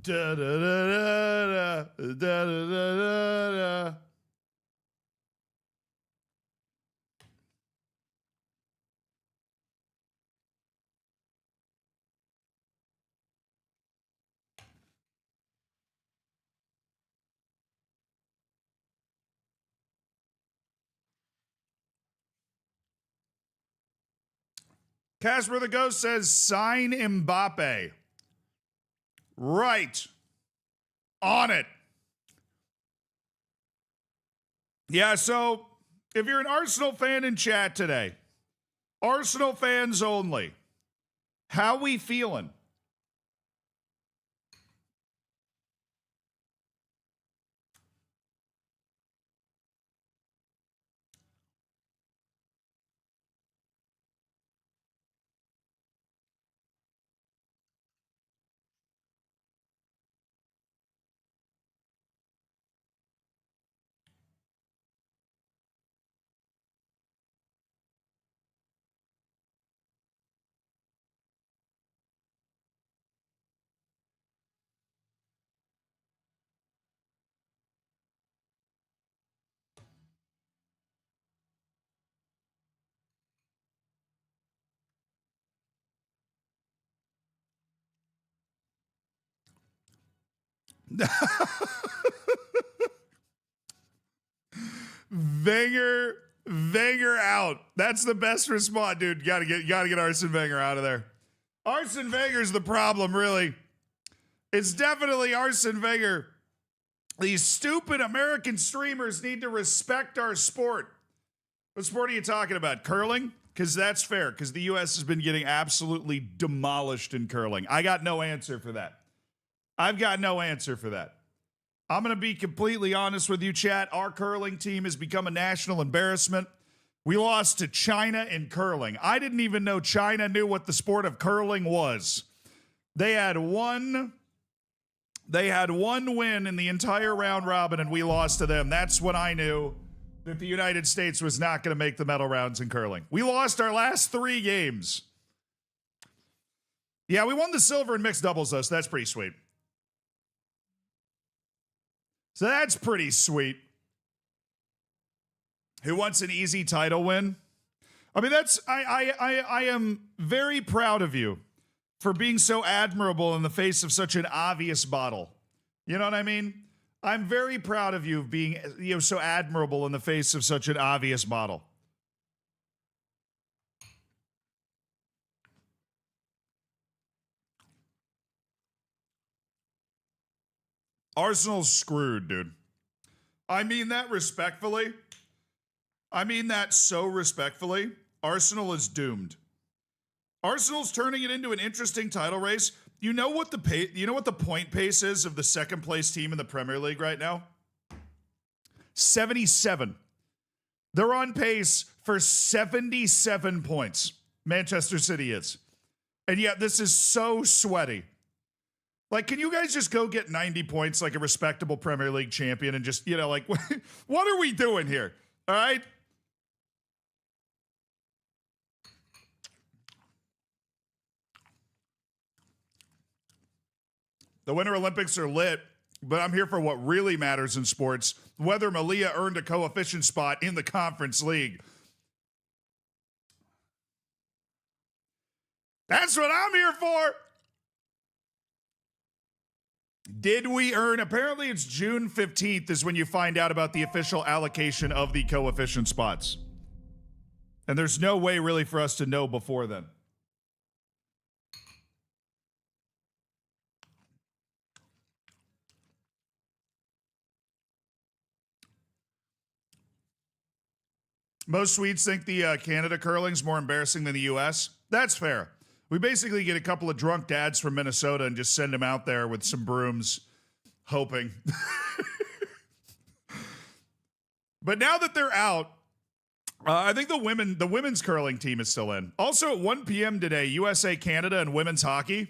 Da, da, da, da, da, da, da, da. Casper the Ghost says, sign Mbappe. Right. On it. Yeah, so if you're an Arsenal fan in chat today, Arsenal fans only, how we feeling? Wenger out. That's the best response, dude. Gotta get Arsene Wenger out of there. Arsene Wenger's the problem, really. It's definitely Arsene Wenger. These stupid American streamers need to respect our sport. What sport are you talking about? Curling? Because that's fair, because the U.S. has been getting absolutely demolished in curling. I got no answer for that. I've got no answer for that. I'm going to be completely honest with you, chat. Our curling team has become a national embarrassment. We lost to China in curling. I didn't even know China knew what the sport of curling was. They had one win in the entire round robin, and we lost to them. That's when I knew that the United States was not going to make the medal rounds in curling. We lost our last 3 games. Yeah, we won the silver in mixed doubles, though, so that's pretty sweet. So that's pretty sweet. Who wants an easy title win? I mean, I am very proud of you for being so admirable in the face of such an obvious bottle. You know what I mean? I'm very proud of you being, so admirable in the face of such an obvious bottle. Arsenal's screwed, dude. I mean that respectfully. I mean that so respectfully. Arsenal is doomed. Arsenal's turning it into an interesting title race. You know what the point pace is of the second place team in the Premier League right now? 77. They're on pace for 77 points. Manchester City is. And yet this is so sweaty. Like, can you guys just go get 90 points like a respectable Premier League champion and just, like, what are we doing here? All right? The Winter Olympics are lit, but I'm here for what really matters in sports, whether Malia earned a coefficient spot in the Conference League. That's what I'm here for. Did we earn? Apparently it's June 15th is when you find out about the official allocation of the coefficient spots. And there's no way really for us to know before then. Most Swedes think the Canada curling's more embarrassing than the U.S. That's fair. We basically get a couple of drunk dads from Minnesota and just send them out there with some brooms, hoping. But now that they're out, I think the women's curling team is still in. Also at 1 p.m. today, USA, Canada, and women's hockey.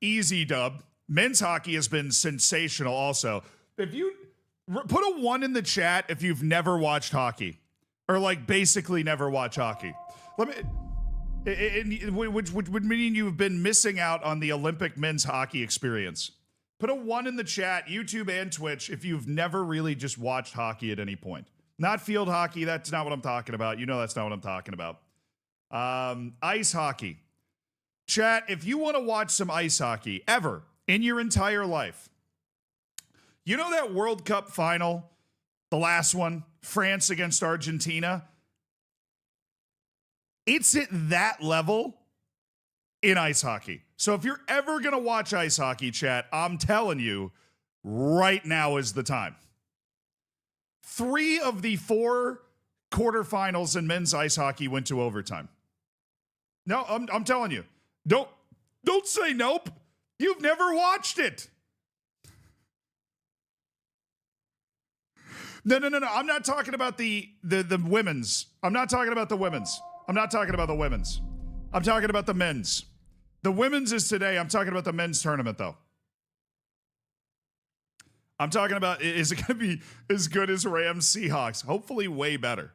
Easy dub. Men's hockey has been sensational also. If you put a 1 in the chat if you've never watched hockey or like basically never watch hockey. Which would mean you've been missing out on the Olympic men's hockey experience. Put a 1 in the chat, YouTube and Twitch, if you've never really just watched hockey at any point. Not field hockey, that's not what I'm talking about. You know that's not what I'm talking about. Ice hockey. Chat, if you want to watch some ice hockey ever in your entire life, you know that World Cup final, the last one, France against Argentina? It's at that level in ice hockey. So if you're ever going to watch ice hockey, chat, I'm telling you, right now is the time. 3 of the 4 quarterfinals in men's ice hockey went to overtime. No, I'm telling you. Don't say nope. You've never watched it. No. I'm not talking about the women's. I'm not talking about the women's. I'm not talking about the women's. I'm talking about the men's. The women's is today. I'm talking about the men's tournament, though. I'm talking about, is it going to be as good as Rams Seahawks? Hopefully way better.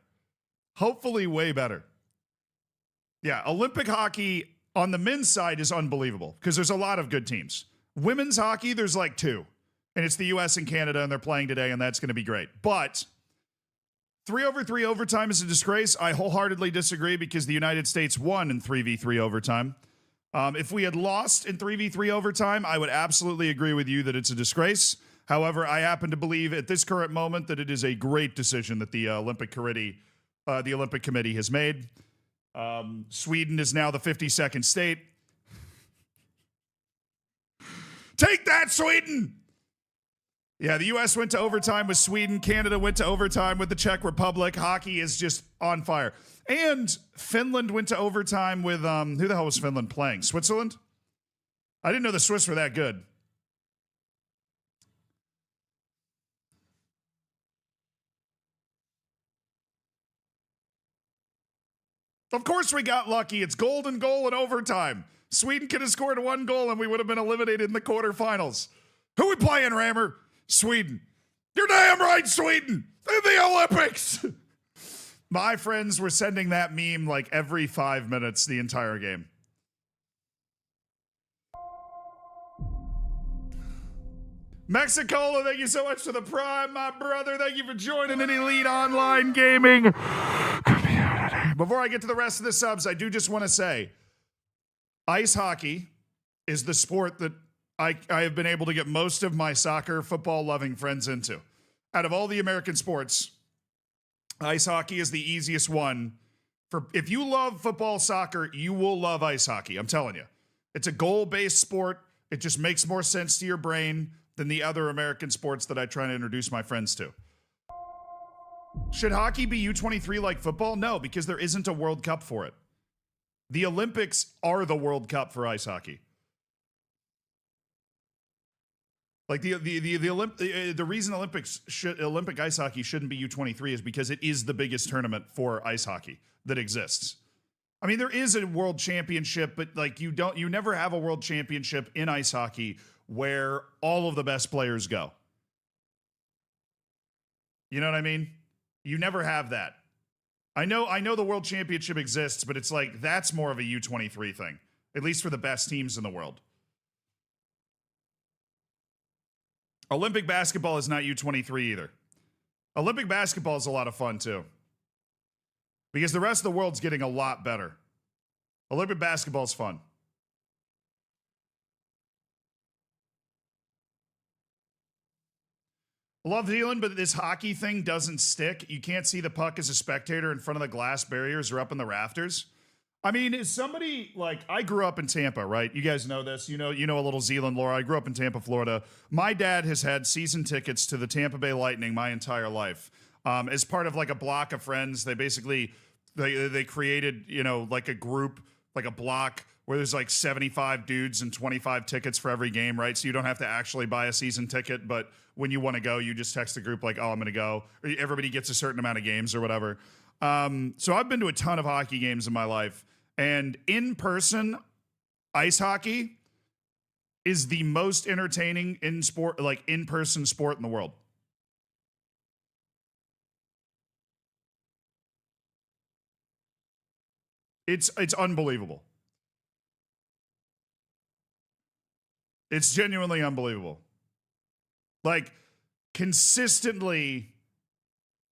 Hopefully way better. Yeah, Olympic hockey on the men's side is unbelievable because there's a lot of good teams. Women's hockey, there's like 2. And it's the U.S. and Canada, and they're playing today, and that's going to be great. But 3-over-3 overtime is a disgrace. I wholeheartedly disagree because the United States won in 3v3 overtime. If we had lost in 3v3 overtime, I would absolutely agree with you that it's a disgrace. However, I happen to believe at this current moment that it is a great decision that the Olympic Committee has made. Sweden is now the 52nd state. Take that, Sweden! Yeah, the U.S. went to overtime with Sweden. Canada went to overtime with the Czech Republic. Hockey is just on fire. And Finland went to overtime with, who the hell was Finland playing? Switzerland? I didn't know the Swiss were that good. Of course we got lucky. It's golden goal in overtime. Sweden could have scored 1 goal and we would have been eliminated in the quarterfinals. Who we playing, Rammer? Sweden. You're damn right, Sweden. In the Olympics. My friends were sending that meme like every 5 minutes the entire game. Mexicola, thank you so much for the prime, my brother. Thank you for joining in Elite Online Gaming. Before I get to the rest of the subs, I do just want to say, ice hockey is the sport that I have been able to get most of my soccer, football-loving friends into. Out of all the American sports, ice hockey is the easiest one. If you love football, soccer, you will love ice hockey. I'm telling you. It's a goal-based sport. It just makes more sense to your brain than the other American sports that I try to introduce my friends to. Should hockey be U23 like football? No, because there isn't a World Cup for it. The Olympics are the World Cup for ice hockey. Like the reason Olympic ice hockey shouldn't be U23 is because it is the biggest tournament for ice hockey that exists. I mean, there is a world championship, but like you never have a world championship in ice hockey where all of the best players go. You know what I mean? You never have that. I know the world championship exists, but it's like that's more of a U23 thing, at least for the best teams in the world. Olympic basketball is not U23 either. Olympic basketball is a lot of fun too. Because the rest of the world's getting a lot better. Olympic basketball is fun. Love Zealand, but this hockey thing doesn't stick. You can't see the puck as a spectator in front of the glass barriers or up in the rafters. I mean, is somebody like, I grew up in Tampa, right? You guys know this. You know a little Zealand lore. I grew up in Tampa, Florida. My dad has had season tickets to the Tampa Bay Lightning my entire life. As part of like a block of friends, they basically, they created, like a group, like a block where there's like 75 dudes and 25 tickets for every game, right? So you don't have to actually buy a season ticket, but when you want to go, you just text the group like, oh, I'm going to go. Or everybody gets a certain amount of games or whatever. So I've been to a ton of hockey games in my life. And in-person ice hockey is the most entertaining in-person sport in the world. It's unbelievable. It's genuinely unbelievable. Like, consistently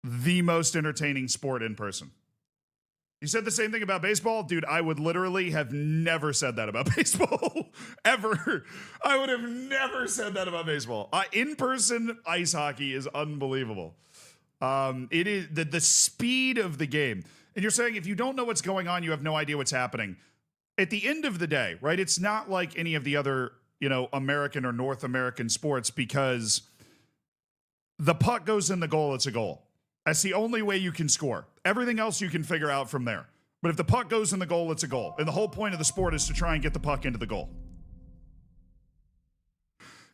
the most entertaining sport in person. You said the same thing about baseball? Dude, I would literally have never said that about baseball. Ever. I would have never said that about baseball. In-person ice hockey is unbelievable. It is the speed of the game. And you're saying if you don't know what's going on, you have no idea what's happening. At the end of the day, right, it's not like any of the other, American or North American sports, because the puck goes in the goal, it's a goal. That's the only way you can score. Everything else you can figure out from there. But if the puck goes in the goal, it's a goal. And the whole point of the sport is to try and get the puck into the goal.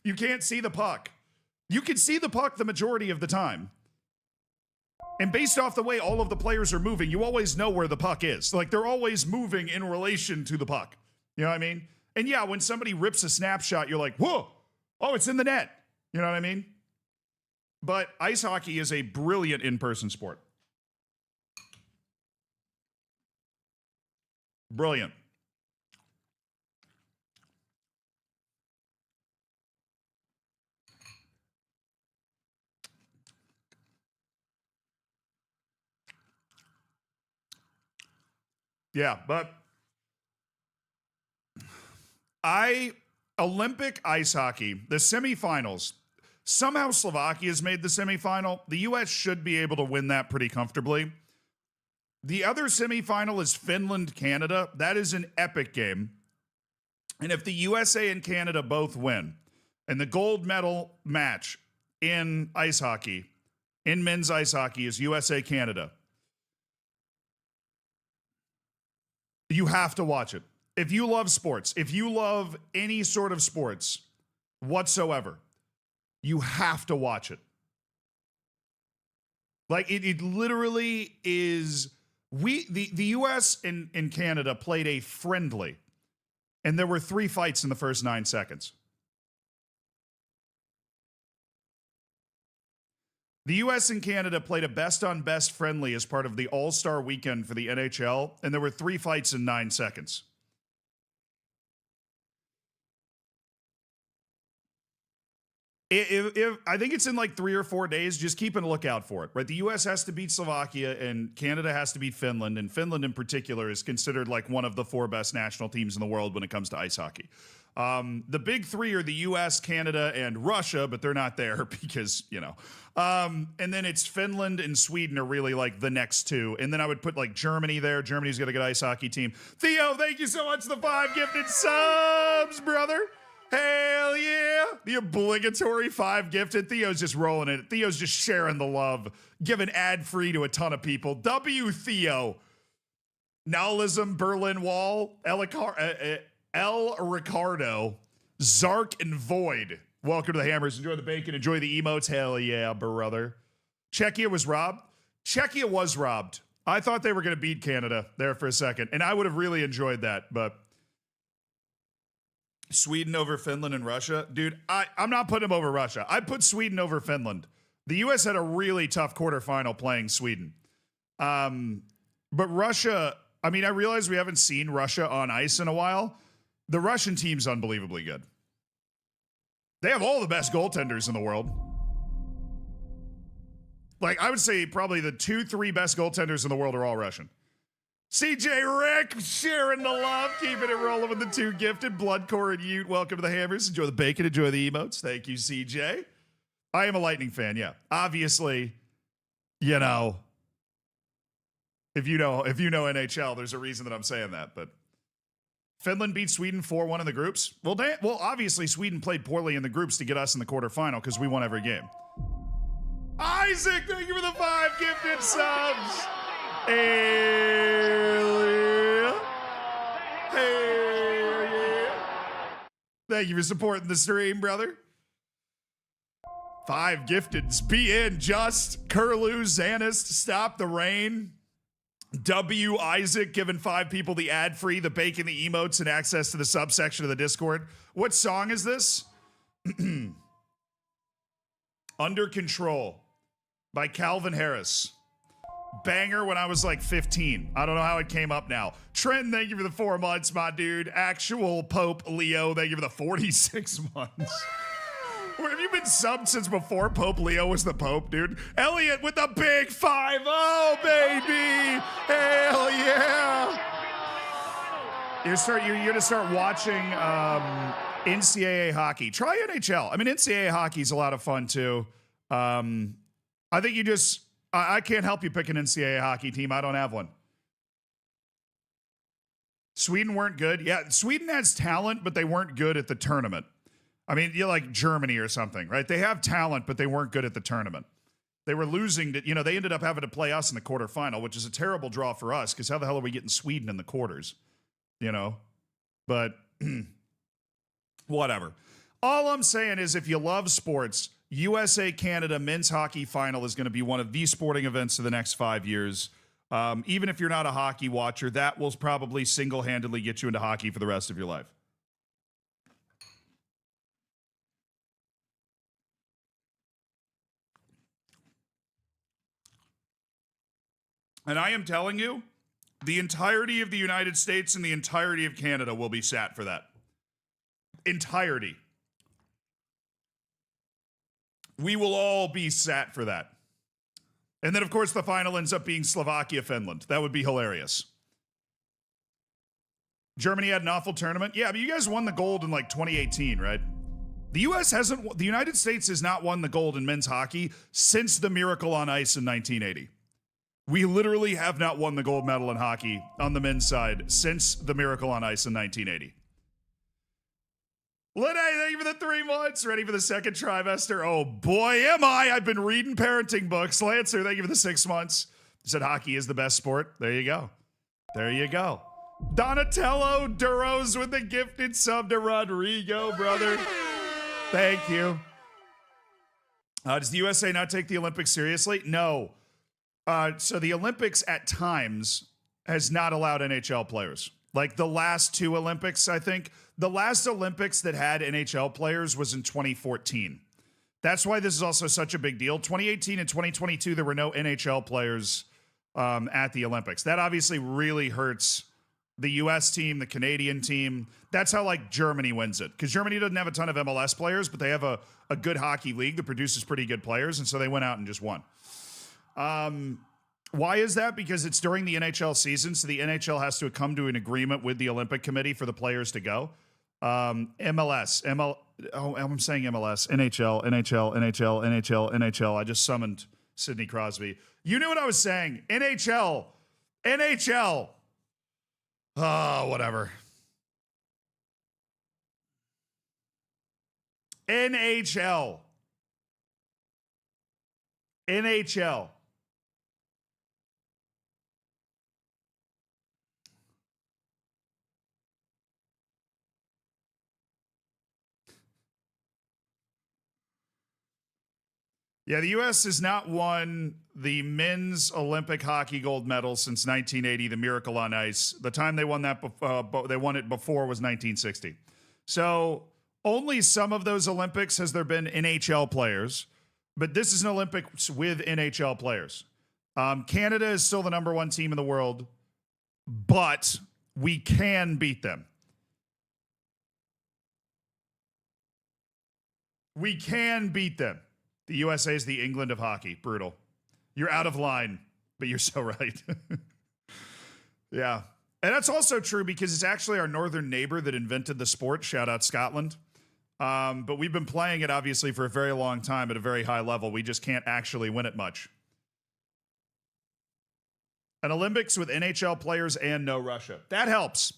You can't see the puck. You can see the puck the majority of the time. And based off the way all of the players are moving, you always know where the puck is. Like, they're always moving in relation to the puck. You know what I mean? And yeah, when somebody rips a snapshot, you're like, whoa, oh, it's in the net. You know what I mean? But ice hockey is a brilliant in-person sport. Brilliant. Yeah, but Olympic ice hockey, the semifinals, somehow Slovakia's made the semifinal. The U.S. should be able to win that pretty comfortably. The other semifinal is Finland-Canada. That is an epic game. And if the USA and Canada both win, and the gold medal match in ice hockey, in men's ice hockey, is USA-Canada, you have to watch it. If you love sports, if you love any sort of sports whatsoever, you have to watch it. Like, it literally is. The US and Canada played a friendly, and there were 3 fights in the first 9 seconds. The US and Canada played a best-on-best friendly as part of the All-Star weekend for the NHL, and there were 3 fights in 9 seconds. If I think it's in like 3 or 4 days, just keep a lookout for it, right? The US has to beat Slovakia and Canada has to beat Finland, and Finland in particular is considered like one of the 4 best national teams in the world when it comes to ice hockey. The big 3 are the US, Canada, and Russia, but they're not there because, and then it's Finland and Sweden are really like the next 2. And then I would put like Germany there. Germany's got a good ice hockey team. Theo, thank you so much for the 5 gifted subs, brother. Hell yeah. The obligatory 5 gifted. Theo's just rolling it. Theo's just sharing the love, giving ad-free to a ton of people. W. Theo. Nihilism, Berlin Wall, El Ricardo, Zark, and Void. Welcome to the Hammers. Enjoy the bacon. Enjoy the emotes. Hell yeah, brother. Czechia was robbed. Czechia was robbed. I thought they were going to beat Canada there for a second, and I would have really enjoyed that, but Sweden over Finland and Russia. Dude, I'm not putting them over Russia. I'd put Sweden over Finland. The U.S. had a really tough quarterfinal playing Sweden. But Russia, I realize we haven't seen Russia on ice in a while. The Russian team's unbelievably good. They have all the best goaltenders in the world. Like, I would say probably the 2-3 best goaltenders in the world are all Russian. CJ Rick sharing the love, keeping it rolling with the 2 gifted. Bloodcore and Ute, welcome to the Hammers. Enjoy the bacon, enjoy the emotes. Thank you, CJ. I am a Lightning fan, yeah. Obviously, if you know NHL, there's a reason that I'm saying that. But Finland beat Sweden 4-1 in the groups. Well, obviously Sweden played poorly in the groups to get us in the quarterfinal because we won every game. Isaac, thank you for the 5 gifted subs. Hell yeah. Hell yeah. Thank you for supporting the stream, brother. 5 gifteds. Be in just. Curlew, Zanist, Stop the Rain. W. Isaac giving 5 people the ad-free, the bacon, the emotes, and access to the subsection of the Discord. What song is this? Under Control by Calvin Harris. banger when I was like 15. I don't know how it came up now. Trent, thank you for the 4 months, my dude. Actual Pope Leo, thank you for the 46 months. Where have you been subbed since before Pope Leo was the Pope, dude? Elliot with the big 5-0, baby. Hell yeah. You're gonna start watching NCAA hockey. Try NHL. I mean, NCAA hockey is a lot of fun too. I think you just, I can't help you pick an NCAA hockey team. I don't have one. Sweden weren't good. Yeah, Sweden has talent, but they weren't good at the tournament. I mean, you're like Germany or something, right? They have talent, but they weren't good at the tournament. They were losing to, they ended up having to play us in the quarterfinal, which is a terrible draw for us because how the hell are we getting Sweden in the quarters? But whatever. All I'm saying is if you love sports, USA-Canada men's hockey final is going to be one of the sporting events of the next 5 years. Even if you're not a hockey watcher, that will probably single-handedly get you into hockey for the rest of your life. And I am telling you, the entirety of the United States and the entirety of Canada will be sat for that. Entirety. We will all be sat for that. And then, of course, the final ends up being Slovakia-Finland. That would be hilarious. Germany had an awful tournament. Yeah, but you guys won the gold in like 2018, right? The United States has not won the gold in men's hockey since the Miracle on Ice in 1980. We literally have not won the gold medal in hockey on the men's side since the Miracle on Ice in 1980. Lene, thank you for the 3 months. Ready for the second trimester? Oh boy, am I. I've been reading parenting books. Lancer, thank you for the 6 months. You said hockey is the best sport. There you go. There you go. Donatello Duros with the gifted sub to Rodrigo, brother. Thank you. Does the USA not take the Olympics seriously? No. So the Olympics at times has not allowed NHL players. Like the last 2 Olympics, I think. The last Olympics that had NHL players was in 2014. That's why this is also such a big deal. 2018 and 2022, there were no NHL players at the Olympics. That obviously really hurts the U.S. team, the Canadian team. That's how, like, Germany wins it. Because Germany doesn't have a ton of MLS players, but they have a good hockey league that produces pretty good players, and so they went out and just won. Why is that? Because it's during the NHL season, so the NHL has to come to an agreement with the Olympic Committee for the players to go. I'm saying MLS, NHL. I just summoned Sidney Crosby. You knew what I was saying. NHL. Oh, whatever. NHL. Yeah, the U.S. has not won the men's Olympic hockey gold medal since 1980, the Miracle on Ice. The time they won that, they won it before was 1960. So only some of those Olympics has there been NHL players, but this is an Olympics with NHL players. Canada is still the number 1 team in the world, but we can beat them. We can beat them. The USA is the England of hockey. Brutal. You're out of line, but you're so right. Yeah. And that's also true because it's actually our northern neighbor that invented the sport. Shout out Scotland. But we've been playing it, obviously, for a very long time at a very high level. We just can't actually win it much. An Olympics with NHL players and no Russia. That helps.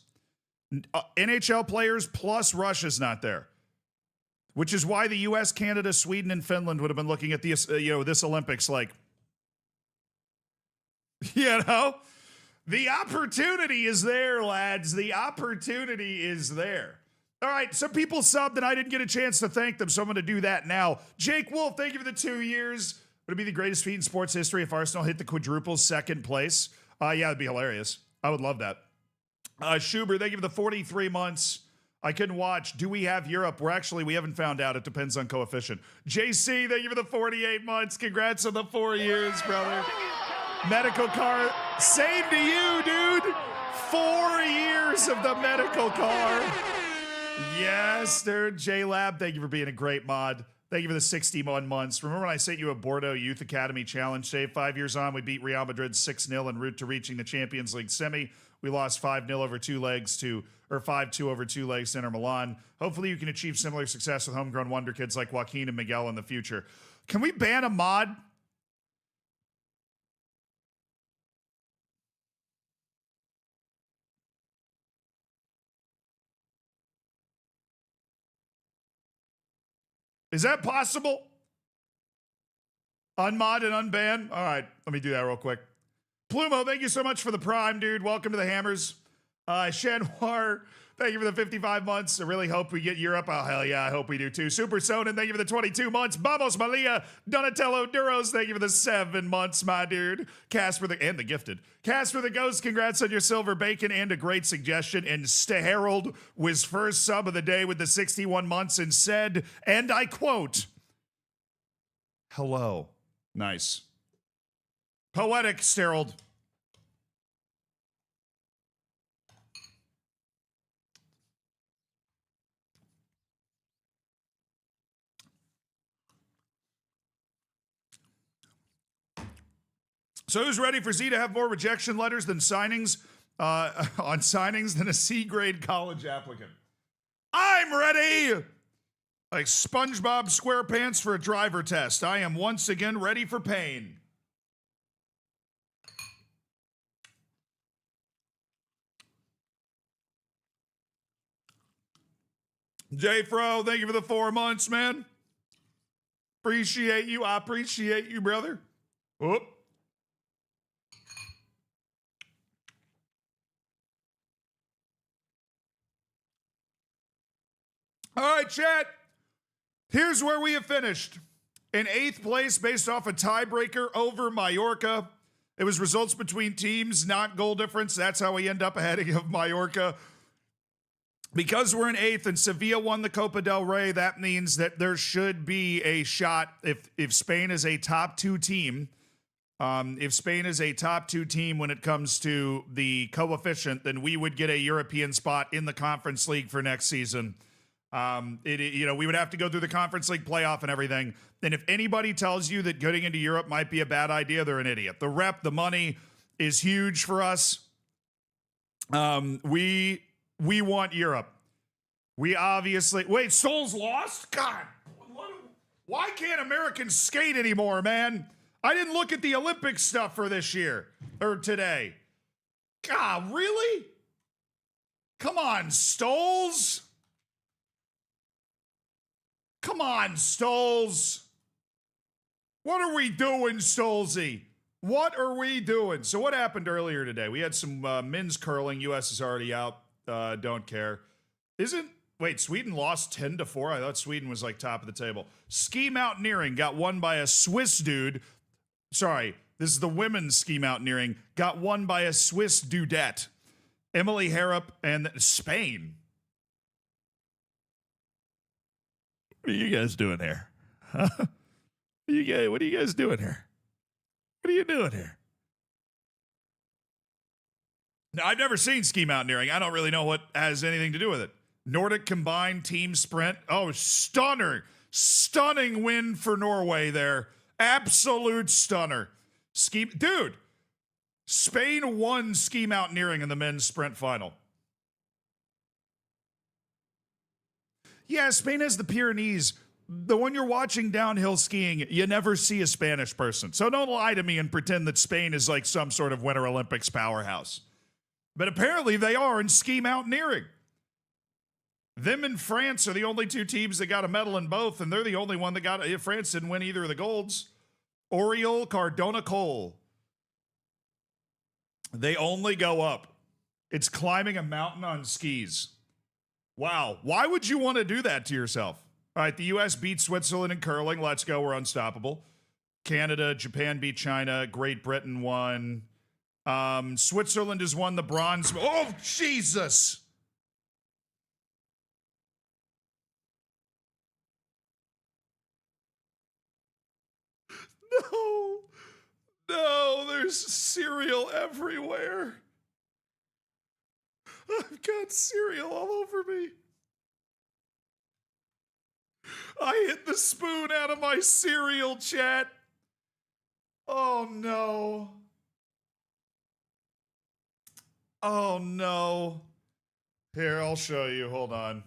NHL players plus Russia's not there. Which is why the U.S., Canada, Sweden, and Finland would have been looking at this, this Olympics like, the opportunity is there, lads. The opportunity is there. All right, some people subbed and I didn't get a chance to thank them, so I'm going to do that now. Jake Wolf, thank you for the 2 years. Would it be the greatest feat in sports history if Arsenal hit the quadruple second place? Yeah, it'd be hilarious. I would love that. Schubert, thank you for the 43 months. I couldn't watch. Do we have Europe? We haven't found out. It depends on coefficient. JC, thank you for the 48 months. Congrats on the 4 years, brother. Medical car. Same to you, dude. 4 years of the medical car. Yes, dude. J-Lab, thank you for being a great mod. Thank you for the 61 months. Remember when I sent you a Bordeaux Youth Academy Challenge save 5 years on? We beat Real Madrid 6-0 en route to reaching the Champions League semi. We lost 5-0 over 2 legs to, or 5-2 over 2 legs to Inter Milan. Hopefully you can achieve similar success with homegrown wonder kids like Joaquin and Miguel in the future. Can we ban a mod? Is that possible? Unmod and unban? All right, let me do that real quick. Plumo, thank you so much for the prime, dude. Welcome to the Hammers. Shanwar, thank you for the 55 months. I really hope we get Europe. Oh, hell yeah, I hope we do too. Super Sonin, thank you for the 22 months. Vamos Malia, Donatello Duros, thank you for the 7 months, my dude. Casper and the gifted. Casper the Ghost, congrats on your silver bacon and a great suggestion. And Harold was first sub of the day with the 61 months and said, and I quote, hello. Nice. Poetic, Sterold. So who's ready for Z to have more rejection letters than signings on signings than a C-grade college applicant? I'm ready! Like SpongeBob SquarePants for a driver test. I am once again ready for pain. J-Fro, thank you for the 4 months, man. Appreciate you. I appreciate you, brother. Whoop. All right, chat. Here's where we have finished. In 8th place, based off a tiebreaker over Mallorca. It was results between teams, not goal difference. That's how we end up ahead of Mallorca. Because we're in 8th and Sevilla won the Copa del Rey, that means that there should be a shot if Spain is a top 2 team. If Spain is a top 2 team when it comes to the coefficient, then we would get a European spot in the Conference League for next season. We would have to go through the Conference League playoff and everything. And if anybody tells you that getting into Europe might be a bad idea, they're an idiot. The rep, the money is huge for us. We want Europe. We obviously... Wait, Souls lost? God. Why can't Americans skate anymore, man? I didn't look at the Olympic stuff for this year. Or today. God, really? Come on, Stoles. Come on, Stoles. What are we doing, Stolesy? What are we doing? So what happened earlier today? We had some men's curling. U.S. is already out. Don't care. Wait, Sweden lost 10-4? I thought Sweden was like top of the table. Ski mountaineering got won by a Swiss dude. Sorry, this is the women's ski mountaineering. Got won by a Swiss dudette. Emily Harrop and Spain. What are you guys doing here? Huh? What are you guys doing here? What are you doing here? Now, I've never seen ski mountaineering. I don't really know what has anything to do with it. Nordic combined team sprint. Oh, stunning win for Norway there. Absolute stunner. Dude, Spain won ski mountaineering in the men's sprint final. Yeah, Spain has the Pyrenees. The one you're watching downhill skiing, you never see a Spanish person. So don't lie to me and pretend that Spain is like some sort of Winter Olympics powerhouse. But apparently they are in ski mountaineering. Them and France are the only 2 teams that got a medal in both, and they're the only one that got it. France didn't win either of the golds. Oriol Cardona Cole. They only go up. It's climbing a mountain on skis. Wow. Why would you want to do that to yourself? All right, the U.S. beat Switzerland in curling. Let's go. We're unstoppable. Canada, Japan beat China. Great Britain won. Switzerland has won the bronze. Oh, Jesus. No. No, there's cereal everywhere. I've got cereal all over me. I hit the spoon out of my cereal, chat. Oh no. Oh no. Here, I'll show you. Hold on.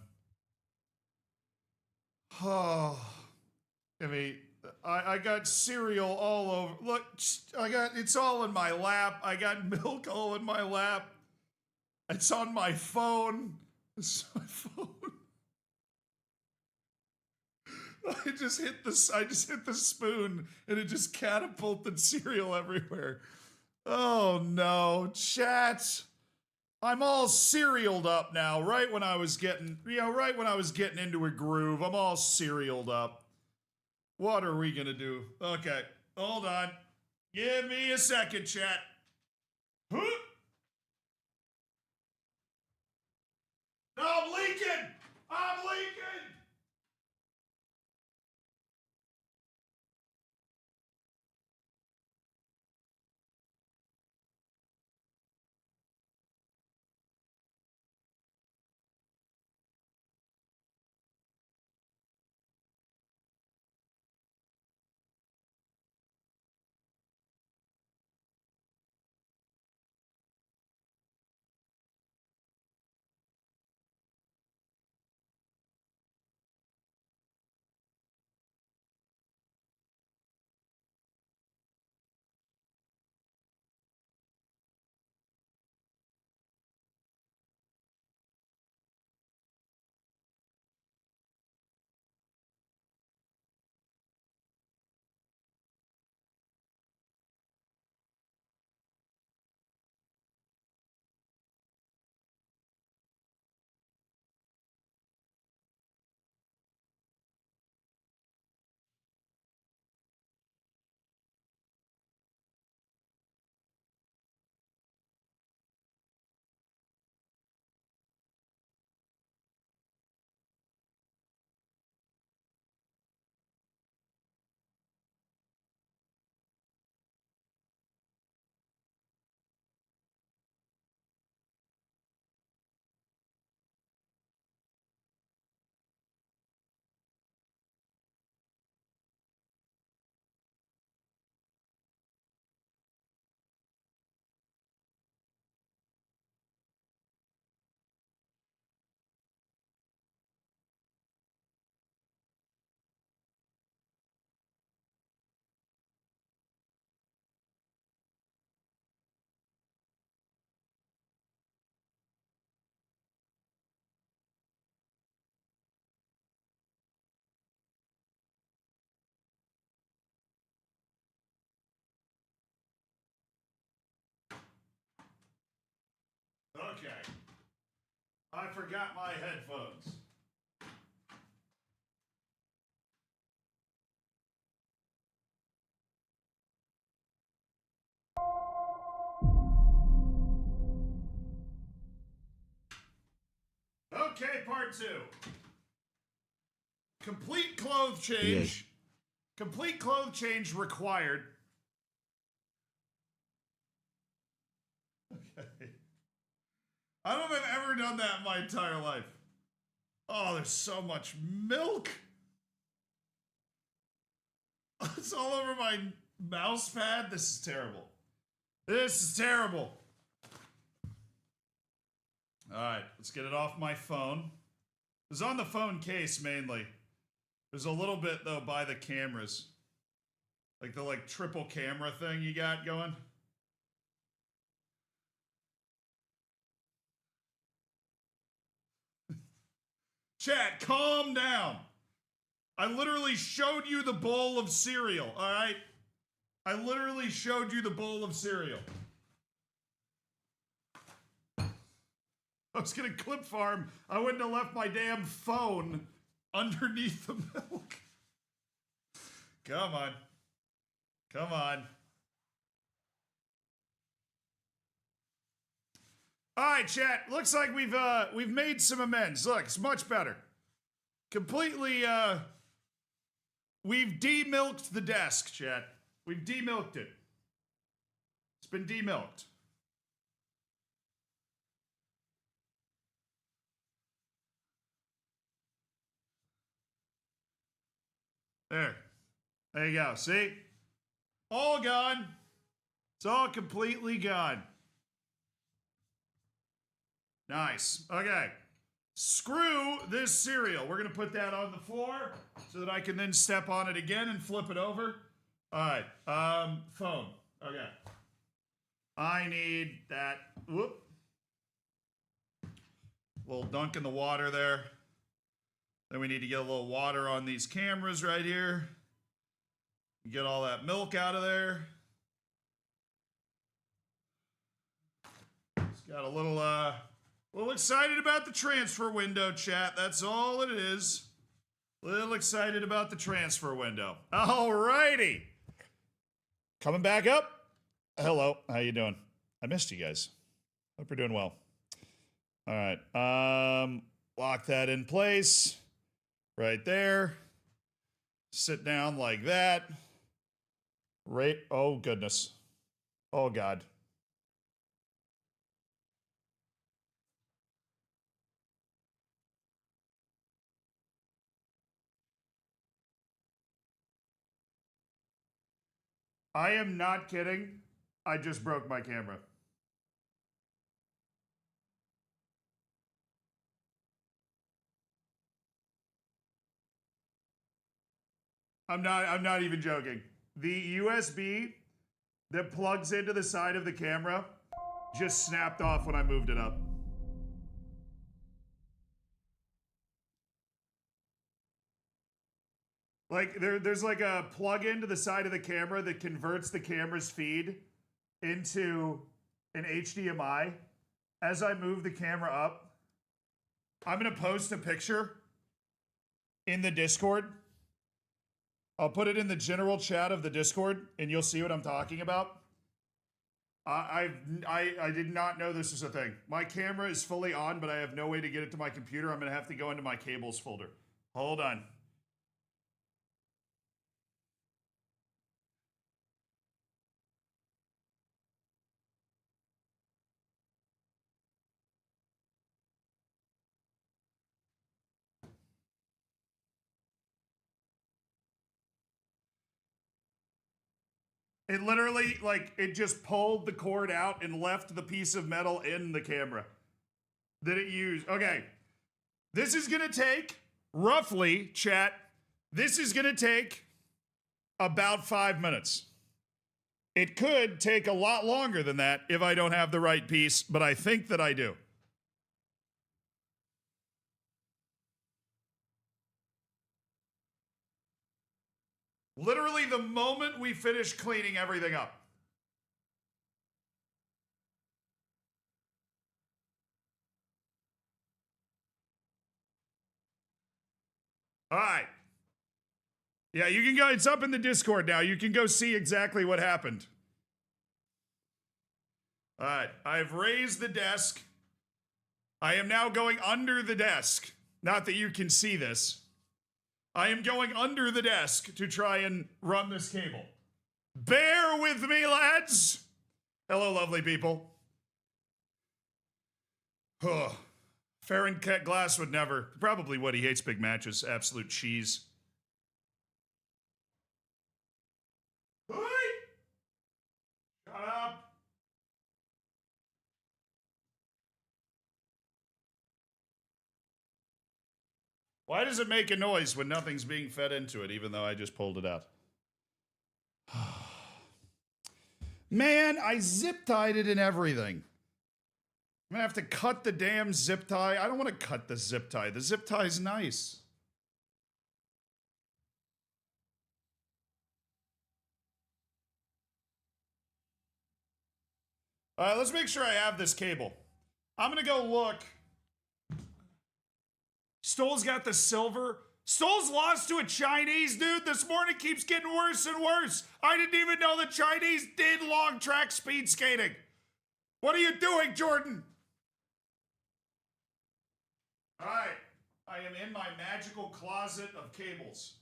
Oh. I mean, I got cereal all over. Look, it's all in my lap. I got milk all in my lap. It's on my phone. It's my phone. I just hit the spoon and it just catapulted cereal everywhere. Oh no, chat. I'm all cerealed up now. Right when I was getting into a groove, I'm all cerealed up. What are we gonna do? Okay, hold on. Give me a second, chat. Huh? I'm leaking! I'm leaking! Okay. I forgot my headphones. Okay, part two. Complete clothes change. Complete clothes change required. Okay. I don't think I've ever done that in my entire life. Oh, there's so much milk. It's all over my mouse pad. This is terrible. This is terrible. All right, let's get it off my phone. It was on the phone case mainly. There's a little bit though by the cameras. Like the triple camera thing you got going. Chat, calm down. I literally showed you the bowl of cereal, all right? I literally showed you the bowl of cereal. I was gonna clip farm. I wouldn't have left my damn phone underneath the milk. Come on. Come on. All right, chat. Looks like we've made some amends. Look, it's much better. Completely we've demilked the desk, chat. We've demilked it. It's been demilked. There. There you go. See? All gone. It's all completely gone. Nice. Okay. Screw this cereal. We're going to put that on the floor so that I can then step on it again and flip it over. All right. Phone. Okay. I need that. Whoop. Little dunk in the water there. Then we need to get a little water on these cameras right here. Get all that milk out of there. Just got a little excited about the transfer window, chat. That's all it is. Little excited about the transfer window. All righty. Coming back up. Hello. How you doing? I missed you guys. Hope you're doing well. All right. Lock that in place. Right there. Sit down like that. Right. Oh, goodness. Oh, God. I am not kidding. I just broke my camera. I'm not even joking. The USB that plugs into the side of the camera just snapped off when I moved it up. Like there's like a plug into the side of the camera that converts the camera's feed into an HDMI. As I move the camera up, I'm gonna post a picture in the Discord. I'll put it in the general chat of the Discord, and you'll see what I'm talking about. I did not know this was a thing. My camera is fully on, but I have no way to get it to my computer. I'm gonna have to go into my cables folder. Hold on. It literally, like, it just pulled the cord out and left the piece of metal in the camera that it used. Okay. This is going to take, roughly, chat, this is going to take about 5 minutes. It could take a lot longer than that if I don't have the right piece, but I think that I do. Literally the moment we finish cleaning everything up. All right. Yeah, you can go, it's up in the Discord now. You can go see exactly what happened. All right, I've raised the desk. I am now going under the desk. Not that you can see this. I am going under the desk to try and run this cable. Bear with me, lads. Hello, lovely people. Farron Glass would never. Probably what he hates big matches. Absolute cheese. Shut up. Why does it make a noise when nothing's being fed into it, even though I just pulled it out? Man, I zip tied it and everything. I'm gonna have to cut the damn zip tie. I don't want to cut the zip tie. The zip tie's nice. All right, let's make sure I have this cable. I'm gonna go look. Stoll's got the silver. Stoll's lost to a Chinese dude this morning. Keeps getting worse and worse. I didn't even know the Chinese did long track speed skating. What are you doing, Jordan? All right. I am in my magical closet of cables.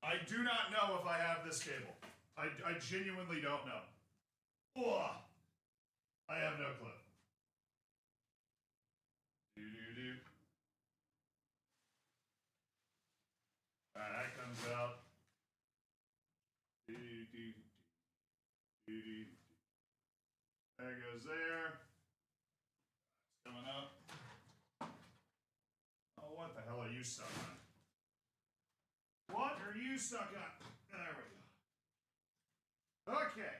I I do not know if I have this cable. I genuinely don't know. Ugh. I have no clue. Do-do-do. Alright, that comes out. Do-do-do. There goes there. Coming up. Oh, what the hell are you stuck on? What are you stuck on? There we go. Okay.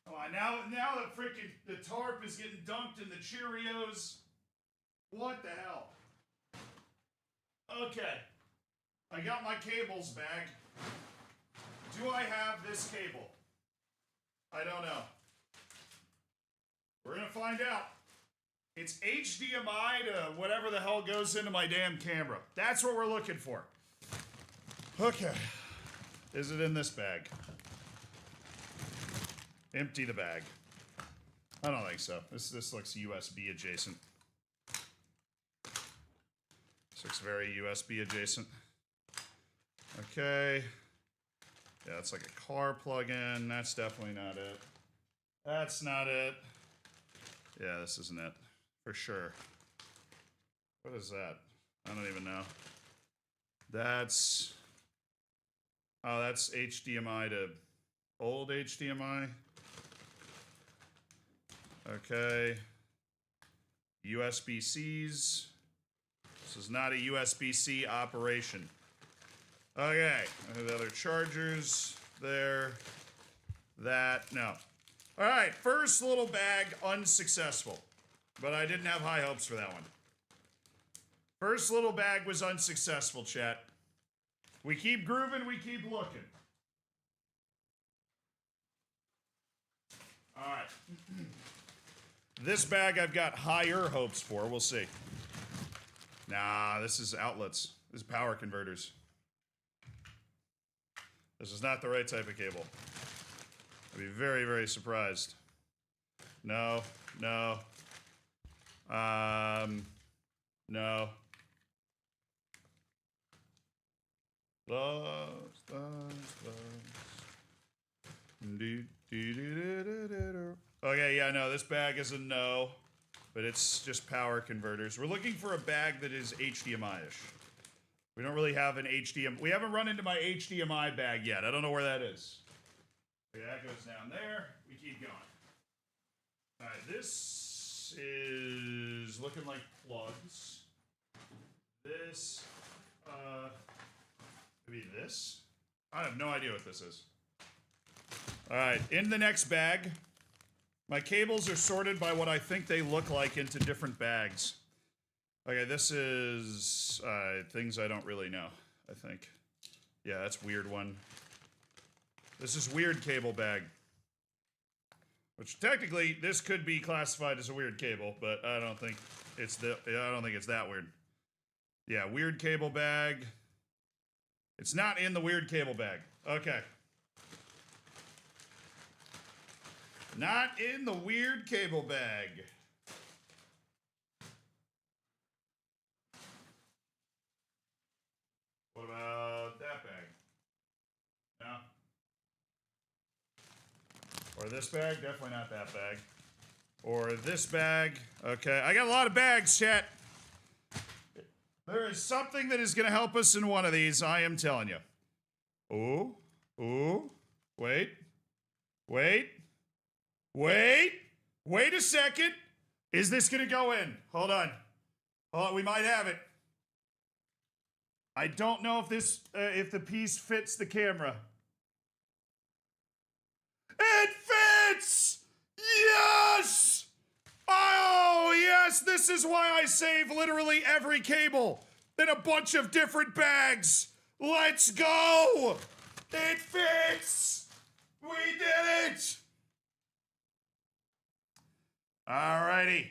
Oh, now that freaking the tarp is getting dunked in the Cheerios. What the hell? Okay. I got my cables back. Do I have this cable? I don't know. We're going to find out. It's HDMI to whatever the hell goes into my damn camera. That's what we're looking for. Okay. Is it in this bag? Empty the bag. I don't think so. This looks USB adjacent. This looks very USB adjacent. Okay. Yeah, it's like a car plug-in. That's definitely not it. That's not it. Yeah, this isn't it. For sure. What is that? I don't even know. That's... Oh, that's HDMI to old HDMI. Okay. USB-Cs. This is not a USB-C operation. Okay. The other chargers there. That. No. All right. First little bag, unsuccessful. But I didn't have high hopes for that one. First little bag was unsuccessful, chat. We keep grooving, we keep looking. All right. This bag I've got higher hopes for. We'll see. Nah, this is outlets. This is power converters. This is not the right type of cable. I'd be very, very surprised. No, no. No. Lost. Okay, yeah, no, this bag is a no, but it's just power converters. We're looking for a bag that is HDMI-ish. We don't really have an HDMI. We haven't run into my HDMI bag yet. I don't know where that is. Okay, that goes down there. We keep going. All right, this is looking like plugs. This, maybe this? I have no idea what this is. All right, in the next bag, my cables are sorted by what I think they look like into different bags. Okay, this is things I don't really know, I think. Yeah, that's weird one. This is weird cable bag. Which technically, this could be classified as a weird cable, but I don't think it's that weird. Yeah, weird cable bag. It's not in the weird cable bag. Okay. Not in the weird cable bag. What about that bag? No. Or this bag? Definitely not that bag. Or this bag. Okay, I got a lot of bags, chat. There is something that is going to help us in one of these, I am telling you. Ooh. Ooh. Wait. Wait. Wait. Wait a second. Is this going to go in? Hold on. Oh, we might have it. I don't know if this, if the piece fits the camera. It fits! Yes! Oh, yes! This is why I save literally every cable in a bunch of different bags. Let's go! It fits! We did it! Alrighty.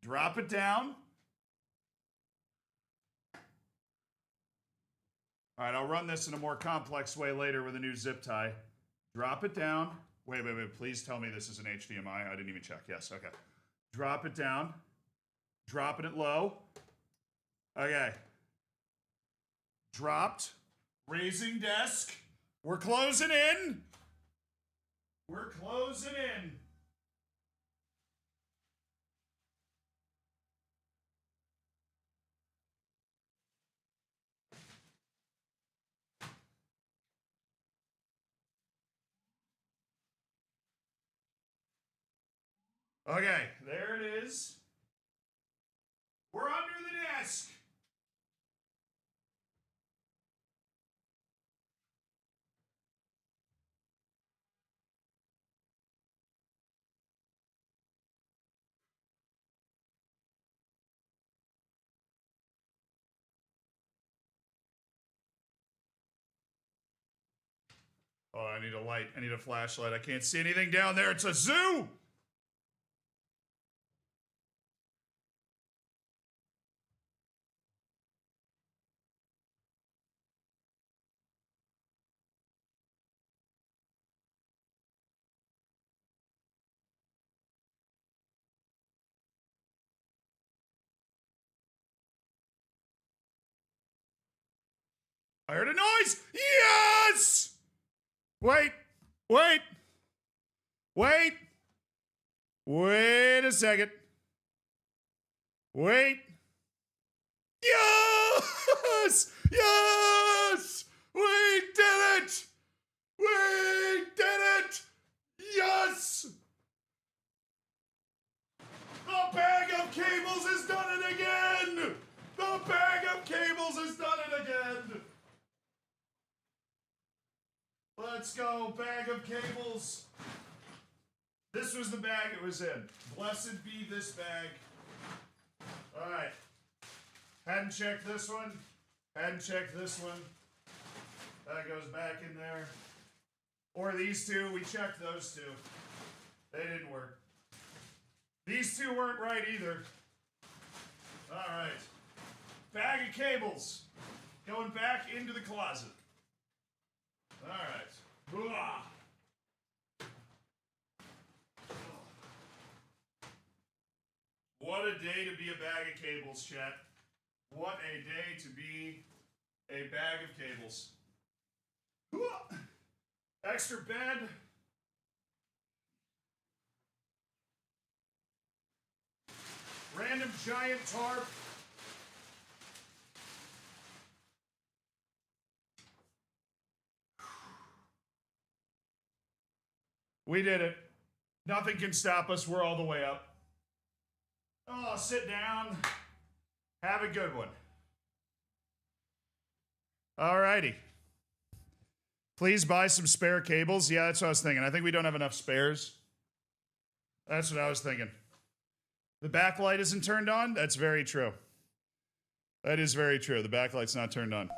Drop it down. All right, I'll run this in a more complex way later with a new zip tie. Drop it down. Wait. Please tell me this is an HDMI. I didn't even check. Yes, okay. Drop it down. Dropping it low. Okay. Dropped. Raising desk. We're closing in. We're closing in. Okay, there it is. We're under the desk. Oh, I need a light. I need a flashlight. I can't see anything down there. It's a zoo. I heard a noise. Yes! Wait. Wait a second. Wait. Yes! Yes! We did it! We did it! Yes! The bag of cables has done it again! The bag of cables has done it again! Let's go, bag of cables. This was the bag it was in. Blessed be this bag. All right. Hadn't checked this one. Hadn't checked this one. That goes back in there. Or these two. We checked those two. They didn't work. These two weren't right either. All right. Bag of cables. Going back into the closet. All right. Hooah. What a day to be a bag of cables, chat. What a day to be a bag of cables. Hooah. Extra bed. Random giant tarp. We did it. Nothing can stop us. We're all the way up. Oh, sit down. Have a good one. All righty. Please buy some spare cables. Yeah, that's what I was thinking. I think we don't have enough spares. That's what I was thinking. The backlight isn't turned on? That's very true. That is very true. The backlight's not turned on.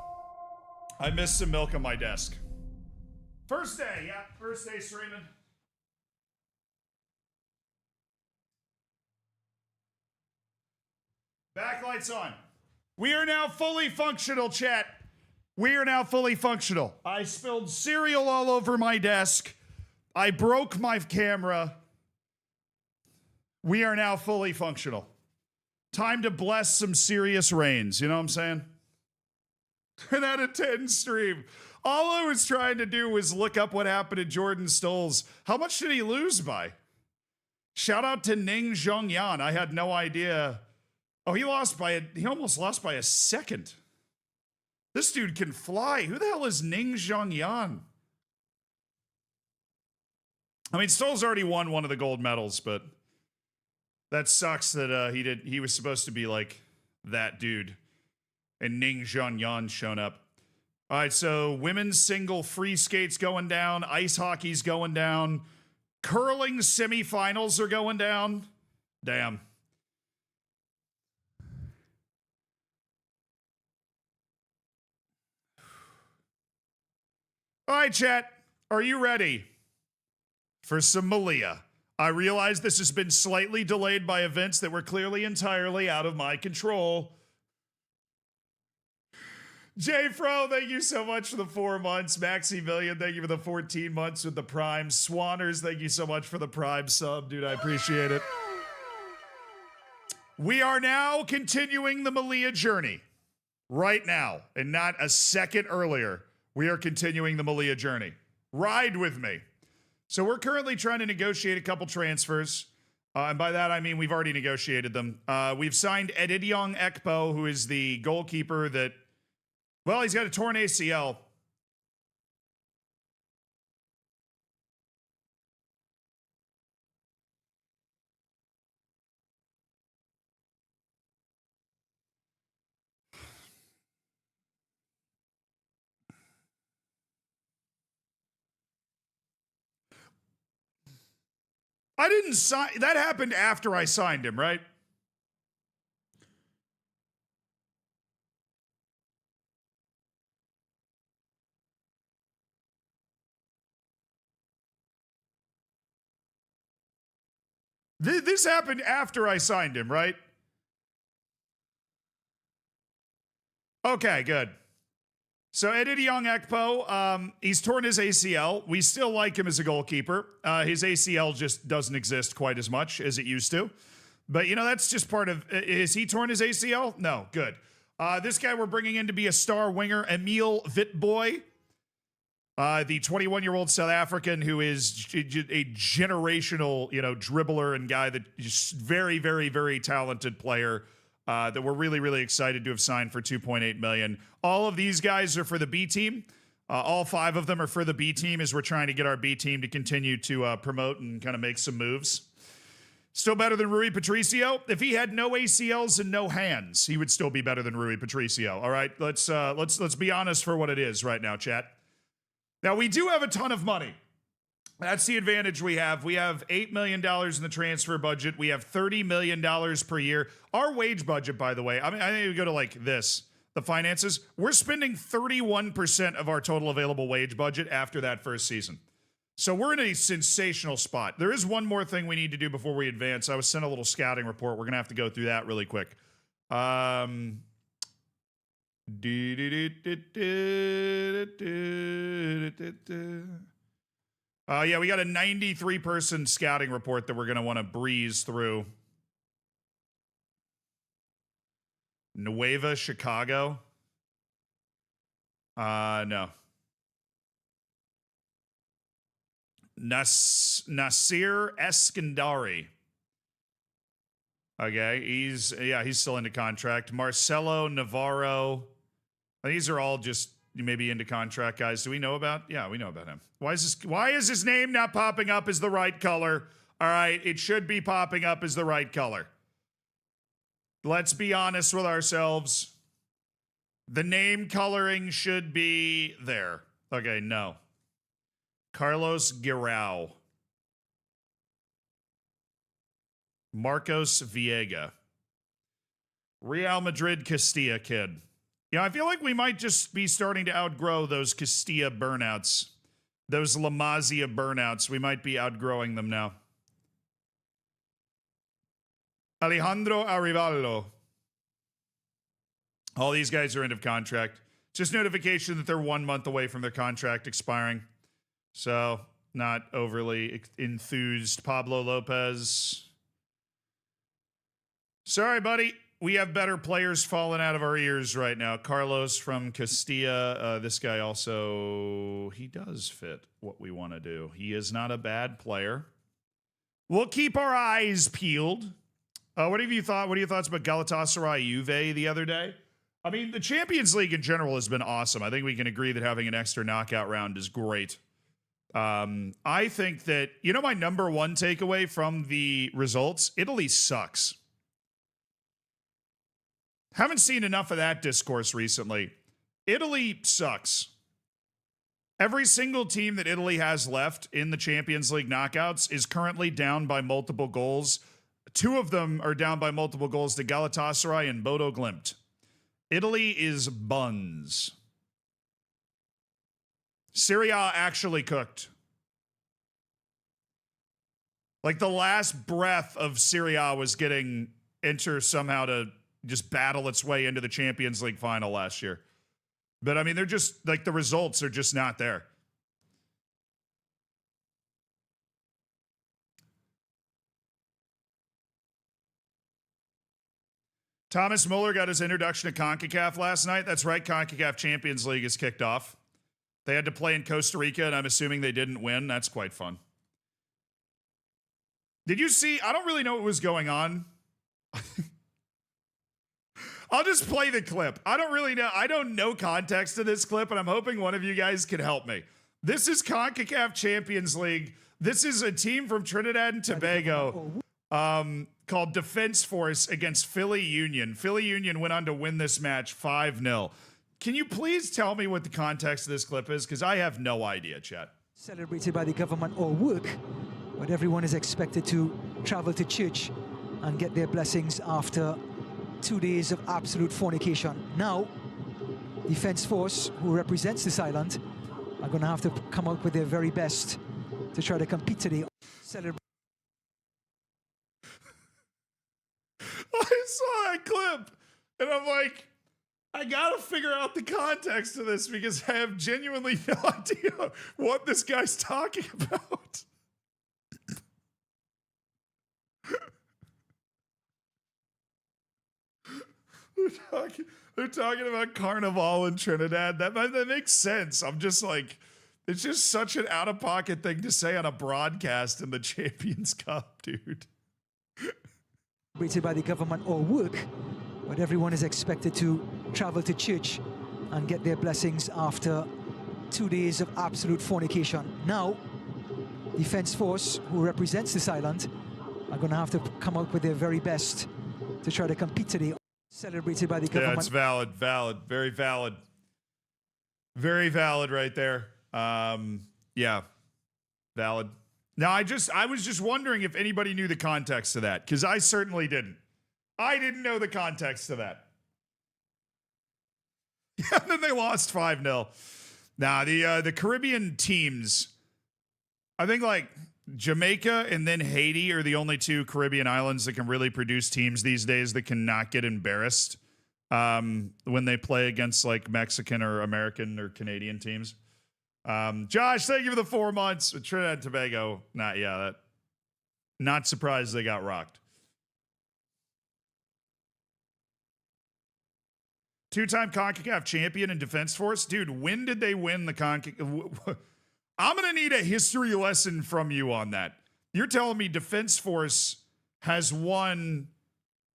I missed some milk on my desk. First day, yeah. First day streaming. Backlight's on. We are now fully functional, chat. We are now fully functional. I spilled cereal all over my desk. I broke my camera. We are now fully functional. Time to bless some serious rains. You know what I'm saying? 10 out of 10 stream. All I was trying to do was look up what happened to Jordan Stolz. How much did he lose by? Shout out to Ning Zhongyan. I had no idea. Oh, he almost lost by a second. This dude can fly. Who the hell is Ning Zhongyan? I mean, Stolz already won one of the gold medals, but that sucks that he was supposed to be like that dude. And Ning Zhongyan shown up. All right, so women's single free skates going down. Ice hockey's going down. Curling semifinals are going down. Damn. All right, chat. Are you ready for some Malia? I realize this has been slightly delayed by events that were clearly entirely out of my control. Jay Fro, thank you so much for the 4 months. Maximilian, thank you for the 14 months with the Prime. Swanners, thank you so much for the Prime sub, dude. I appreciate it. We are now continuing the Malia journey. Right now, and not a second earlier, we are continuing the Malia journey. Ride with me. So we're currently trying to negotiate a couple transfers. And by that, I mean we've already negotiated them. We've signed Edidiong Ekpo, who is the goalkeeper that, well, he's got a torn ACL. I didn't sign. That happened after I signed him, right? This happened after I signed him, right? Okay, good. So Edidiong Ekpo, he's torn his ACL. We still like him as a goalkeeper. His ACL just doesn't exist quite as much as it used to. But, you know, that's just part of... Is he torn his ACL? No, good. This guy we're bringing in to be a star winger, Emil Vitboy. The 21-year-old South African who is a generational, you know, dribbler and guy that is very, very, very talented player that we're really, really excited to have signed for $2.8 million. All of these guys are for the B team. All 5 of them are for the B team as we're trying to get our B team to continue to promote and kind of make some moves. Still better than Rui Patricio. If he had no ACLs and no hands, he would still be better than Rui Patricio. All right, let's be honest for what it is right now, chat. Now, we do have a ton of money. That's the advantage we have. We have $8 million in the transfer budget. We have $30 million per year. Our wage budget, by the way, I think we go to like this, the finances. We're spending 31% of our total available wage budget after that first season. So we're in a sensational spot. There is one more thing we need to do before we advance. I was sent a little scouting report. We're going to have to go through that really quick. Yeah, we got a 93-person scouting report that we're going to want to breeze through. Nueva Chicago? No. Nasir Eskandari. Okay, he's still into contract. Marcelo Navarro. These are all just maybe into contract guys. Do we know about? Yeah, we know about him. Why is his name not popping up as the right color? All right, it should be popping up as the right color. Let's be honest with ourselves. The name coloring should be there. Okay, no. Carlos Guerrao. Marcos Viega. Real Madrid Castilla kid. Yeah, I feel like we might just be starting to outgrow those Castilla burnouts. Those La Masia burnouts. We might be outgrowing them now. Alejandro Arivallo. All these guys are end of contract. Just notification that they're 1 month away from their contract expiring. So, not overly enthused. Pablo Lopez. Sorry, buddy. We have better players falling out of our ears right now. Carlos from Castilla. This guy also, he does fit what we want to do. He is not a bad player. We'll keep our eyes peeled. What have you thought? What are your thoughts about Galatasaray Juve the other day? I mean, the Champions League in general has been awesome. I think we can agree that having an extra knockout round is great. I think that, you know, my number one takeaway from the results, Italy sucks. Haven't seen enough of that discourse recently. Italy sucks. Every single team that Italy has left in the Champions League knockouts is currently down by multiple goals. 2 of them are down by multiple goals to Galatasaray and Bodo Glimt. Italy is buns. Serie A actually cooked. Like the last breath of Serie A was getting Inter somehow to just battle its way into the Champions League final last year. But I mean, they're just like the results are just not there. Thomas Muller got his introduction to CONCACAF last night. That's right. CONCACAF Champions League is kicked off. They had to play in Costa Rica, and I'm assuming they didn't win. That's quite fun. Did you see? I don't really know what was going on. I'll just play the clip. I don't really know. I don't know context to this clip, and I'm hoping one of you guys can help me. This is CONCACAF Champions League. This is a team from Trinidad and Tobago called Defense Force against Philly Union. Philly Union went on to win this match 5-0. Can you please tell me what the context of this clip is? Because I have no idea, chat. Celebrated by the government or work, but everyone is expected to travel to church and get their blessings after 2 days of absolute fornication. Now, Defense Force, who represents this island, are going to have to come out with their very best to try to compete today. I saw that clip, and I'm like, I gotta figure out the context of this because I have genuinely no idea what this guy's talking about. They're talking about Carnival in Trinidad. That makes sense. I'm just like, it's just such an out-of-pocket thing to say on a broadcast in the Champions Cup, dude. Celebrated by the government or work, but everyone is expected to travel to church and get their blessings after 2 days of absolute fornication. Now, Defense Force, who represents this island, are going to have to come out with their very best to try to compete today. Celebrated by the government. Yeah, it's valid, very valid. Very valid right there. Yeah, valid. Now, I was just wondering if anybody knew the context to that, because I certainly didn't. I didn't know the context to that. Yeah, and then they lost 5-0. Now, the Caribbean teams, I think like Jamaica and then Haiti are the only two Caribbean islands that can really produce teams these days that cannot get embarrassed when they play against like Mexican or American or Canadian teams. Josh, thank you for the 4 months. With Trinidad and Tobago, not surprised they got rocked. Two-time CONCACAF champion in Defense Force. Dude, when did they win the CONCACAF? I'm going to need a history lesson from you on that. You're telling me Defense Force has won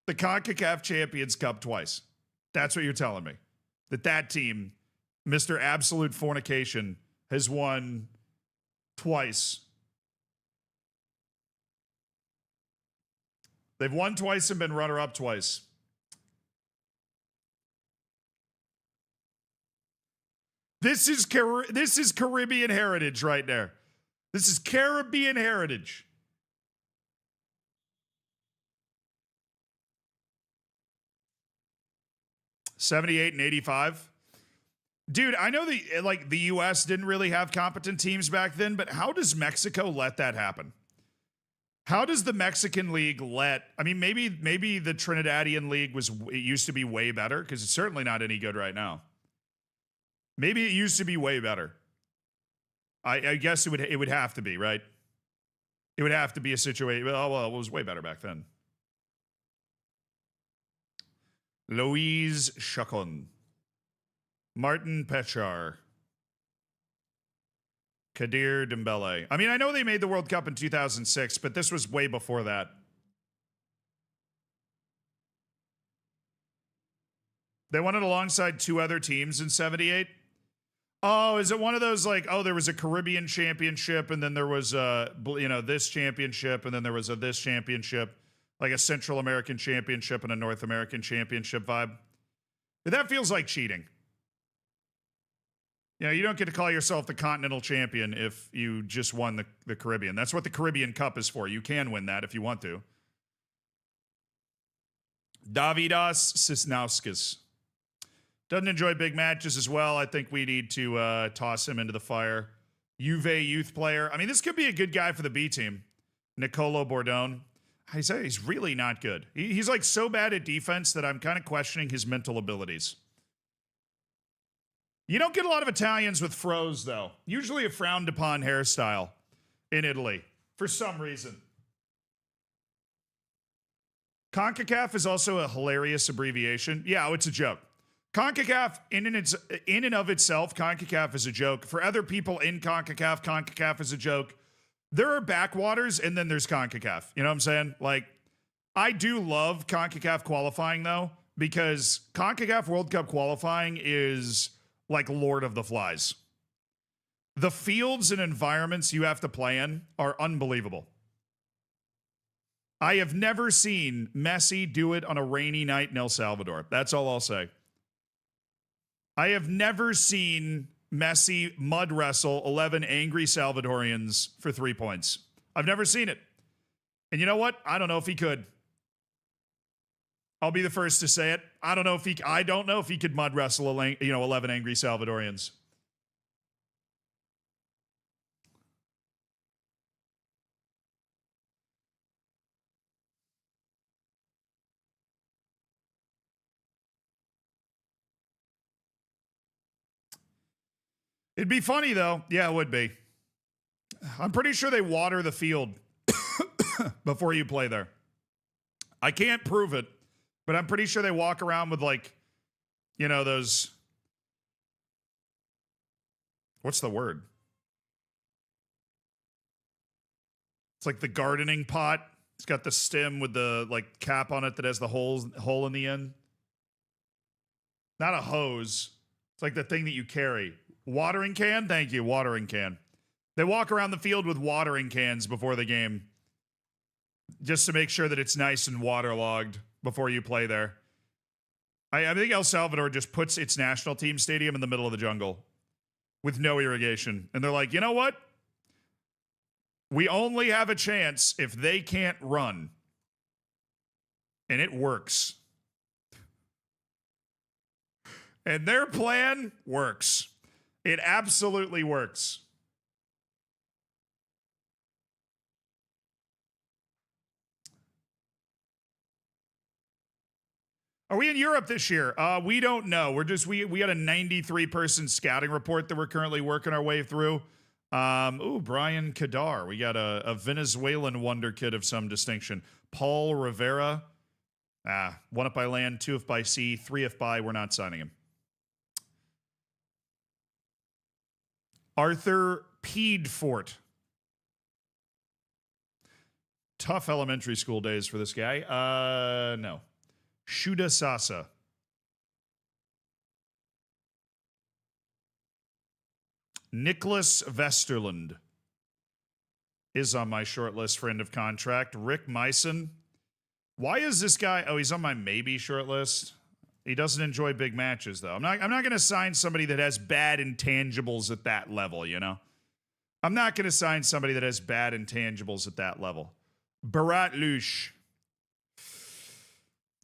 the CONCACAF Champions Cup twice. That's what you're telling me. That team, Mr. Absolute Fornication, has won twice. They've won twice and been runner-up twice. This is Caribbean heritage right there. This is Caribbean heritage. '78 and '85. Dude, I know the U.S. didn't really have competent teams back then, but how does Mexico let that happen? How does the Mexican League I mean, maybe the Trinidadian League it used to be way better, because it's certainly not any good right now. Maybe it used to be way better. I guess it would have to be, right? It would have to be a situation. Oh, well, it was way better back then. Louise Chacon. Martin Pechar. Kadir Dembele. I mean, I know they made the World Cup in 2006, but this was way before that. They won it alongside two other teams in '78. Oh, is it one of those like, oh, there was a Caribbean championship and then there was this championship and then there was this championship, like a Central American championship and a North American championship vibe? That feels like cheating. You know, you don't get to call yourself the continental champion if you just won the Caribbean. That's what the Caribbean Cup is for. You can win that if you want to. Davidas Sisnauskas. Doesn't enjoy big matches as well. I think we need to toss him into the fire. Juve youth player. I mean, this could be a good guy for the B team. Nicolo Bordone. I say he's really not good. He's like so bad at defense that I'm kind of questioning his mental abilities. You don't get a lot of Italians with fros, though. Usually a frowned upon hairstyle in Italy for some reason. CONCACAF is also a hilarious abbreviation. Yeah, it's a joke. CONCACAF, in and of itself, CONCACAF is a joke. For other people in CONCACAF, CONCACAF is a joke. There are backwaters, and then there's CONCACAF. You know what I'm saying? Like, I do love CONCACAF qualifying, though, because CONCACAF World Cup qualifying is like Lord of the Flies. The fields and environments you have to play in are unbelievable. I have never seen Messi do it on a rainy night in El Salvador. That's all I'll say. I have never seen Messi mud wrestle 11 angry Salvadorians for 3 points. I've never seen it. And you know what? I don't know if he could. I'll be the first to say it. I don't know if he could mud wrestle 11 angry Salvadorians. It'd be funny, though. Yeah, it would be. I'm pretty sure they water the field before you play there. I can't prove it, but I'm pretty sure they walk around with, like, you know, those... What's the word? It's like the gardening pot. It's got the stem with the, like, cap on it that has the hole in the end. Not a hose. It's like the thing that you carry. Watering can? Thank you, watering can. They walk around the field with watering cans before the game just to make sure that it's nice and waterlogged before you play there. I think El Salvador just puts its national team stadium in the middle of the jungle with no irrigation. And they're like, you know what? We only have a chance if they can't run. And it works. And their plan works. It absolutely works. Are we in Europe this year? We don't know. We got a 93-person scouting report that we're currently working our way through. Brian Kadar. We got a Venezuelan wonder kid of some distinction. Paul Rivera. 1 if by land, 2 if by sea, 3 if by. We're not signing him. Arthur Peedfort. Tough elementary school days for this guy. No. Shuda Sasa. Nicholas Vesterland is on my short list for end of contract. Rick Meisen. Why is this guy? Oh, he's on my maybe short list. He doesn't enjoy big matches, though. I'm not going to sign somebody that has bad intangibles at that level, you know? I'm not going to sign somebody that has bad intangibles at that level. Barat Lush.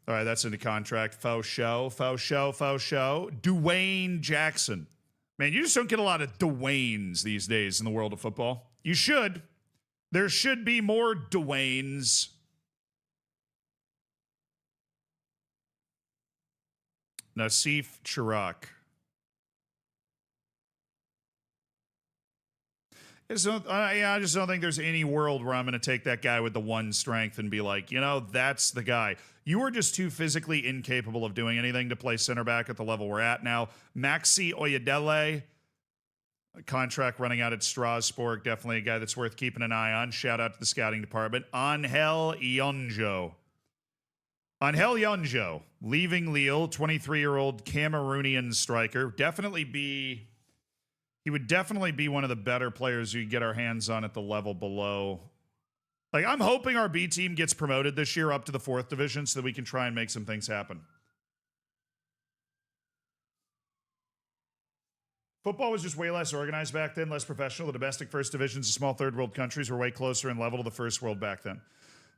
All right, that's in the contract. Faux show. Dwayne Jackson. Man, you just don't get a lot of Dwaynes these days in the world of football. You should. There should be more Dwaynes. Nassif Chirac. I just don't think there's any world where I'm going to take that guy with the one strength and be like, you know, that's the guy. You are just too physically incapable of doing anything to play center back at the level we're at now. Maxi Oyedele, contract running out at Strasbourg, definitely a guy that's worth keeping an eye on. Shout out to the scouting department. Angel Yonjo, leaving Lille, 23-year-old Cameroonian striker. He would definitely be one of the better players we get our hands on at the level below. Like, I'm hoping our B team gets promoted this year up to the 4th division so that we can try and make some things happen. Football was just way less organized back then, less professional. The domestic first divisions of small third world countries were way closer in level to the first world back then.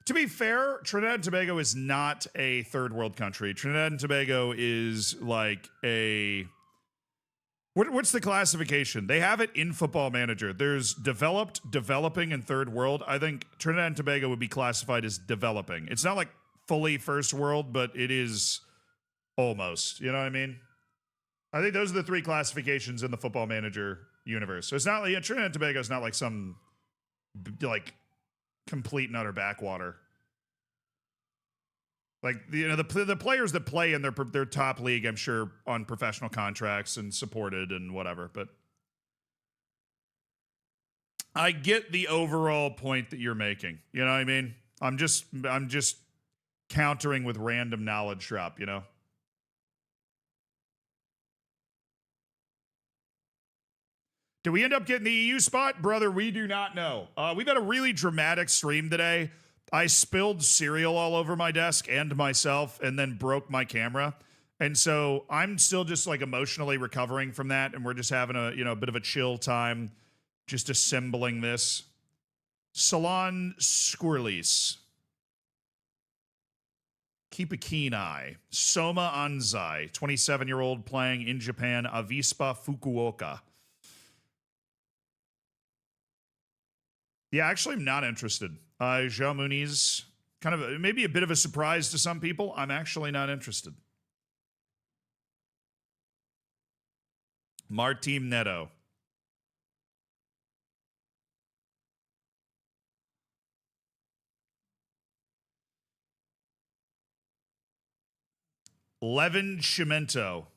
To be fair, Trinidad and Tobago is not a third world country. Trinidad and Tobago is like a... What's the classification? They have it in Football Manager. There's developed, developing, and third world. I think Trinidad and Tobago would be classified as developing. It's not like fully first world, but it is almost. You know what I mean? I think those are the three classifications in the Football Manager universe. So it's not like Trinidad and Tobago is not like some like complete and utter backwater. Like the players that play in their top league, I'm sure on professional contracts and supported and whatever. But I get the overall point that you're making. You know what I mean? I'm just countering with random knowledge drop. You know. Did we end up getting the EU spot? Brother, we do not know. We've had a really dramatic stream today. I spilled cereal all over my desk and myself and then broke my camera. And so I'm still just like emotionally recovering from that. And we're just having a bit of a chill time, just assembling this. Salon Squirrelies. Keep a keen eye. Soma Anzai, 27-year-old playing in Japan, Avispa Fukuoka. Yeah, actually, I'm not interested. João Muniz, kind of maybe a bit of a surprise to some people. I'm actually not interested. Martim Neto. Levin Chimento.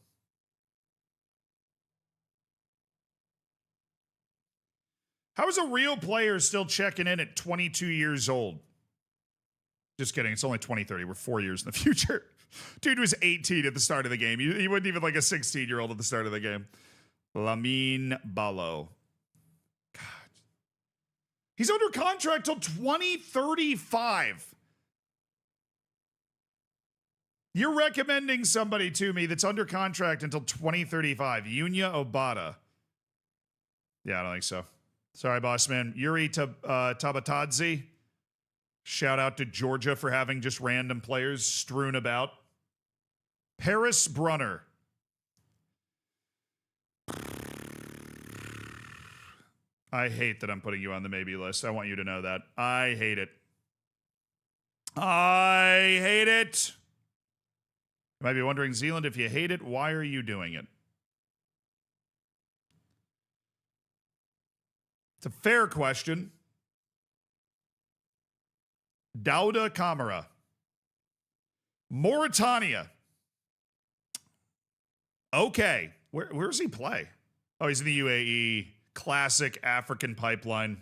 How is a real player still checking in at 22 years old? Just kidding. It's only 2030. We're 4 years in the future. Dude was 18 at the start of the game. He wasn't even like a 16-year-old at the start of the game. Lamine Balo. God. He's under contract till 2035. You're recommending somebody to me that's under contract until 2035. Yunya Obata. Yeah, I don't think so. Sorry, boss man. Yuri Tabatadze. Shout out to Georgia for having just random players strewn about. Paris Brunner. I hate that I'm putting you on the maybe list. I want you to know that. I hate it. I hate it. You might be wondering, Zealand, if you hate it, why are you doing it? It's a fair question. Dauda Kamara. Mauritania. Okay. Where does he play? Oh, he's in the UAE. Classic African pipeline.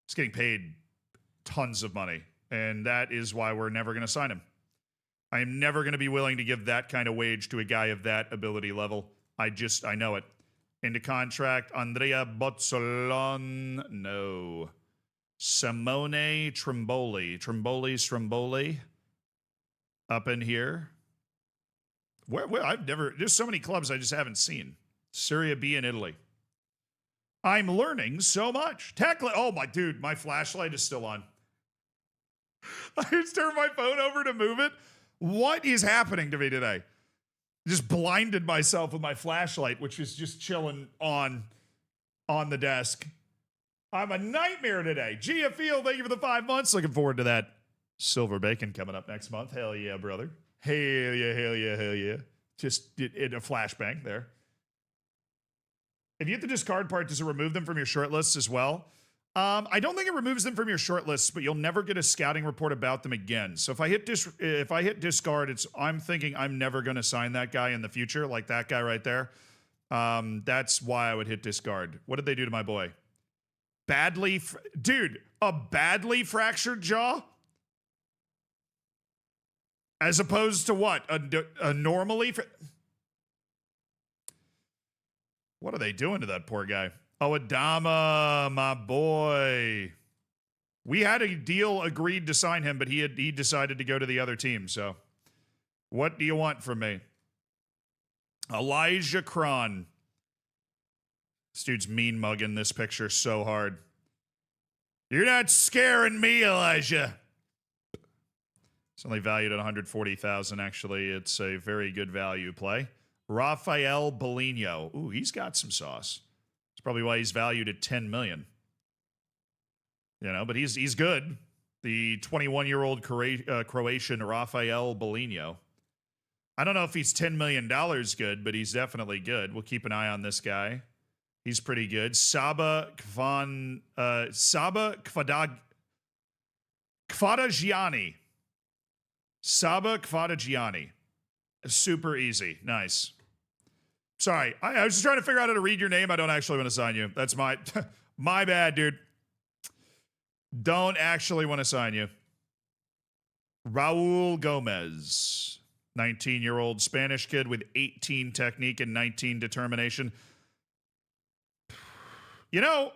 He's getting paid tons of money. And that is why we're never going to sign him. I am never going to be willing to give that kind of wage to a guy of that ability level. I know it. Into contract, Andrea Bozzolon. No. Simone Trimboli. Up in here. Where there's so many clubs I just haven't seen. Serie B in Italy. I'm learning so much. Oh my dude, my flashlight is still on. I just turned my phone over to move it. What is happening to me today? Just blinded myself with my flashlight, which is just chilling on the desk. I'm a nightmare today. Gia Field, thank you for the 5 months. Looking forward to that silver bacon coming up next month. Hell yeah, brother. Hell yeah, hell yeah, hell yeah. Just in a flashbang there. If you hit the discard part, does it remove them from your short lists as well? I don't think it removes them from your short lists, but you'll never get a scouting report about them again. So if I hit discard, I'm thinking I'm never going to sign that guy in the future, like that guy right there. That's why I would hit discard. What did they do to my boy? Dude, a badly fractured jaw? As opposed to what? A normally... What are they doing to that poor guy? Oh, Adama, my boy. We had a deal agreed to sign him, but he decided to go to the other team. So what do you want from me? Elijah Cron. This dude's mean mugging this picture so hard. You're not scaring me, Elijah. It's only valued at 140,000. Actually, it's a very good value play. Rafael Bolino. Ooh, he's got some sauce. That's probably why he's valued at 10 million. You know, but he's good. The 21-year-old Croatian Rafael Bolino. I don't know if he's $10 million good, but he's definitely good. We'll keep an eye on this guy. He's pretty good. Saba Kvadagiani. Saba Kvadagiani. Super easy. Nice. Sorry. I was just trying to figure out how to read your name. I don't actually want to sign you. That's my my bad, dude. Don't actually want to sign you. Raul Gomez. 19-year-old Spanish kid with 18 technique and 19 determination. You know,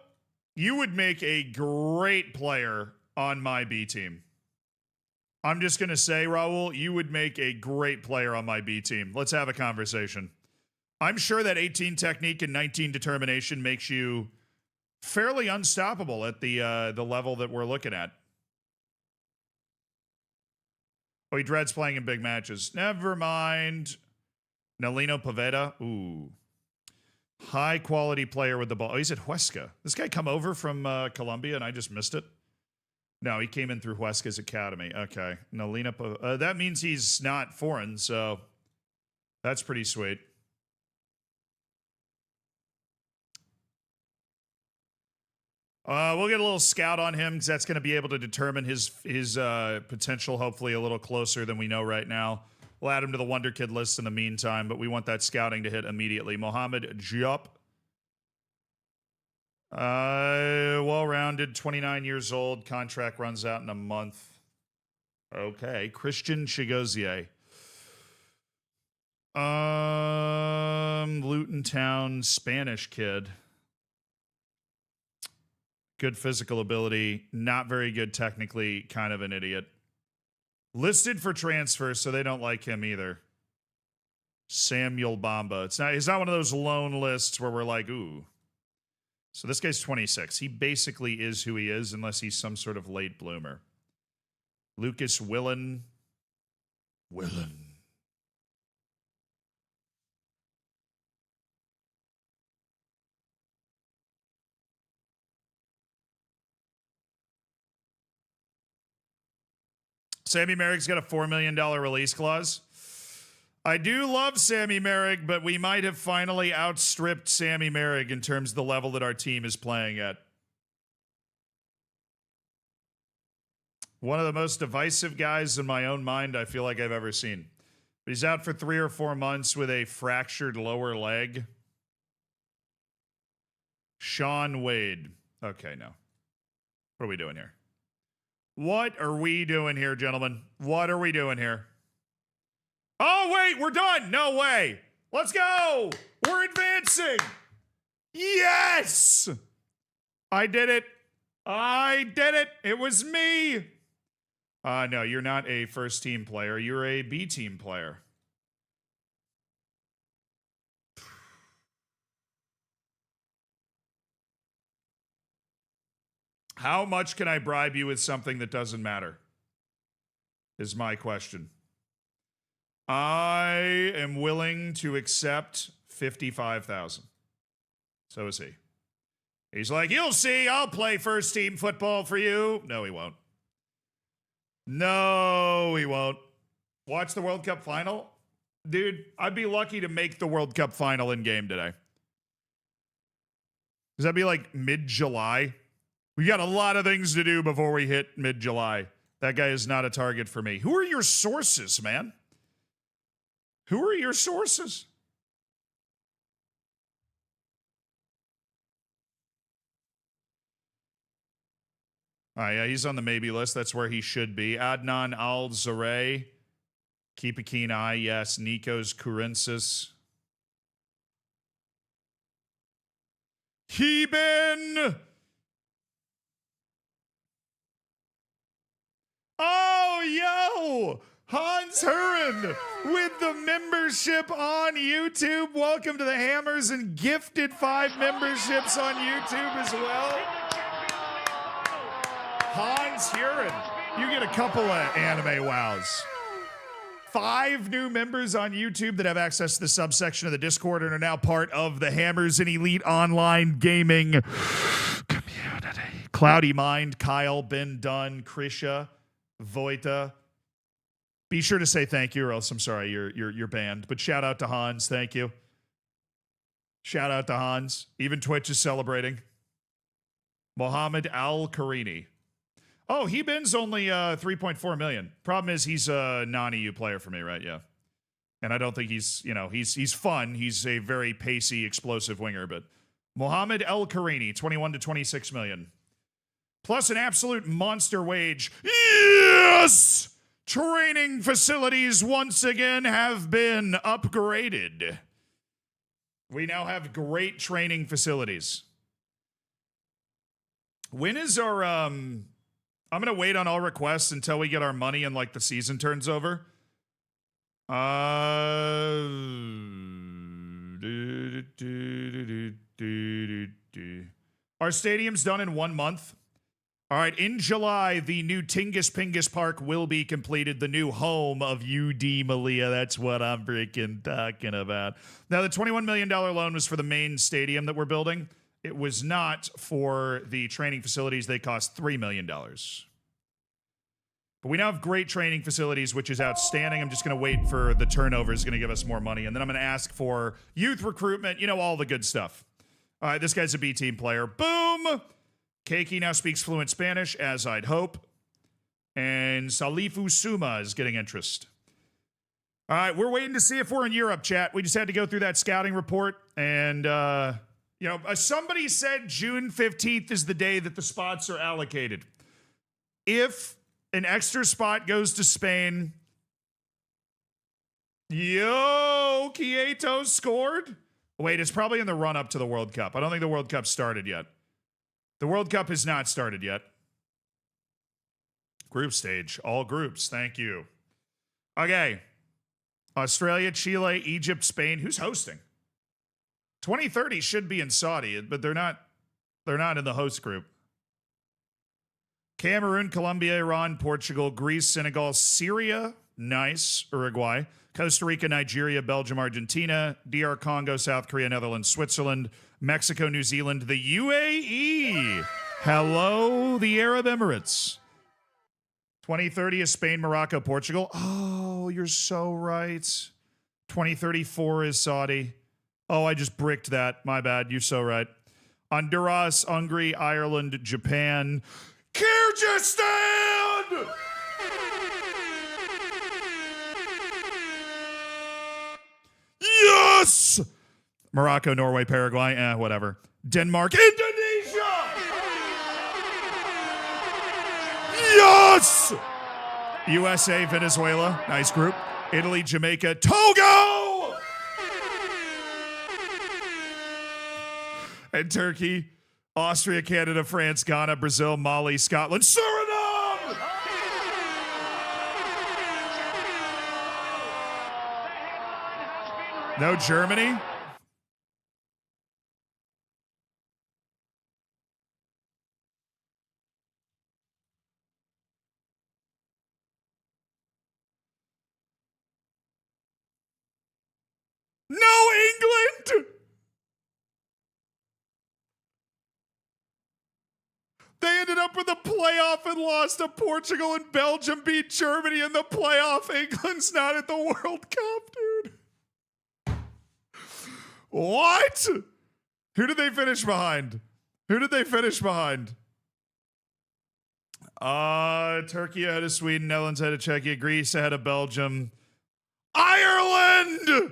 you would make a great player on my B team. I'm just going to say, Raul, you would make a great player on my B team. Let's have a conversation. I'm sure that 18 technique and 19 determination makes you fairly unstoppable at the level that we're looking at. Oh, he dreads playing in big matches. Never mind. Nelino Poveda. Ooh. High quality player with the ball. Oh, he's at Huesca. This guy come over from Colombia and I just missed it? No, he came in through Huesca's academy. Okay. Nelino that means he's not foreign, so that's pretty sweet. We'll get a little scout on him because that's going to be able to determine his potential, hopefully a little closer than we know right now. We'll add him to the Wonder Kid list in the meantime, but we want that scouting to hit immediately. Mohamed Diop. Well-rounded, 29 years old. Contract runs out in a month. Okay. Christian Chigozie. Luton Town, Spanish kid. Good physical ability, not very good technically, kind of an idiot. Listed for transfer, so they don't like him either. Samuel Bamba. He's not one of those lone lists where we're like, ooh. So this guy's 26. He basically is who he is, unless he's some sort of late bloomer. Lucas Willen. Sammy Merrick's got a $4 million release clause. I do love Sammy Merrick, but we might have finally outstripped Sammy Merrick in terms of the level that our team is playing at. One of the most divisive guys in my own mind I feel like I've ever seen. But he's out for 3 or 4 months with a fractured lower leg. Sean Wade. Okay, no. What are we doing here? What are we doing here, gentlemen? What are we doing here? Oh, wait, we're done. No way. Let's go. We're advancing. Yes. I did it. I did it. It was me. No, you're not a first team player. You're a B team player. How much can I bribe you with something that doesn't matter? Is my question. I am willing to accept 55,000. So is he. He's like, you'll see, I'll play first team football for you. No, he won't. No, he won't. Watch the World Cup final? Dude, I'd be lucky to make the World Cup final in game today. Does that be like mid-July? We got a lot of things to do before we hit mid-July. That guy is not a target for me. Who are your sources, man? Who are your sources? Yeah, he's on the maybe list. That's where he should be. Adnan Al-Zaray. Keep a keen eye. Yes. Nikos Kourensis. Keeben. Oh, yo. Hans Huren with the membership on YouTube. Welcome to the Hammers and gifted 5 memberships on YouTube as well. Hans Huren, you get a couple of anime wows. 5 new members on YouTube that have access to the subsection of the Discord and are now part of the Hammers and Elite Online Gaming community. Cloudy Mind, Kyle, Ben Dunn, Krisha, Voita, Be sure to say thank you, or else I'm sorry, you're banned. But shout out to Hans, thank you. Shout out to Hans. Even Twitch is celebrating. Mohammed Al-Karini. Oh, he bins only 3.4 million. Problem is he's a non-EU player for me, right? Yeah. And I don't think he's fun. He's a very pacey, explosive winger, but Mohammed Al-Karini, 21 to 26 million. Plus an absolute monster wage. Yes! Training facilities once again have been upgraded. We now have great training facilities. When is our I'm going to wait on all requests until we get our money and like the season turns over. Our stadium's done in 1 month. All right, in July, the new Tingus Pingus Park will be completed, the new home of UD Malia. That's what I'm freaking talking about. Now, the $21 million loan was for the main stadium that we're building. It was not for the training facilities. They cost $3 million. But we now have great training facilities, which is outstanding. I'm just going to wait for the turnover is going to give us more money. And then I'm going to ask for youth recruitment, all the good stuff. All right, this guy's a B team player. Boom! Keiki now speaks fluent Spanish, as I'd hope. And Salifu Suma is getting interest. All right, we're waiting to see if we're in Europe, chat. We just had to go through that scouting report. And, somebody said June 15th is the day that the spots are allocated. If an extra spot goes to Spain, Quieto scored? Wait, it's probably in the run-up to the World Cup. I don't think the World Cup started yet. The World Cup has not started yet. Group stage. All groups. Thank you. Okay. Australia, Chile, Egypt, Spain. Who's hosting? 2030 should be in Saudi, but they're not in the host group. Cameroon, Colombia, Iran, Portugal, Greece, Senegal, Syria. Nice. Uruguay. Costa Rica, Nigeria, Belgium, Argentina, DR Congo, South Korea, Netherlands, Switzerland, Mexico, New Zealand, the UAE. Hello, the Arab Emirates. 2030 is Spain, Morocco, Portugal. Oh, you're so right. 2034 is Saudi. Oh, I just bricked that. My bad. You're so right. Honduras, Hungary, Ireland, Japan, Kyrgyzstan! Yes! Morocco, Norway, Paraguay, whatever. Denmark, Indonesia! Yes! USA, Venezuela, nice group. Italy, Jamaica, Togo! And Turkey, Austria, Canada, France, Ghana, Brazil, Mali, Scotland, Suriname! No Germany? No England! They ended up with a playoff and lost to Portugal, and Belgium beat Germany in the playoff. England's not at the World Cup, dude. What? Who did they finish behind? Turkey ahead of Sweden, Netherlands ahead of Czechia, Greece ahead of Belgium. Ireland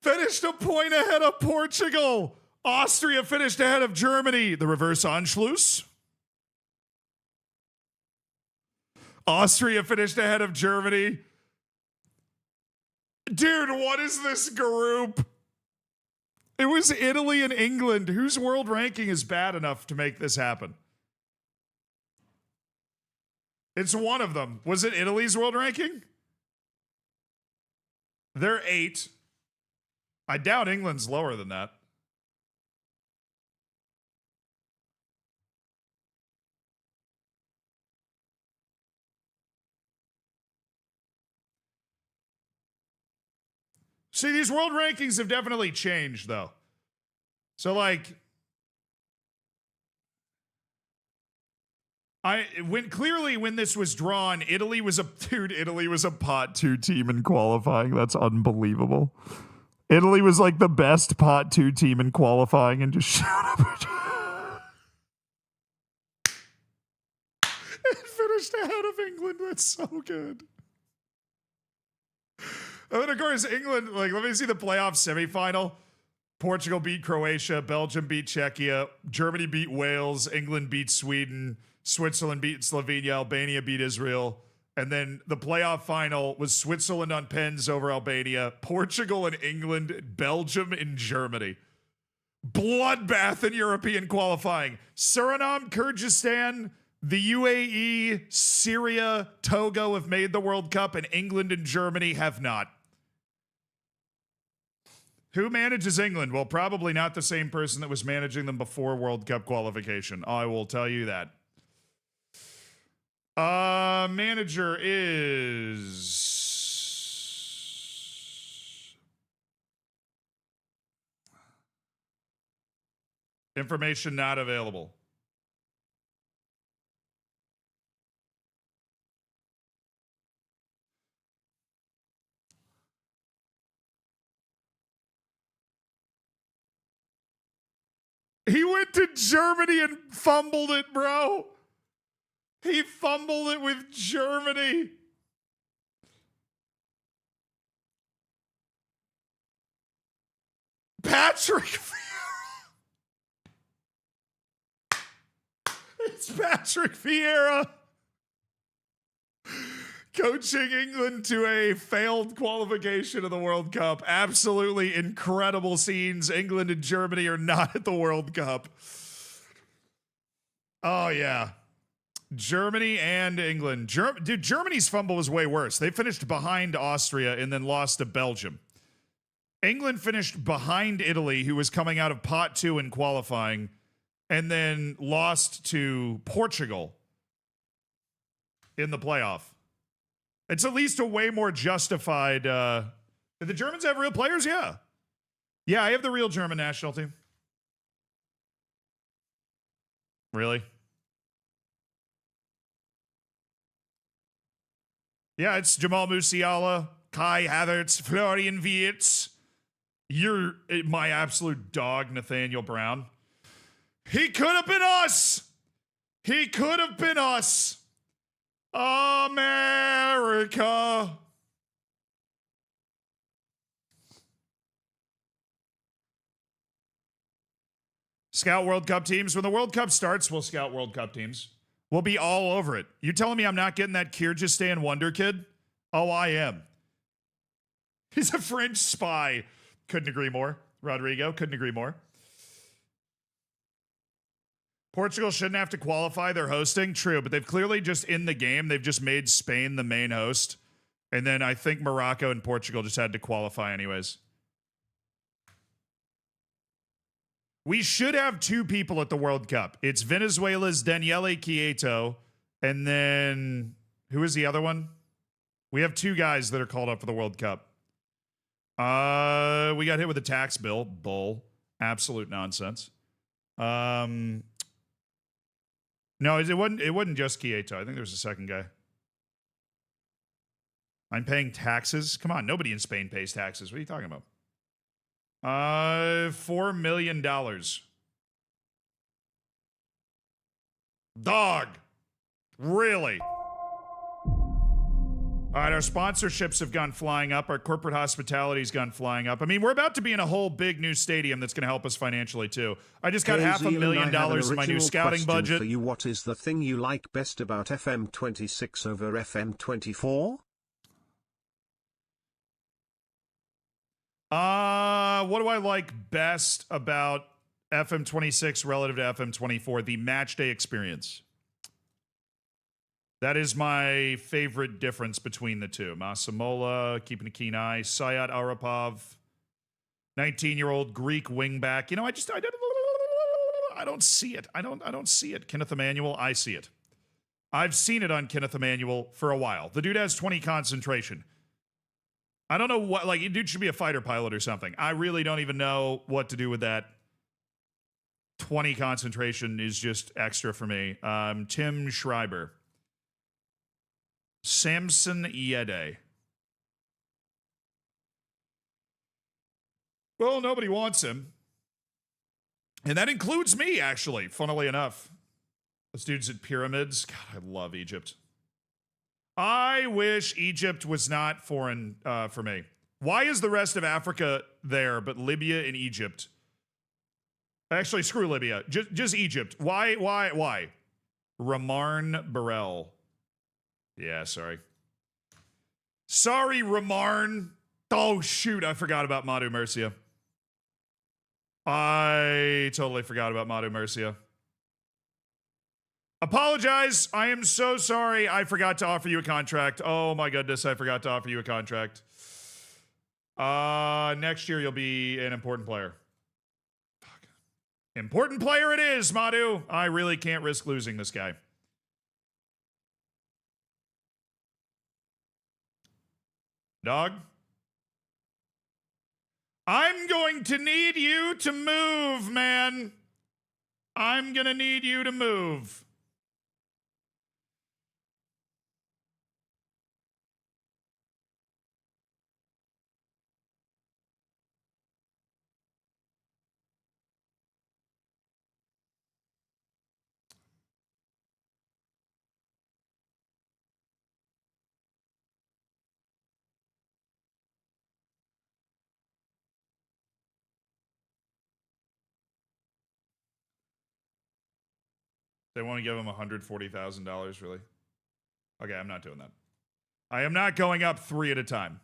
finished a point ahead of Portugal. Austria finished ahead of Germany. The reverse Anschluss. Austria finished ahead of Germany. Dude, what is this group? It was Italy and England. Whose world ranking is bad enough to make this happen? It's one of them. Was it Italy's world ranking? They're 8. I doubt England's lower than that. See, these world rankings have definitely changed, though. So, like, When this was drawn, Italy was a pot 2 team in qualifying. That's unbelievable. Italy was like the best pot 2 team in qualifying and just showed up and finished ahead of England. That's so good. And then, of course, England, like, let me see the playoff semifinal. Portugal beat Croatia. Belgium beat Czechia. Germany beat Wales. England beat Sweden. Switzerland beat Slovenia. Albania beat Israel. And then the playoff final was Switzerland on pens over Albania. Portugal and England. Belgium and Germany. Bloodbath in European qualifying. Suriname, Kyrgyzstan, the UAE, Syria, Togo have made the World Cup, and England and Germany have not. Who manages England? Well, probably not the same person that was managing them before World Cup qualification. I will tell you that. Manager is... Information not available. He went to Germany and fumbled it, bro. He fumbled it with Germany. Patrick Vieira. It's Patrick Vieira. Coaching England to a failed qualification of the World Cup. Absolutely incredible scenes. England and Germany are not at the World Cup. Oh, yeah. Germany and England. Dude, Germany's fumble was way worse. They finished behind Austria and then lost to Belgium. England finished behind Italy, who was coming out of pot 2 in qualifying, and then lost to Portugal in the playoff. It's at least a way more justified. Do the Germans have real players? Yeah. Yeah, I have the real German national team. Really? Yeah, it's Jamal Musiala, Kai Havertz, Florian Wirtz. You're my absolute dog, Nathaniel Brown. He could have been us. He could have been us. America. Scout World Cup teams. When the World Cup starts, we'll scout World Cup teams. We'll be all over it. You telling me I'm not getting that Kyrgyzstan wonder kid? Oh, I am. He's a French spy. Couldn't agree more. Rodrigo, couldn't agree more. Portugal shouldn't have to qualify. They're hosting. True, but they've clearly just in the game, they've just made Spain the main host. And then I think Morocco and Portugal just had to qualify anyways. We should have 2 people at the World Cup. It's Venezuela's Daniele Quieto. And then who is the other one? We have 2 guys that are called up for the World Cup. We got hit with a tax bill. Bull. Absolute nonsense. No, it wasn't just Quieto. I think there was a second guy. I'm paying taxes? Come on, nobody in Spain pays taxes. What are you talking about? $4 million. Dog. Really? All right, our sponsorships have gone flying up. Our corporate hospitality's gone flying up. I mean, we're about to be in a whole big new stadium that's going to help us financially, too. I just got $500,000 in my new scouting budget. For you, what is the thing you like best about FM26 over FM24? What do I like best about FM26 relative to FM24? The match day experience. That is my favorite difference between the two. Masamola, keeping a keen eye. Sayat Arapov, 19-year-old Greek wingback. You know, I don't see it. I don't see it. Kenneth Emmanuel, I see it. I've seen it on Kenneth Emmanuel for a while. The dude has 20 concentration. I don't know what, like, dude should be a fighter pilot or something. I really don't even know what to do with that. 20 concentration is just extra for me. Tim Schreiber. Samson Iede. Well, nobody wants him. And that includes me, actually, funnily enough. This dude's at Pyramids. God, I love Egypt. I wish Egypt was not foreign for me. Why is the rest of Africa there, but Libya and Egypt? Actually, screw Libya. Just Egypt. Why? Ramarn Burrell. Yeah, sorry. Sorry, Ramarn. Oh, shoot. I forgot about Madu Murcia. I totally forgot about Madu Murcia. Apologize. I am so sorry. I forgot to offer you a contract. Oh, my goodness. I forgot to offer you a contract. Next year, you'll be an important player. Fuck. Important player it is, Madu. I really can't risk losing this guy. Dog? I'm going to need you to move, man. I'm going to need you to move. They want to give him $140,000, really? Okay, I'm not doing that. I am not going up 3 at a time.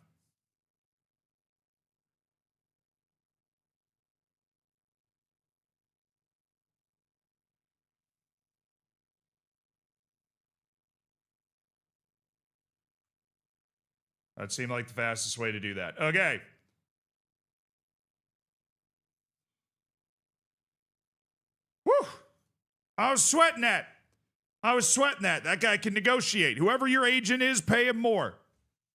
That seemed like the fastest way to do that. Okay. Whew. I was sweating that. That guy can negotiate. Whoever your agent is, pay him more.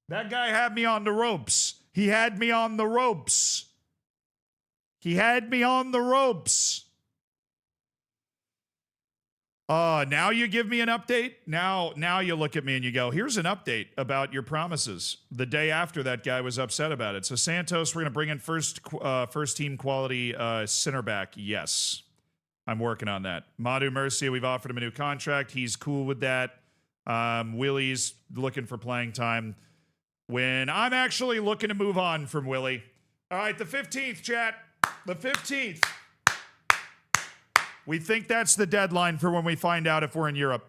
That guy had me on the ropes. He had me on the ropes. Now you give me an update? Now you look at me and you go, here's an update about your promises. The day after that guy was upset about it. So Santos, we're going to bring in first team quality center back. Yes. I'm working on that. Madu Murcia, we've offered him a new contract. He's cool with that. Willie's looking for playing time. When I'm actually looking to move on from Willie. All right, the 15th, chat. The 15th. We think that's the deadline for when we find out if we're in Europe.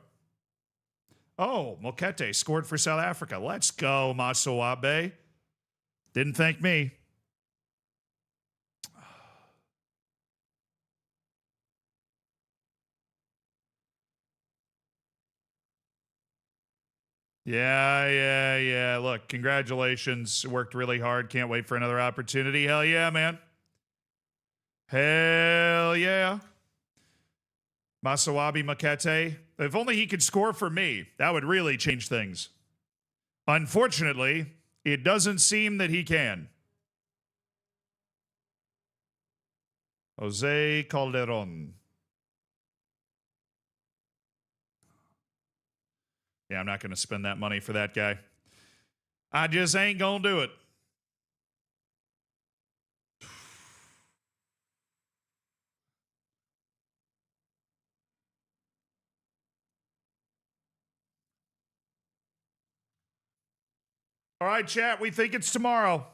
Oh, Mokete scored for South Africa. Let's go, Masoabe. Didn't thank me. Yeah. Look, congratulations. Worked really hard. Can't wait for another opportunity. Hell yeah, man. Hell yeah. Masawabi Makete. If only he could score for me. That would really change things. Unfortunately, it doesn't seem that he can. Jose Calderon. Yeah, I'm not going to spend that money for that guy. I just ain't going to do it. All right, chat, we think it's tomorrow.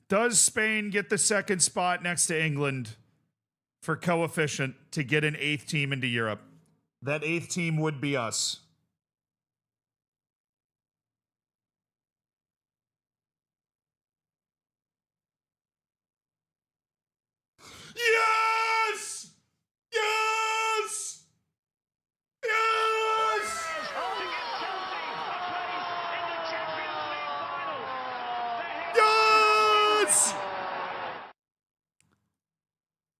Does Spain get the second spot next to England for coefficient to get an 8th team into Europe? That 8th team would be us. Yes! Yes! Yes! Yes!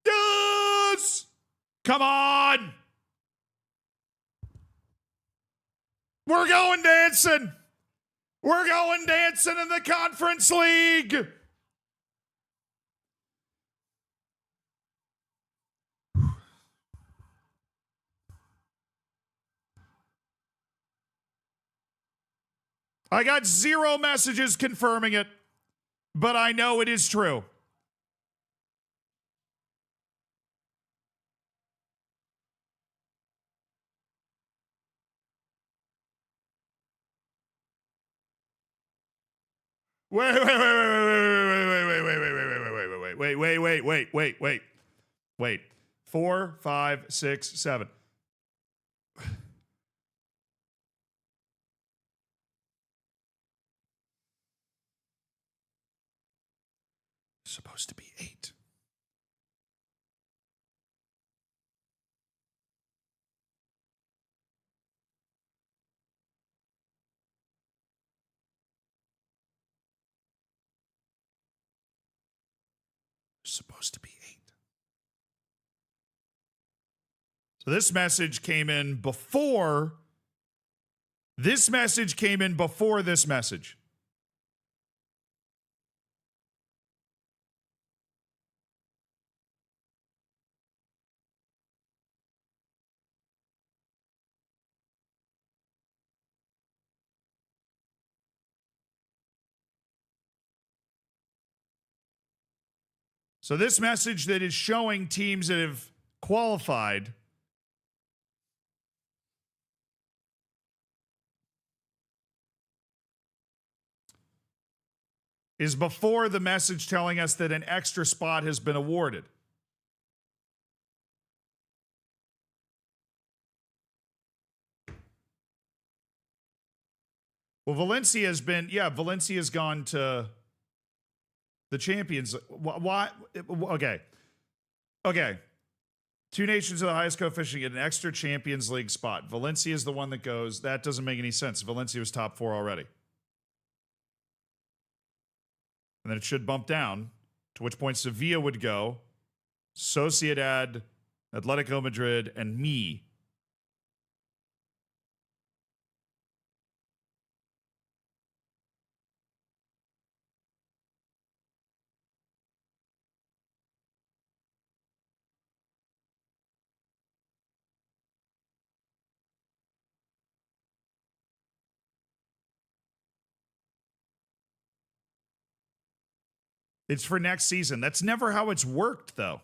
Yes! Come on! We're going dancing! We're going dancing in the Conference League! I got 0 messages confirming it, but I know it is true. Wait. 4, 5, 6, 7. Supposed to be 8. Supposed to be 8. So this message came in before. This message came in before this message. So this message that is showing teams that have qualified is before the message telling us that an extra spot has been awarded. Well, Valencia's gone to the Champions. Why? Okay. 2 nations of the highest coefficient get an extra Champions League spot. Valencia is the one that goes. That doesn't make any sense. Valencia was top 4 already. And then it should bump down, to which point Sevilla would go, Sociedad, Atletico Madrid, and me. It's for next season. That's never how it's worked, though.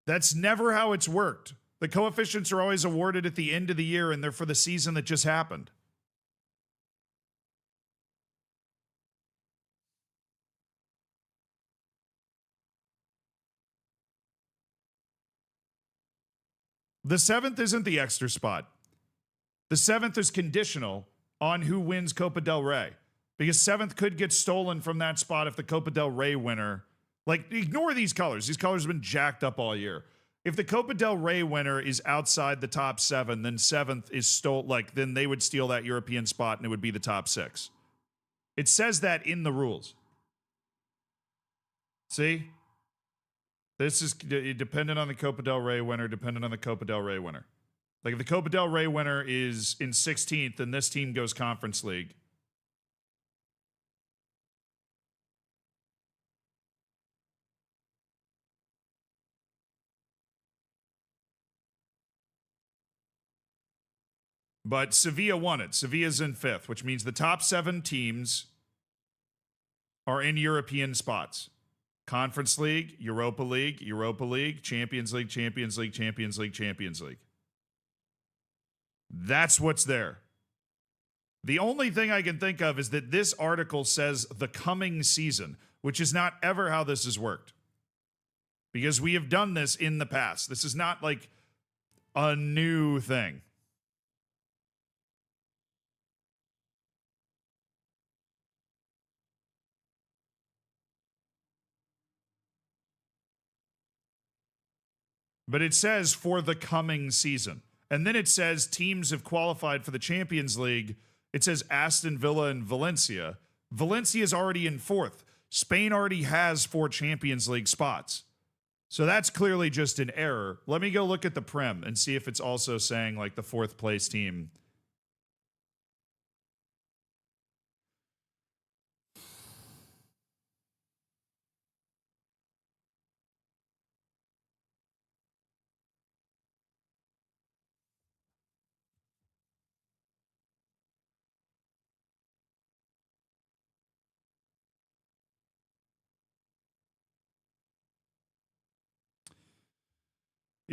That's never how it's worked. The coefficients are always awarded at the end of the year, and they're for the season that just happened. The 7th isn't the extra spot. The 7th is conditional on who wins Copa del Rey, because 7th could get stolen from that spot if the Copa del Rey winner, like, ignore these colors. These colors have been jacked up all year. If the Copa del Rey winner is outside the top 7, then 7th is then they would steal that European spot and it would be the top 6. It says that in the rules. See? This is dependent on the Copa del Rey winner, dependent on the Copa del Rey winner. Like, if the Copa del Rey winner is in 16th and this team goes Conference League, but Sevilla won it. Sevilla's in 5th, which means the top 7 teams are in European spots. Conference League, Europa League, Europa League, Champions League, Champions League, Champions League, Champions League. That's what's there. The only thing I can think of is that this article says the coming season, which is not ever how this has worked. Because we have done this in the past. This is not like a new thing. But it says for the coming season. And then it says teams have qualified for the Champions League. It says Aston Villa and Valencia. Valencia is already in 4th. Spain already has 4 Champions League spots. So that's clearly just an error. Let me go look at the Prem and see if it's also saying like the 4th place team.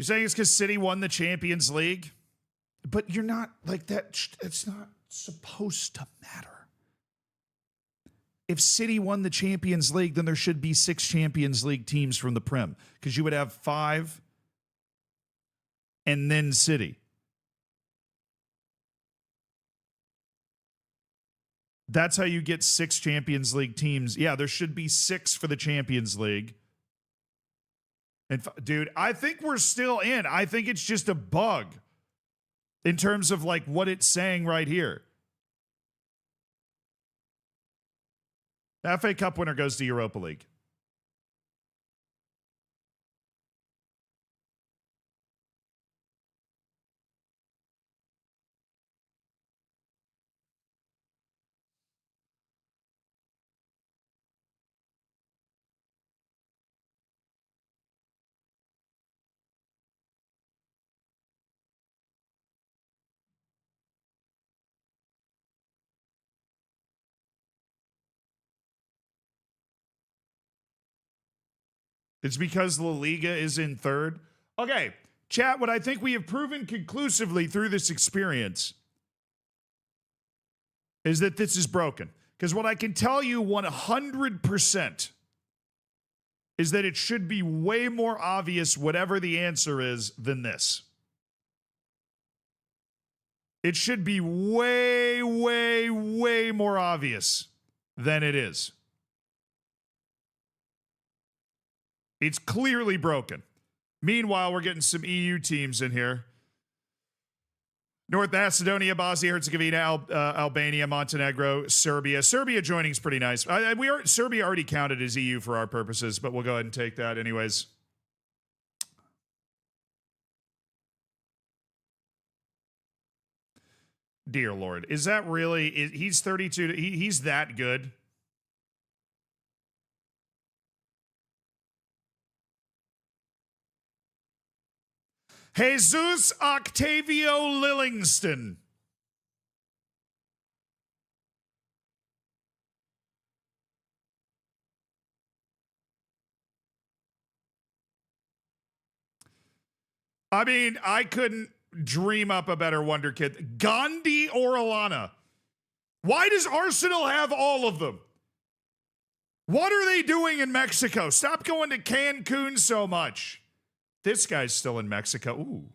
You're saying it's because City won the Champions League? But you're not like that. It's not supposed to matter. If City won the Champions League, then there should be 6 Champions League teams from the Prem because you would have 5 and then City. That's how you get 6 Champions League teams. Yeah, there should be 6 for the Champions League. And dude, I think we're still in. I think it's just a bug in terms of like what it's saying right here. The FA Cup winner goes to Europa League. It's because La Liga is in third. Okay, chat, what I think we have proven conclusively through this experience is that this is broken. Because what I can tell you 100% is that it should be way more obvious, whatever the answer is, than this. It should be way, way, way more obvious than it is. It's clearly broken. Meanwhile, we're getting some EU teams in here. North Macedonia, Bosnia, Herzegovina, Albania, Montenegro, Serbia. Serbia joining is pretty nice. Serbia already counted as EU for our purposes, but we'll go ahead and take that anyways. Dear Lord, is that really? He's 32. He's that good. Jesus Octavio Lillingston. I mean, I couldn't dream up a better wonder kid. Gandhi Orellana. Why does Arsenal have all of them? What are they doing in Mexico? Stop going to Cancun so much. This guy's still in Mexico. Ooh.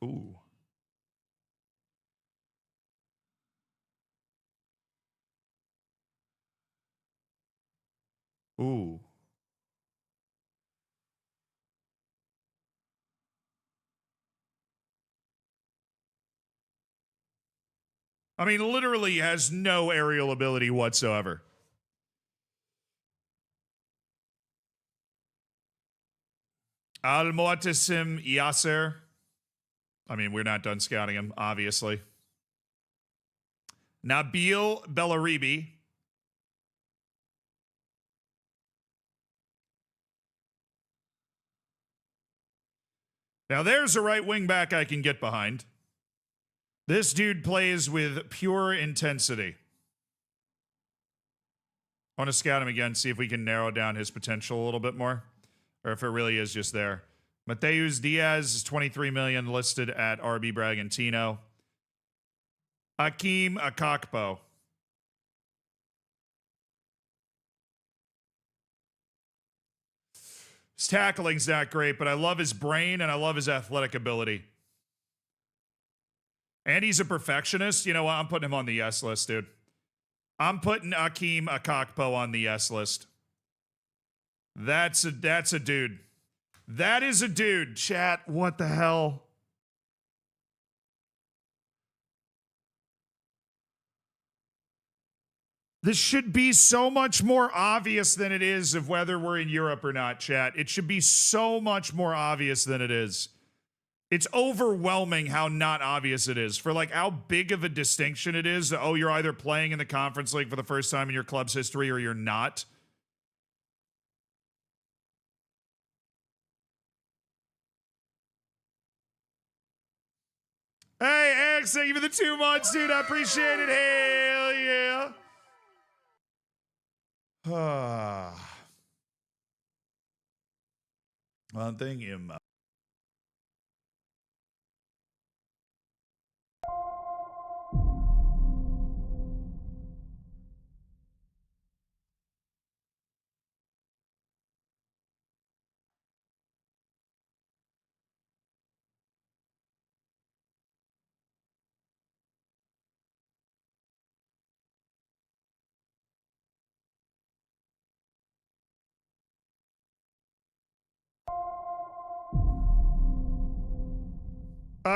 Ooh. Ooh. I mean, literally has no aerial ability whatsoever. Al-Mu'tasim Yasser. I mean, we're not done scouting him, obviously. Nabil Bellaribi. Now, there's a right wing back I can get behind. This dude plays with pure intensity. I want to scout him again, see if we can narrow down his potential a little bit more, or if it really is just there. Mateus Diaz is 23 million listed at RB Bragantino. Hakeem Akakpo. His tackling's not great, but I love his brain and I love his athletic ability. And he's a perfectionist. You know what? I'm putting him on the yes list, dude. I'm putting Hakeem Akakpo on the yes list. That's a dude. That is a dude. Chat, what the hell? This should be so much more obvious than it is of whether we're in Europe or not, chat. It should be so much more obvious than it is. It's overwhelming how not obvious it is for like how big of a distinction it is. Oh, you're either playing in the Conference League for the first time in your club's history or you're not. Hey, X, thank you for the 2 months, dude. I appreciate it. Hell yeah. One thing in my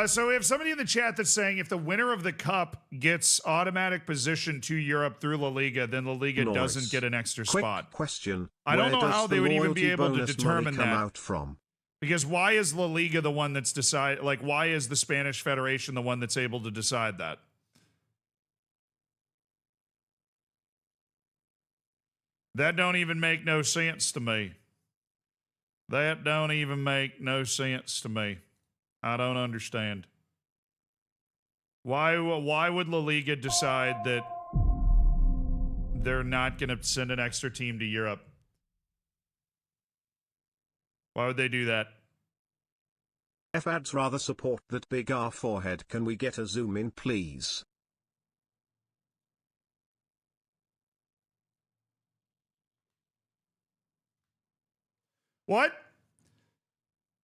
so we have somebody in the chat that's saying if the winner of the cup gets automatic position to Europe through La Liga, then La Liga doesn't get an extra Quick spot. Question. I don't know Where how does they the would even be loyalty able to bonus determine money come that. out from? Because why is La Liga the one that's decide? Like, why is the Spanish Federation the one that's able to decide that? That don't even make no sense to me. That don't even make no sense to me. I don't understand. Why would La Liga decide that they're not going to send an extra team to Europe? Why would they do that? F ads rather support that big R forehead. Can we get a zoom in, please? What?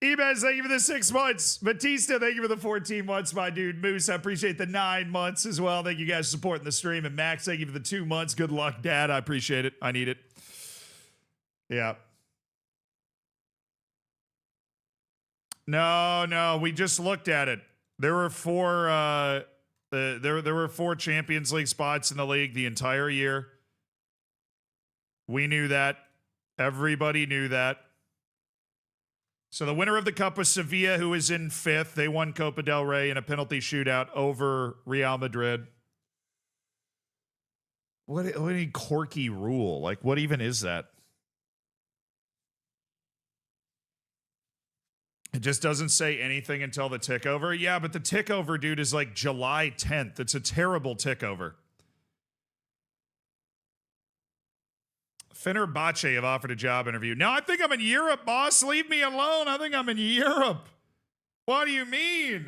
Ebez, thank you for the 6 months. Batista, thank you for the 14 months, my dude. Moose, I appreciate the 9 months as well. Thank you guys for supporting the stream. And Max, thank you for the 2 months. Good luck, Dad. I appreciate it. I need it. Yeah. No, we just looked at it. There were four there were 4 Champions League spots in the league the entire year. We knew that. Everybody knew that. So the winner of the cup was Sevilla, who is in 5th. They won Copa del Rey in a penalty shootout over Real Madrid. What a quirky rule. Like, what even is that? It just doesn't say anything until the tick over. Yeah, but the tick over, dude, is like July 10th. It's a terrible tick over. Fenerbahce have offered a job interview. No, I think I'm in Europe, boss. Leave me alone. I think I'm in Europe. What do you mean?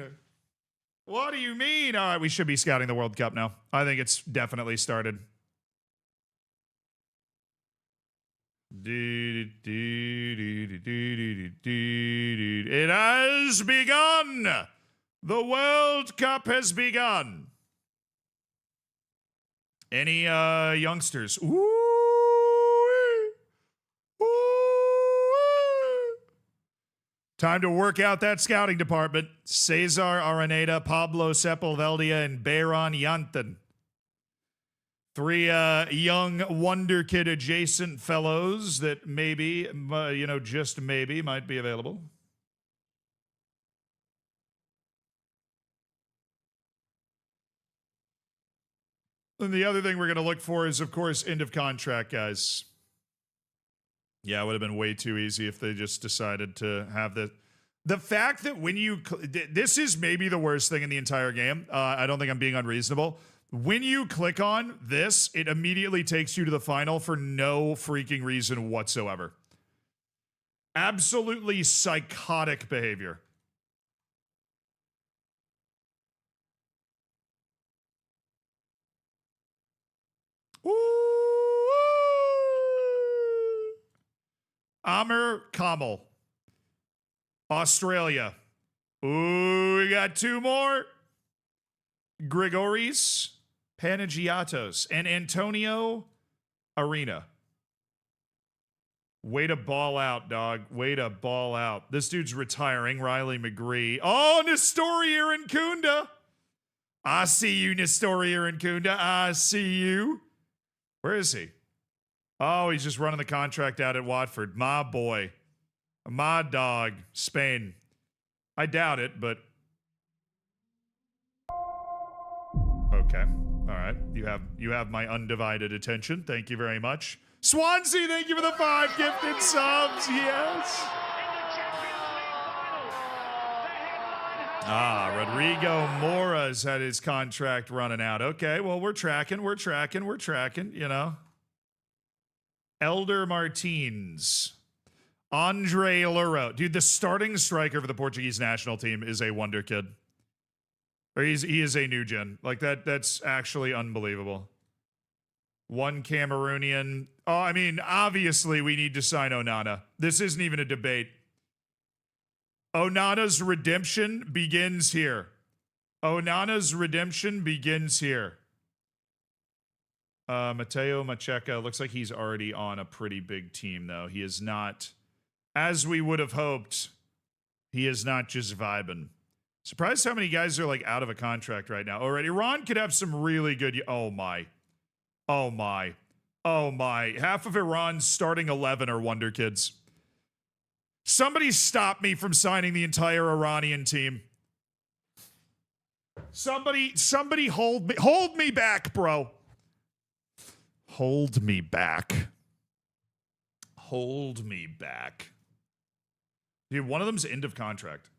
What do you mean? All right, we should be scouting the World Cup now. I think it's definitely started. It has begun. The World Cup has begun. Any youngsters? Ooh. Time to work out that scouting department. Cesar Araneda, Pablo Sepulvedia, and Bayron Janten. 3 young wonder kid adjacent fellows that maybe, just maybe might be available. And the other thing we're going to look for is, of course, end of contract guys. Yeah, it would have been way too easy if they just decided to have the fact that when you this is maybe the worst thing in the entire game. I don't think I'm being unreasonable. When you click on this, it immediately takes you to the final for no freaking reason whatsoever. Absolutely psychotic behavior. Ooh. Amir Kamal, Australia. Ooh, we got 2 more. Grigoris Panagiatos and Antonio Arena. Way to ball out, dog. Way to ball out. This dude's retiring. Riley McGree. Oh, Nestoria and Kunda. I see you, Nestoria and Kunda. I see you. Where is he? Oh, he's just running the contract out at Watford. My boy. My dog. Spain. I doubt it, but... Okay. All right. You have my undivided attention. Thank you very much. Swansea, thank you for the 5 gifted subs. Yes. Rodrigo Mora's had his contract running out. Okay, well, we're tracking, you know. Elder Martins. Andre Luro. Dude, the starting striker for the Portuguese national team is a wonder kid. Or he is a new gen. Like, that's actually unbelievable. One Cameroonian. Oh, I mean, obviously we need to sign Onana. This isn't even a debate. Onana's redemption begins here. Onana's redemption begins here. Mateo Macheca looks like he's already on a pretty big team, though. He is not, as we would have hoped, he is not just vibing. Surprised how many guys are like out of a contract right now already. Iran could have some really good. Oh my. Oh my. Oh my. Half of Iran's starting 11 are wonder kids. Somebody stop me from signing the entire Iranian team. Somebody hold me back, bro. Hold me back. Hold me back. Dude, one of them's end of contract.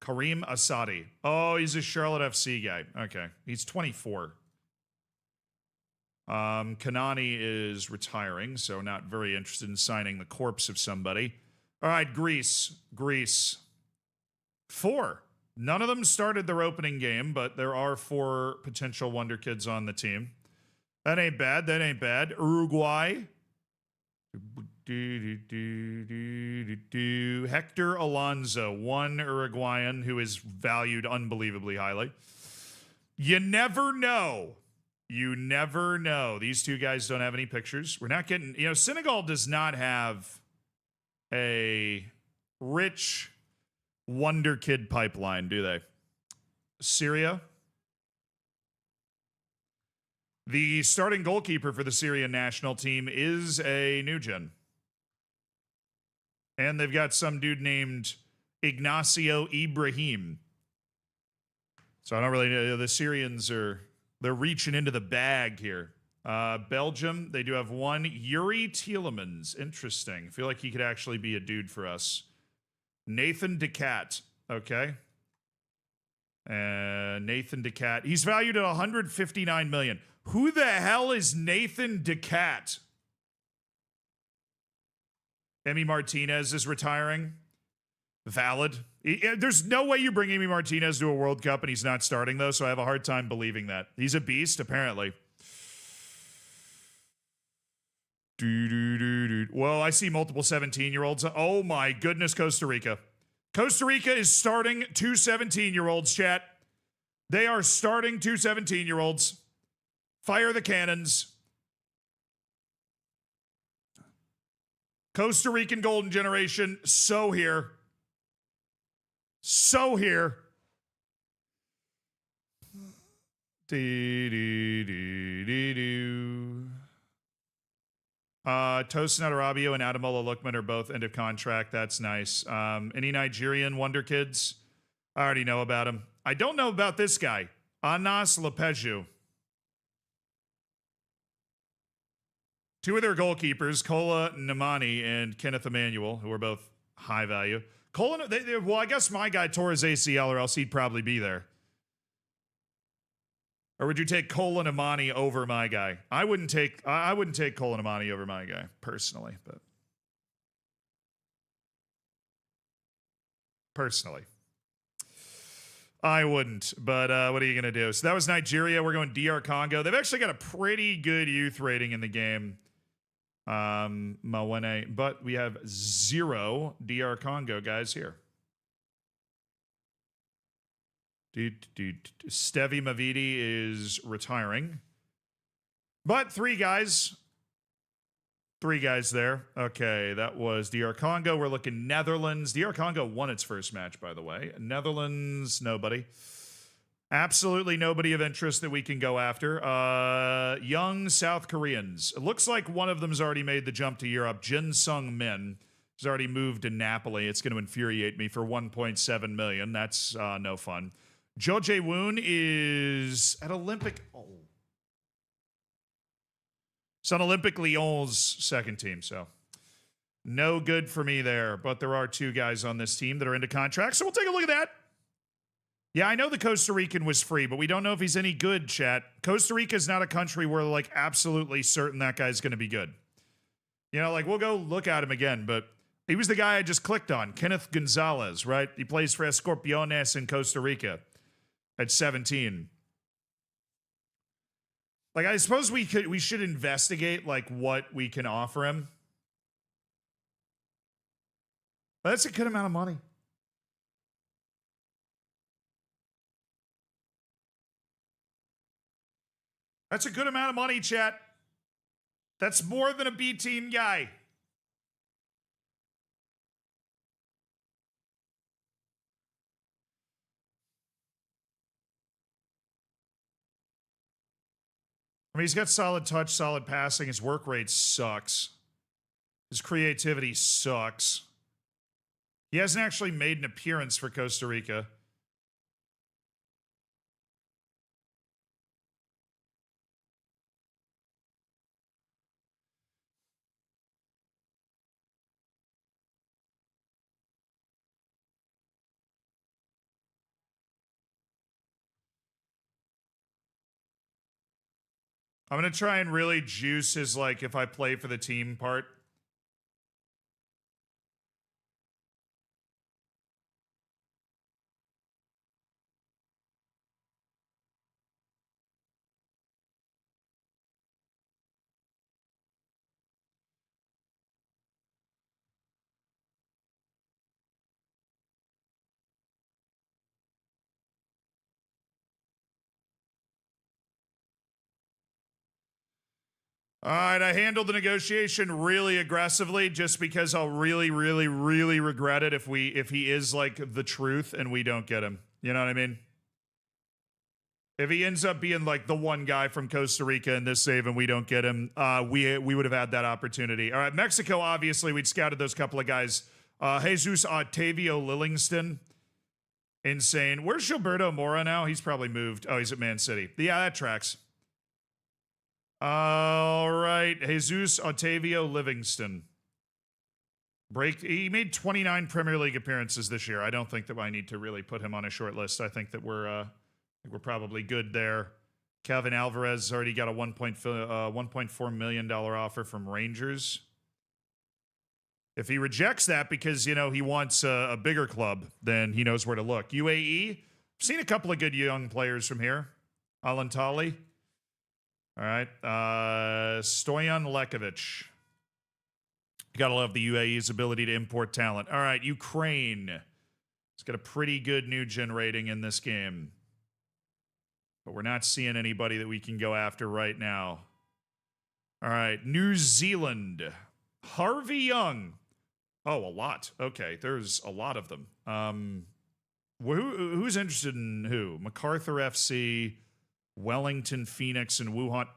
Kareem Asadi. Oh, he's a Charlotte FC guy. Okay. He's 24. Kanani is retiring, so not very interested in signing the corpse of somebody. All right, Greece. 4. None of them started their opening game, but there are 4 potential wonder kids on the team. That ain't bad. Uruguay. Hector Alonso, one Uruguayan who is valued unbelievably highly. You never know. These two guys don't have any pictures. We're not getting, Senegal does not have a rich wonder kid pipeline, do they? Syria. The starting goalkeeper for the Syrian national team is a new gen. And they've got some dude named Ignacio Ibrahim. So I don't really know. The Syrians they're reaching into the bag here. Belgium, they do have one. Yuri Tielemans. Interesting. I feel like he could actually be a dude for us. Nathan Decat. Okay. Nathan Decat. He's valued at $159 million. Who the hell is Nathan Decat? Emi Martinez is retiring. Valid. There's no way you bring Emi Martinez to a World Cup and he's not starting, though, so I have a hard time believing that. He's a beast, apparently. Well, I see multiple 17-year-olds. Oh, my goodness, Costa Rica. Costa Rica is starting 2 17-year-olds, chat. They are starting 2 17-year-olds. Fire the cannons. Costa Rican golden generation, so here. So here. Tosin Adarabio and Adamola Lookman are both end of contract. That's nice. Any Nigerian wonder kids? I already know about him. I don't know about this guy. Anas Lepeju. 2 of their goalkeepers, Kola Namani and Kenneth Emmanuel, who are both high value. Kola, well, I guess my guy tore his ACL, or else he'd probably be there. Or would you take Kola Namani over my guy? I wouldn't take Kola Namani over my guy personally, but I wouldn't. But what are you gonna do? So that was Nigeria. We're going DR Congo. They've actually got a pretty good youth rating in the game. Mawene, but we have 0 DR Congo guys here. Stevi Mavidi is retiring. But 3 guys. 3 guys there. Okay, that was DR Congo. We're looking Netherlands. DR Congo won its first match, by the way. Netherlands, nobody. Absolutely nobody of interest that we can go after. Young South Koreans. It looks like one of them's already made the jump to Europe. Jin Sung Min has already moved to Napoli. It's going to infuriate me for $1.7 million. That's no fun. Jo Jae-woon is at Olympic. Oh. It's on Olympic Lyon's second team, so no good for me there. But there are 2 guys on this team that are into contracts, so we'll take a look at that. Yeah, I know the Costa Rican was free, but we don't know if he's any good, chat. Costa Rica is not a country where like absolutely certain that guy's going to be good. You know, like we'll go look at him again, but he was the guy I just clicked on, Kenneth Gonzalez, right? He plays for Escorpiones in Costa Rica at 17. Like, I suppose we should investigate like what we can offer him. But that's a good amount of money. That's a good amount of money, chat. That's more than a B team guy. I mean, he's got solid touch, solid passing. His work rate sucks. His creativity sucks. He hasn't actually made an appearance for Costa Rica. I'm going to try and really juice his, like, if I play for the team part. All right, I handled the negotiation really aggressively just because I'll really, really, really regret it if he is like the truth and we don't get him. You know what I mean? If he ends up being like the one guy from Costa Rica in this save and we don't get him, we would have had that opportunity. All right, Mexico, obviously, we'd scouted those couple of guys. Jesus Octavio Lillingston. Insane. Where's Gilberto Mora now? He's probably moved. Oh, he's at Man City. Yeah, that tracks. All right, Jesus Octavio Livingston. He made 29 Premier League appearances this year. I don't think that I need to really put him on a short list. I think that we're probably good there. Calvin Alvarez already got a $1.4 million offer from Rangers. If he rejects that because, you know, he wants a bigger club, then he knows where to look. UAE, I've seen a couple of good young players from here. Alantali. All right. Stoyan Lekovic. You got to love the UAE's ability to import talent. All right. Ukraine. It's got a pretty good new gen rating in this game. But we're not seeing anybody that we can go after right now. All right. New Zealand. Harvey Young. Oh, a lot. Okay. There's a lot of them. Who's interested in who? MacArthur FC, Wellington Phoenix, and Wuhan.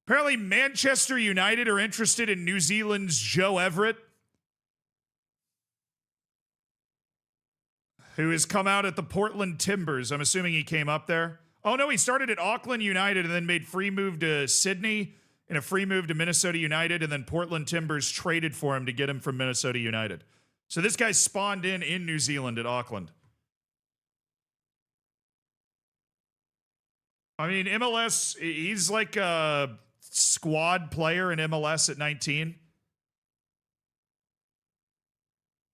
Apparently, Manchester United are interested in New Zealand's Joe Everett, who has come out at the Portland Timbers. I'm assuming he came up there. Oh, no, he started at Auckland United and then made free move to Sydney and a free move to Minnesota United, and then Portland Timbers traded for him to get him from Minnesota United. So this guy spawned in New Zealand at Auckland. I mean, MLS, he's like a squad player in MLS at 19.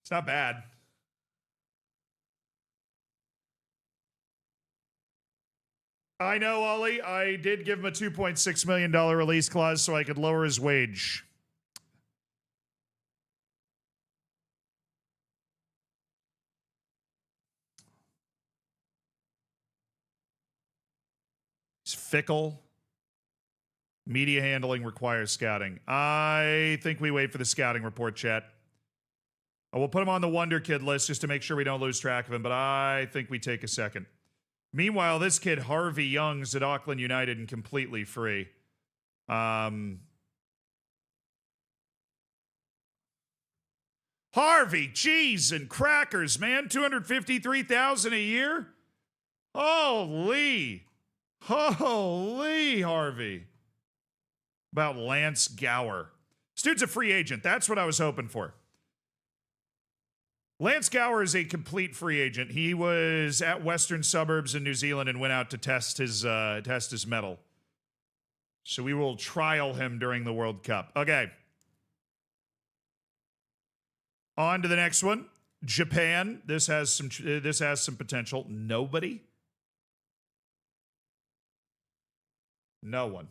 It's not bad. I know, Ollie. I did give him a $2.6 million release clause so I could lower his wage. He's fickle. Media handling requires scouting. I think we wait for the scouting report, chat. We'll put him on the Wonder Kid list just to make sure we don't lose track of him, but I think we take a second. Meanwhile, this kid, Harvey Young's at Auckland United and completely free. He's Harvey, cheese and crackers, man. $253,000 a year? Holy, Harvey. About Lance Gower. This dude's a free agent. That's what I was hoping for. Lance Gower is a complete free agent. He was at Western Suburbs in New Zealand and went out to test his mettle. So we will trial him during the World Cup. Okay. On to the next one. Japan. This has some potential. Nobody. No one.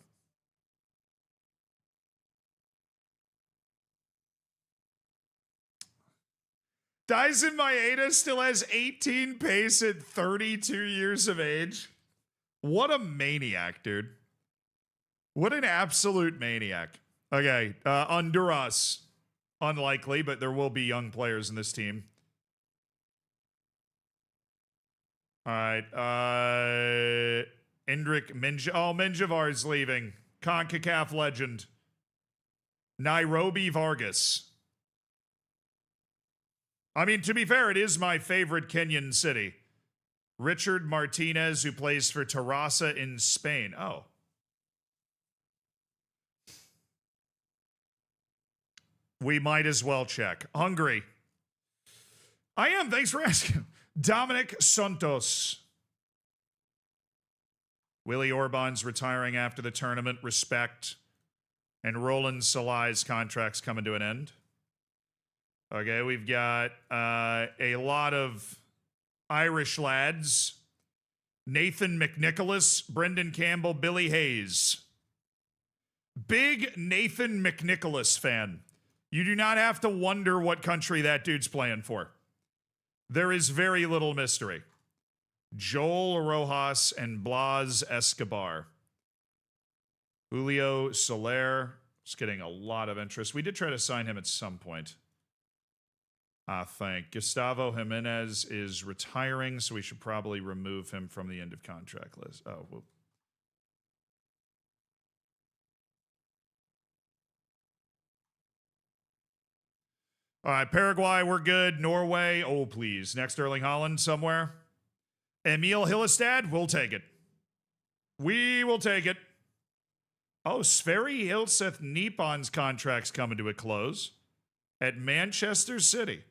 Dyson Maeda still has 18 pace at 32 years of age. What a maniac, dude. What an absolute maniac. Okay, Honduras. Unlikely, but there will be young players in this team. All right. Indrik Minjavar's leaving. CONCACAF legend. Nairobi Vargas. I mean, to be fair, it is my favorite Kenyan city. Richard Martinez, who plays for Terrassa in Spain. Oh. We might as well check. Hungary. I am. Thanks for asking. Dominic Santos. Willie Orban's retiring after the tournament. Respect. And Roland Salai's contract's coming to an end. Okay, we've got a lot of Irish lads. Nathan McNicholas, Brendan Campbell, Billy Hayes. Big Nathan McNicholas fan. You do not have to wonder what country that dude's playing for. There is very little mystery. Joel Rojas and Blas Escobar. Julio Soler is getting a lot of interest. We did try to sign him at some point. I think. Gustavo Jimenez is retiring, so we should probably remove him from the end of contract list. Oh, well. All right, Paraguay, we're good. Norway, oh, please. Next, Erling Haaland somewhere. Emil Hillestad, we'll take it. We will take it. Oh, Sverri Hilseth Nipon's contract's coming to a close at Manchester City.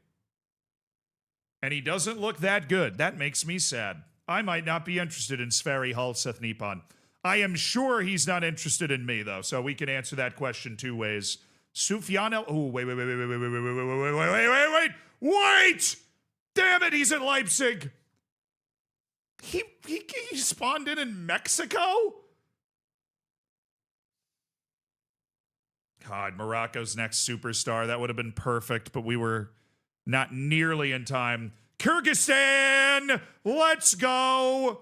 And he doesn't look that good. That makes me sad. I might not be interested in Sverri Hilseth Nipon. I am sure he's not interested in me, though, so we can answer that question two ways. Sufjan oh, wait. Damn it, he's at Leipzig. He spawned in Mexico? God, Morocco's next superstar. That would have been perfect, but we were not nearly in time. Kyrgyzstan, let's go.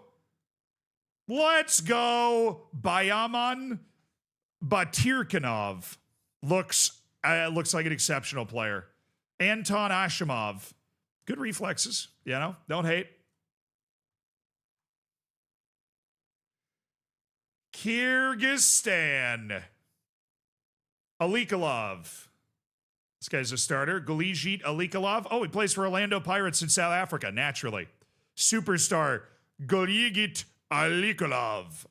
Let's go. Bayaman Batirkanov looks like an exceptional player. Anton Ashimov, good reflexes, don't hate. Kyrgyzstan, Alikalov. This guy's a starter. Galijit Alikalov. Oh, he plays for Orlando Pirates in South Africa, naturally. Superstar, Galijit Alikalov.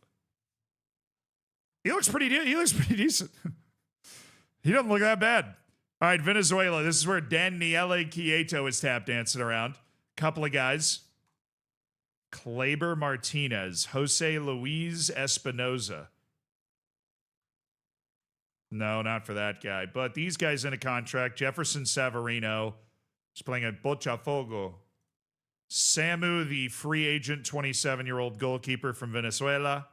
He looks pretty decent. He doesn't look that bad. All right, Venezuela. This is where Daniele Quieto is tap dancing around. Couple of guys. Kleber Martinez. Jose Luis Espinoza. No, not for that guy. But these guys in a contract. Jefferson Savarino is playing at Botafogo. Samu, the free agent 27-year-old goalkeeper from Venezuela.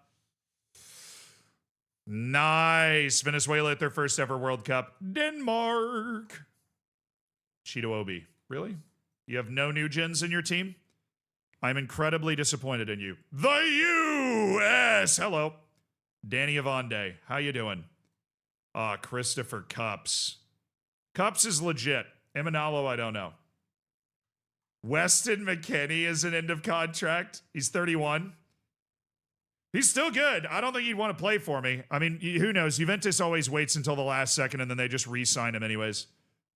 Nice. Venezuela at their first ever World Cup. Denmark. Cheeto Obi. Really? You have no new gens in your team? I'm incredibly disappointed in you. The U.S. Hello. Danny Avonde. How you doing? Christopher Cups. Cups is legit. Emanalo, I don't know. Weston McKennie is an end of contract. He's 31. He's still good. I don't think he'd want to play for me. I mean, who knows? Juventus always waits until the last second and then they just re-sign him anyways.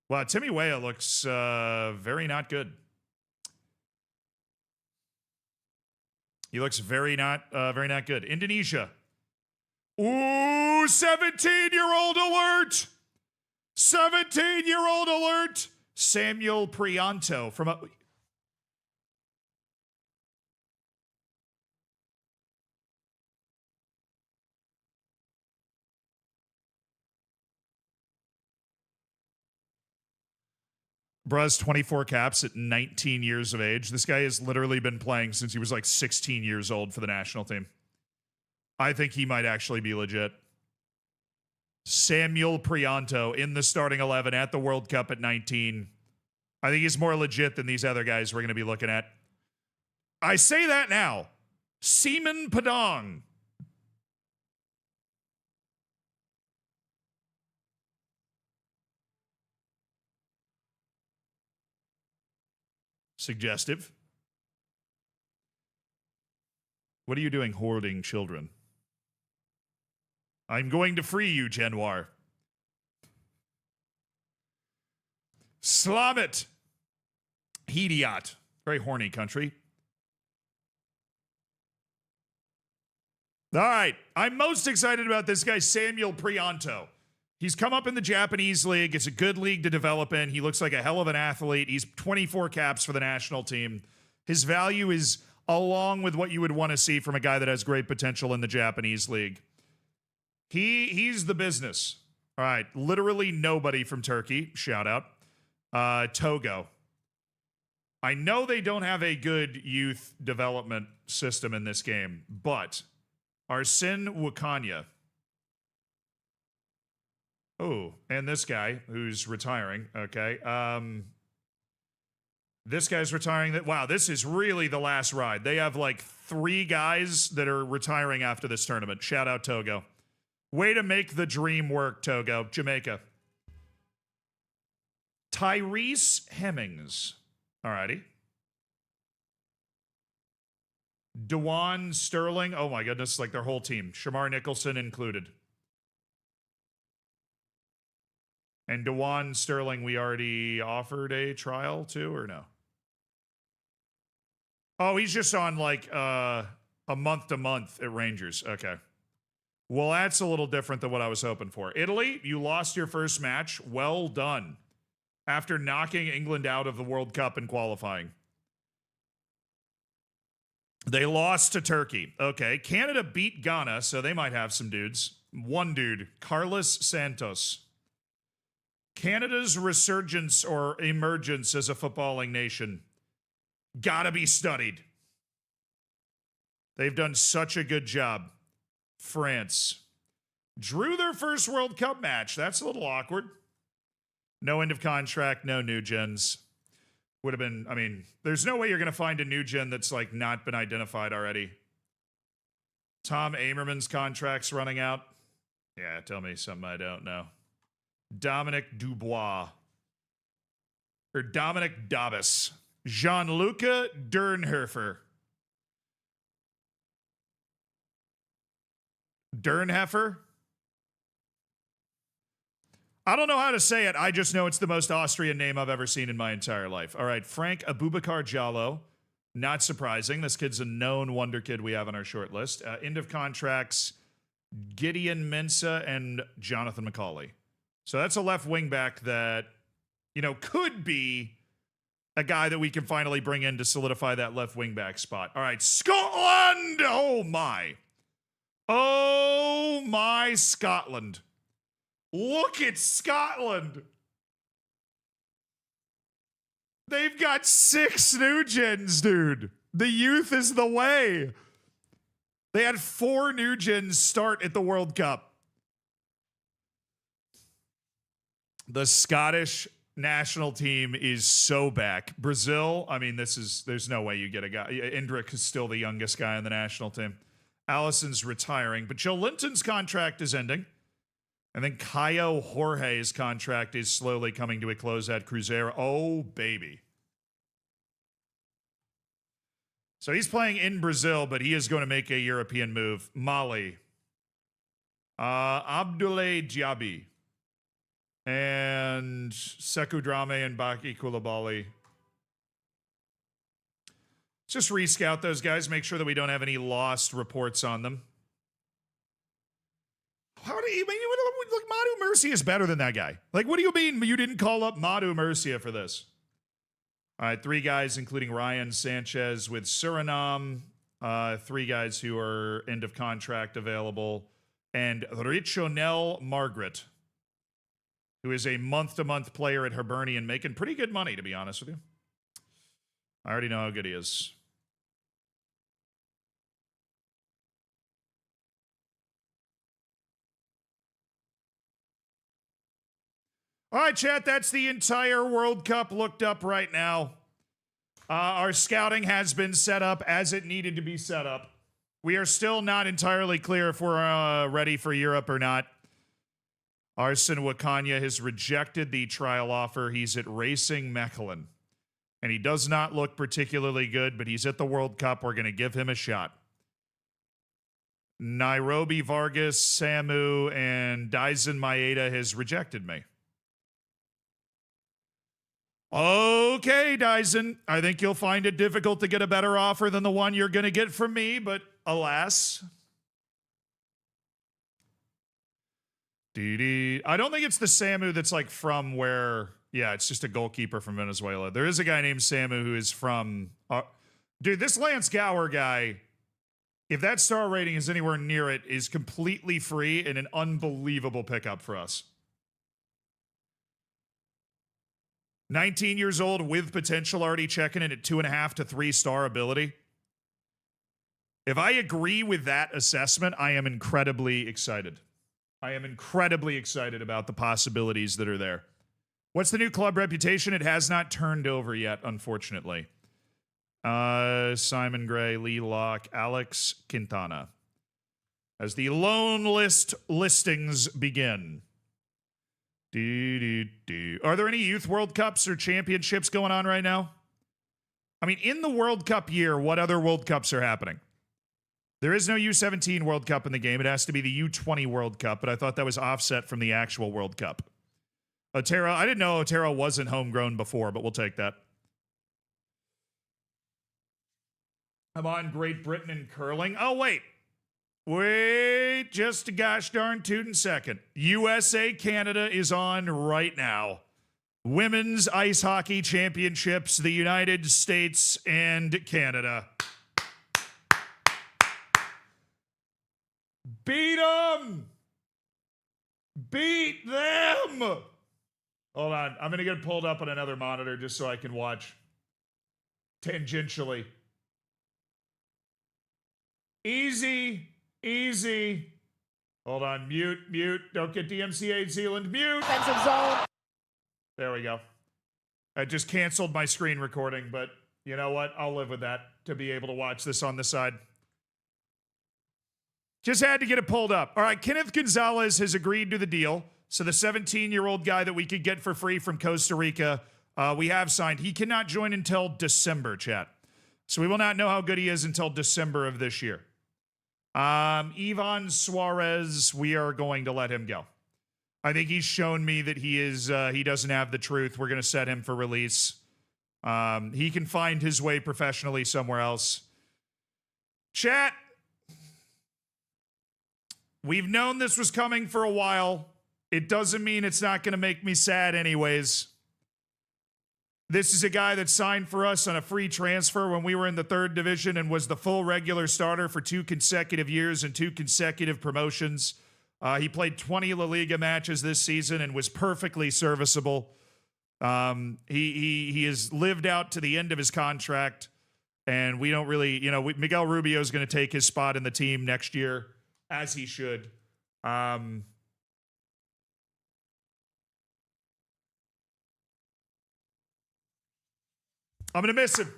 Wow, Timmy Weah looks very not good. He looks very not good. Indonesia. Ooh, 17-year-old alert! 17-year-old alert! Samuel Prianto from a... Bruh's 24 caps at 19 years of age. This guy has literally been playing since he was like 16 years old for the national team. I think he might actually be legit. Samuel Prianto in the starting 11 at the World Cup at 19. I think he's more legit than these other guys we're going to be looking at. I say that now. Seaman Padang. Suggestive. What are you doing hoarding children? I'm going to free you, Genoir. Slamet. Hediot. Very horny country. All right. I'm most excited about this guy, Samuel Prianto. He's come up in the Japanese league. It's a good league to develop in. He looks like a hell of an athlete. He's 24 caps for the national team. His value is along with what you would want to see from a guy that has great potential in the Japanese league. He's the business. All right. Literally nobody from Turkey. Shout out. Togo. I know they don't have a good youth development system in this game, but Arsene Wakanya. Oh, and this guy who's retiring. Okay. This guy's retiring. Wow, this is really the last ride. They have like 3 guys that are retiring after this tournament. Shout out Togo. Way to make the dream work, Togo. Jamaica. Tyrese Hemmings. Alrighty. Dewan Sterling. Oh my goodness, like their whole team. Shamar Nicholson included. And Dewan Sterling, we already offered a trial to, or no? Oh, he's just on like a month to month at Rangers. Okay. Well, that's a little different than what I was hoping for. Italy, you lost your first match. Well done. After knocking England out of the World Cup in qualifying. They lost to Turkey. Okay. Canada beat Ghana, so they might have some dudes. One dude, Carlos Santos. Canada's resurgence or emergence as a footballing nation gotta be studied. They've done such a good job. France drew their first World Cup match. That's a little awkward. No end of contract, no new gens. Would have been, I mean, there's no way you're going to find a new gen that's like not been identified already. Tom Amerman's contract's running out. Yeah, tell me something I don't know. Dominic Dubois. Or Dominic Dabas. Gianluca Dernhofer. Dernhofer? I don't know how to say it. I just know it's the most Austrian name I've ever seen in my entire life. All right, Frank Abubakar Jallo. Not surprising. This kid's a known wonder kid we have on our short list. End of contracts, Gideon Mensah and Jonathan McCauley. So that's a left wing back that, you know, could be a guy that we can finally bring in to solidify that left wing back spot. All right, Scotland! Oh, my. Oh, my Scotland. Look at Scotland. They've got 6 new gens, dude. The youth is the way. They had 4 new gens start at the World Cup. The Scottish national team is so back. Brazil, I mean, there's no way you get a guy. Indrik is still the youngest guy on the national team. Allison's retiring, but Joe Linton's contract is ending. And then Caio Jorge's contract is slowly coming to a close at Cruzeiro. Oh, baby. So he's playing in Brazil, but he is going to make a European move. Mali. Abdoulaye Diaby. And Sekou Drame and Baki Koulibaly. Just rescout those guys, make sure that we don't have any lost reports on them. How do you mean? Look, Madu Murcia is better than that guy. Like, what do you mean you didn't call up Madu Murcia for this? All right, 3 guys, including Ryan Sanchez with Suriname. 3 guys who are end of contract available. And Richonel Margaret, who is a month-to-month player at Hibernian, making pretty good money, to be honest with you. I already know how good he is. All right, chat, that's the entire World Cup looked up right now. Our scouting has been set up as it needed to be set up. We are still not entirely clear if we're ready for Europe or not. Arsene Wakanya has rejected the trial offer. He's at Racing Mechelen. And he does not look particularly good, but he's at the World Cup. We're going to give him a shot. Nairobi Vargas, Samu, and Daisen Maeda has rejected me. Okay, Dyson, I think you'll find it difficult to get a better offer than the one you're going to get from me, but alas. I don't think it's the Samu that's like from where, yeah, it's just a goalkeeper from Venezuela. There is a guy named Samu who is from, dude, this Lance Gower guy, if that star rating is anywhere near it, is completely free and an unbelievable pickup for us. 19 years old with potential, already checking in at 2.5 to 3 star ability. If I agree with that assessment, I am incredibly excited. I am incredibly excited about the possibilities that are there. What's the new club reputation? It has not turned over yet, unfortunately. Simon Gray, Lee Locke, Alex Quintana. As the loan list listings begin. Are there any youth World Cups or championships going on right now? I mean, in the World Cup year, what other World Cups are happening? There is no U17 World Cup in the game. It has to be the U20 World Cup, but I thought that was offset from the actual World Cup. Otero, I didn't know Otero wasn't homegrown before, but we'll take that. I'm on Great Britain and curling. Oh, wait. Wait just a gosh darn tootin' second. USA Canada is on right now. Women's Ice Hockey Championships, the United States and Canada. Beat them! Beat them! Hold on. I'm going to get pulled up on another monitor just so I can watch tangentially. Easy. Easy. Hold on. Mute. Don't get DMCA Zealand. Mute. Defensive zone. There we go. I just canceled my screen recording, but you know what? I'll live with that to be able to watch this on the side. Just had to get it pulled up. All right. Kenneth Gonzalez has agreed to the deal. So the 17-year-old guy that we could get for free from Costa Rica, we have signed. He cannot join until December, chat. So we will not know how good he is until December of this year. Ivan Suarez, we are going to let him go. I think he's shown me that he doesn't have the truth. We're going to set him for release. He can find his way professionally somewhere else. Chat, we've known this was coming for a while. It doesn't mean it's not going to make me sad anyways. This is a guy that signed for us on a free transfer when we were in the 3rd division and was the full regular starter for 2 consecutive years and 2 consecutive promotions. He played 20 La Liga matches this season and was perfectly serviceable. He has lived out to the end of his contract, and we don't really, Miguel Rubio is going to take his spot in the team next year, as he should. I'm going to miss him.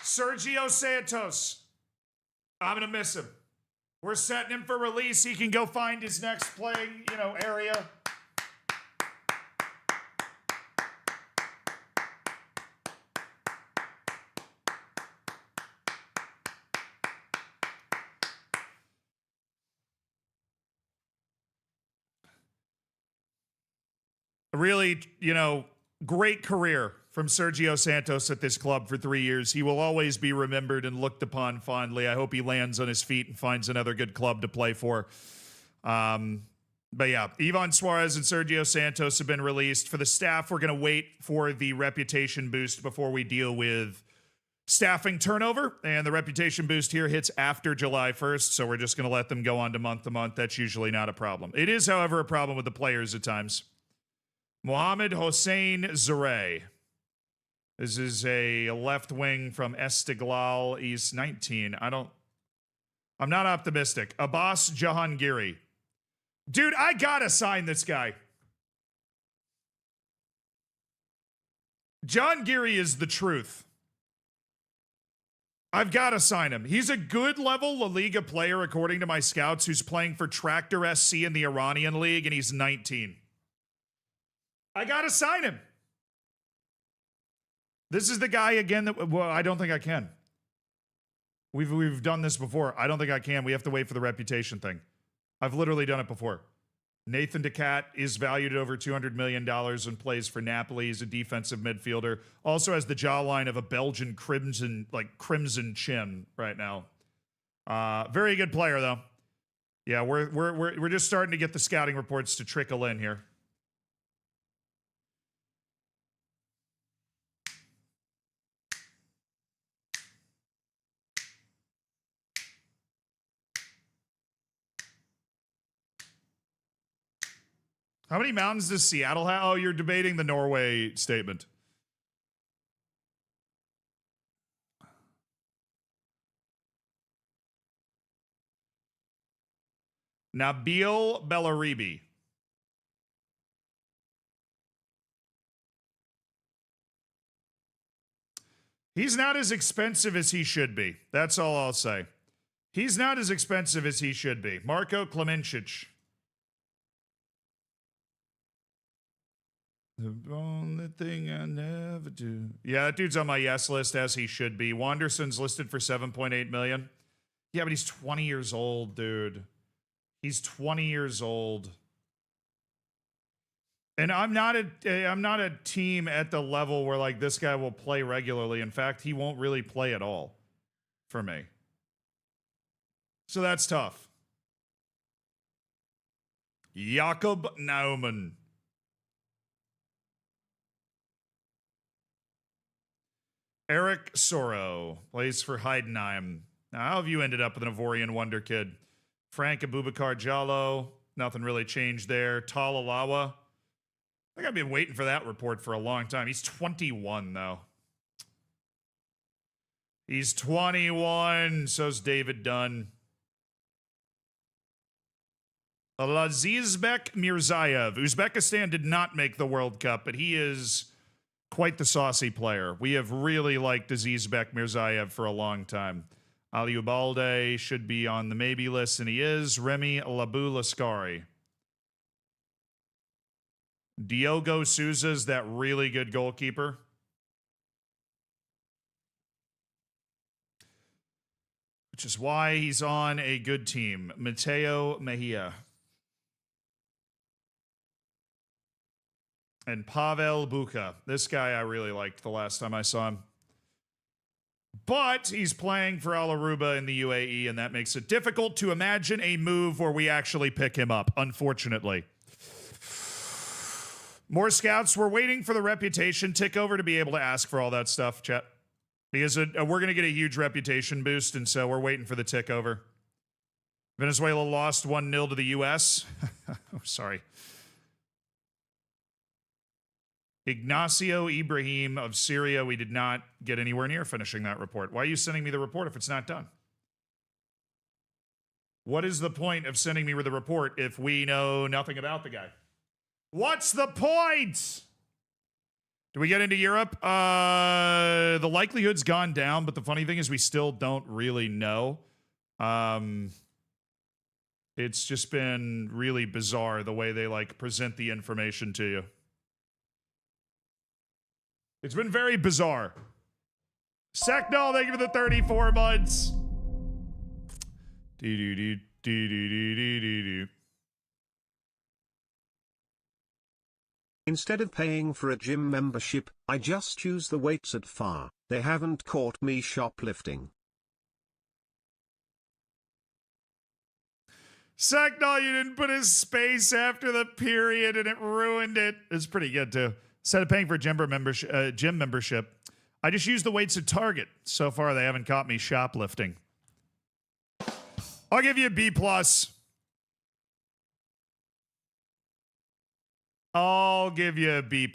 Sergio Santos. I'm going to miss him. We're setting him for release. He can go find his next playing, area. really, great career from Sergio Santos at this club for 3 years. He will always be remembered and looked upon fondly. I hope he lands on his feet and finds another good club to play for. But yeah, Ivan Suarez and Sergio Santos have been released. For the staff, we're going to wait for the reputation boost before we deal with staffing turnover. And the reputation boost here hits after July 1st, so we're just going to let them go on to month. That's usually not a problem. It is, however, a problem with the players at times. Mohamed Hossein Zareh. This is a left wing from Esteghlal. He's 19. I'm not optimistic. Abbas Jahangiri. Dude, I gotta sign this guy. Jahangiri is the truth. I've got to sign him. He's a good level La Liga player, according to my scouts, who's playing for Tractor SC in the Iranian League, and he's 19. I got to sign him. This is the guy again that, well, I don't think I can. We've done this before. I don't think I can. We have to wait for the reputation thing. I've literally done it before. Nathan Decat is valued at over $200 million and plays for Napoli. He's a defensive midfielder. Also has the jawline of a Belgian crimson chin right now. Very good player though. Yeah, we're just starting to get the scouting reports to trickle in here. How many mountains does Seattle have? Oh, you're debating the Norway statement. Nabil Bellaribi. He's not as expensive as he should be. That's all I'll say. He's not as expensive as he should be. Marko Klemencic. The only thing I never do. Yeah, that dude's on my yes list, as he should be. Wanderson's listed for $7.8 million. Yeah, but he's 20 years old, dude. He's 20 years old. And I'm not a team at the level where like this guy will play regularly. In fact, he won't really play at all for me. So that's tough. Jakob Naumann. Eric Soro plays for Heidenheim. Now, how have you ended up with an Ivorian wonder kid? Frank Abubakar Jallo. Nothing really changed there. Tal Alawa. I think I've been waiting for that report for a long time. He's 21, though. He's 21. So's David Dunn. Lazizbek Mirzayev. Uzbekistan did not make the World Cup, but he is quite the saucy player. We have really liked Azizbek Mirzayev for a long time. Ali Ubalde should be on the maybe list, and he is. Remy Labu-Lascari. Diogo Souza's that really good goalkeeper. Which is why he's on a good team. Mateo Mejia. And Pavel Buka. This guy I really liked the last time I saw him. But he's playing for Al Aruba in the UAE, and that makes it difficult to imagine a move where we actually pick him up, unfortunately. More scouts. We're waiting for the reputation tick over to be able to ask for all that stuff, chat. Because we're going to get a huge reputation boost, and so we're waiting for the tick over. Venezuela lost 1-0 to the U.S. Oh, sorry. Ignacio Ibrahim of Syria. We did not get anywhere near finishing that report. Why are you sending me the report if it's not done? What is the point of sending me the report if we know nothing about the guy? What's the point? Do we get into Europe? The likelihood's gone down, but the funny thing is we still don't really know. It's just been really bizarre the way they like present the information to you. It's been very bizarre. Seknall, thank you for the 34 months. Instead of paying for a gym membership, I just use the weights at FAR. They haven't caught me shoplifting. Sacknall, you didn't put a space after the period and it ruined it. It's pretty good too. Instead of paying for gym membership, I just use the weights at Target. So far, they haven't caught me shoplifting. I'll give you a B+. I'll give you a B+.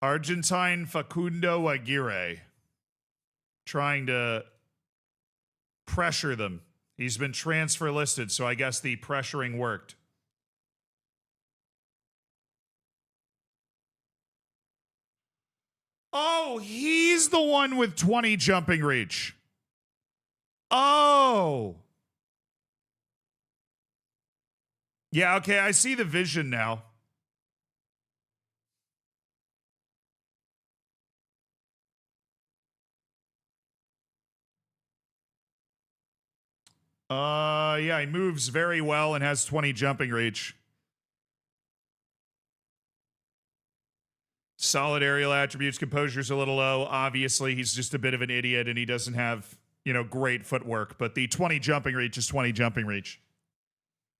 Argentine Facundo Aguirre. Trying to pressure them. He's been transfer listed, so I guess the pressuring worked. Oh, he's the one with 20 jumping reach. Oh. Yeah, okay, I see the vision now. Yeah, he moves very well and has 20 jumping reach. Solid aerial attributes. Composure's a little low. Obviously, he's just a bit of an idiot and he doesn't have, great footwork. But the 20 jumping reach is 20 jumping reach.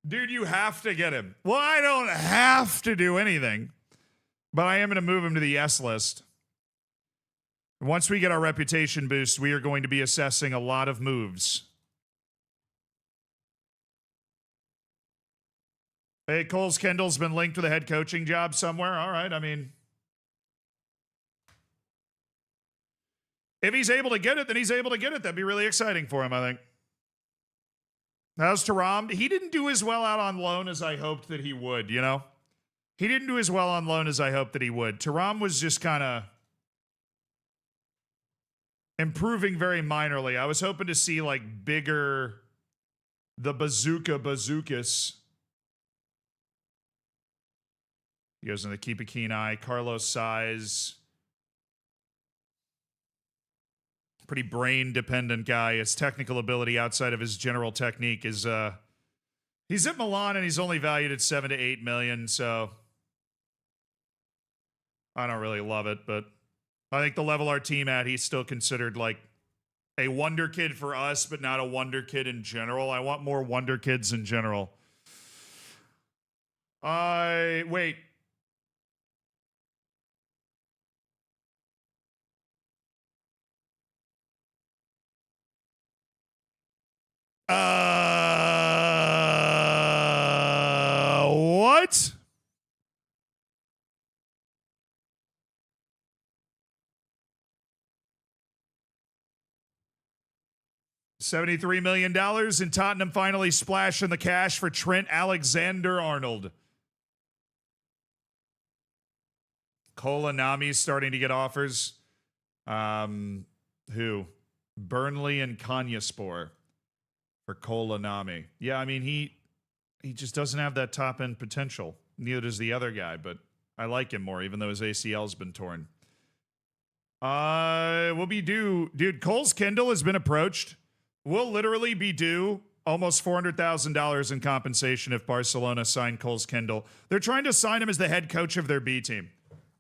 Dude, you have to get him. Well, I don't have to do anything. But I am going to move him to the S list. Once we get our reputation boost, we are going to be assessing a lot of moves. Hey, Coles Kendall's been linked with a head coaching job somewhere. All right, I mean, if he's able to get it, then he's able to get it. That'd be really exciting for him, I think. How's Taram? He didn't do as well out on loan as I hoped that he would, He didn't do as well on loan as I hoped that he would. Taram was just kind of improving very minorly. I was hoping to see, bigger, the bazookas. He goes in the keep a keen eye. Carlos Size. Pretty brain-dependent guy. His technical ability outside of his general technique is, he's at Milan and he's only valued at 7 to 8 million, so I don't really love it, but I think the level our team at, he's still considered a wonder kid for us, but not a wonder kid in general. I want more wonder kids in general. Wait. What? $73 million, and Tottenham finally splashing the cash for Trent Alexander-Arnold. Kolanami's starting to get offers. Who? Burnley and Konyaspor for Kolanami. Yeah, I mean, he just doesn't have that top-end potential. Neither does the other guy, but I like him more, even though his ACL's been torn. We'll be due. Dude, Coles Kendall has been approached. We'll literally be due almost $400,000 in compensation if Barcelona sign Coles Kendall. They're trying to sign him as the head coach of their B team.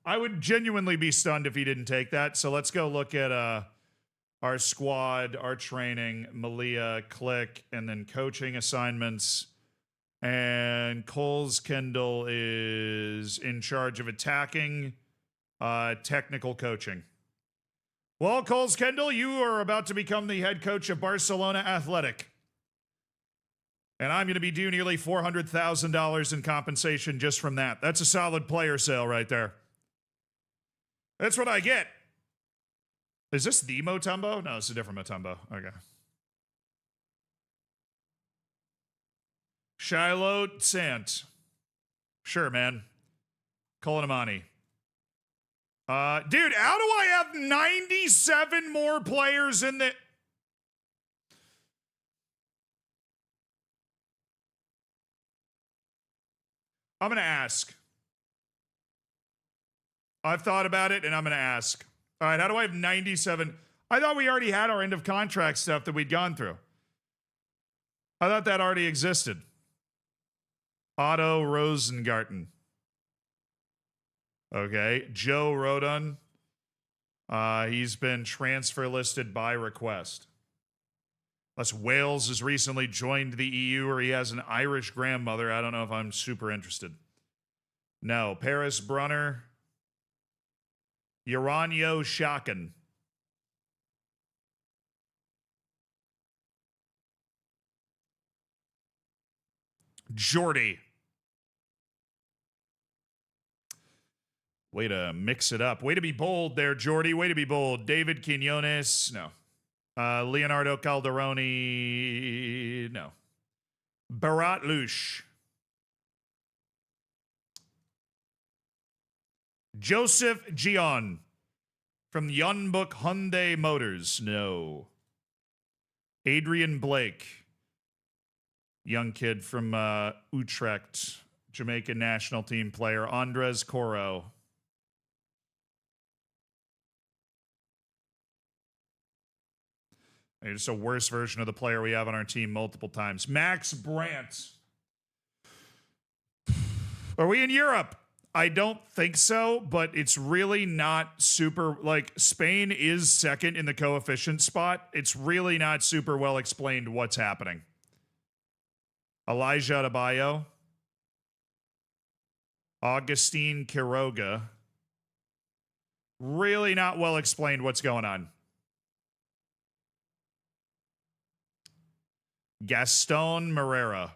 I would genuinely be stunned if he didn't take that. So let's go look at our squad, our training, Malia, Click, and then coaching assignments. And Coles Kendall is in charge of attacking, technical coaching. Well, Coles Kendall, you are about to become the head coach of Barcelona Athletic. And I'm going to be due nearly $400,000 in compensation just from that. That's a solid player sale right there. That's what I get. Is this the Mutombo? No, it's a different Mutombo. Okay. Shiloh Sant. Sure, man. Kolanamani. Dude, how do I have 97 more players in the... I'm going to ask. I've thought about it, and I'm going to ask. All right, how do I have 97? I thought we already had our end of contract stuff that we'd gone through. I thought that already existed. Otto Rosengarten. Okay. Joe Rodon. He's been transfer listed by request. Unless Wales has recently joined the EU or he has an Irish grandmother, I don't know if I'm super interested. No. Paris Brunner. Uranio Shakin. Jordy. Way to mix it up. Way to be bold there, Jordy. Way to be bold. David Quinones. No. Leonardo Calderoni. No. Barat Lush. Joseph Gion from Yonbuk Hyundai Motors. No. Adrian Blake. Young kid from Utrecht. Jamaican national team player. Andres Coro. It's a worse version of the player we have on our team multiple times. Max Brandt. Are we in Europe? I don't think so, but it's really not super, like, Spain is second in the coefficient spot. It's really not super well explained what's happening. Elijah Adebayo. Augustine Quiroga. Really not well explained what's going on. Gaston Moreira.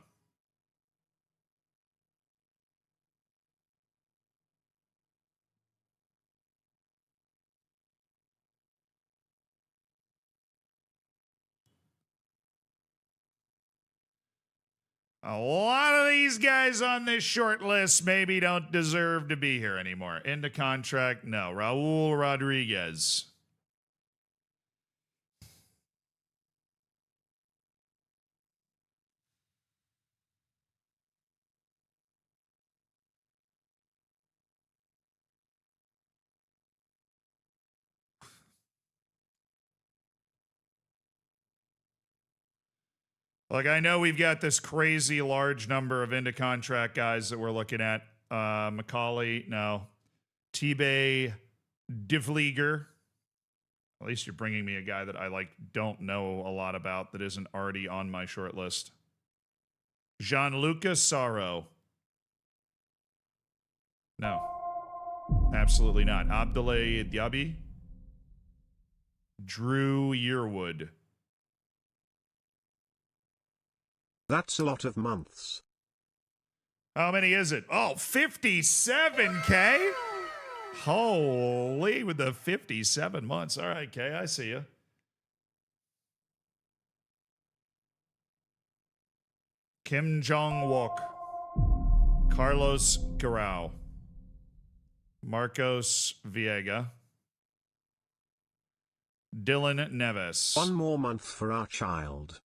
A lot of these guys on this short list maybe don't deserve to be here anymore. Into contract? No. Raul Rodriguez. Like, I know we've got this crazy large number of into contract guys that we're looking at. Macaulay, no. T-Bay Divleager. At least you're bringing me a guy that I, like, don't know a lot about that isn't already on my short list. Gianluca Saro. No. Absolutely not. Abdoulaye Diaby. Drew Yearwood. That's a lot of months. How many is it? Oh, 57K? Holy, with the 57 months. All right, Kay, I see you. Kim Jong-wook. Carlos Garau. Marcos Viega. Dylan Neves. 1 more month for our child.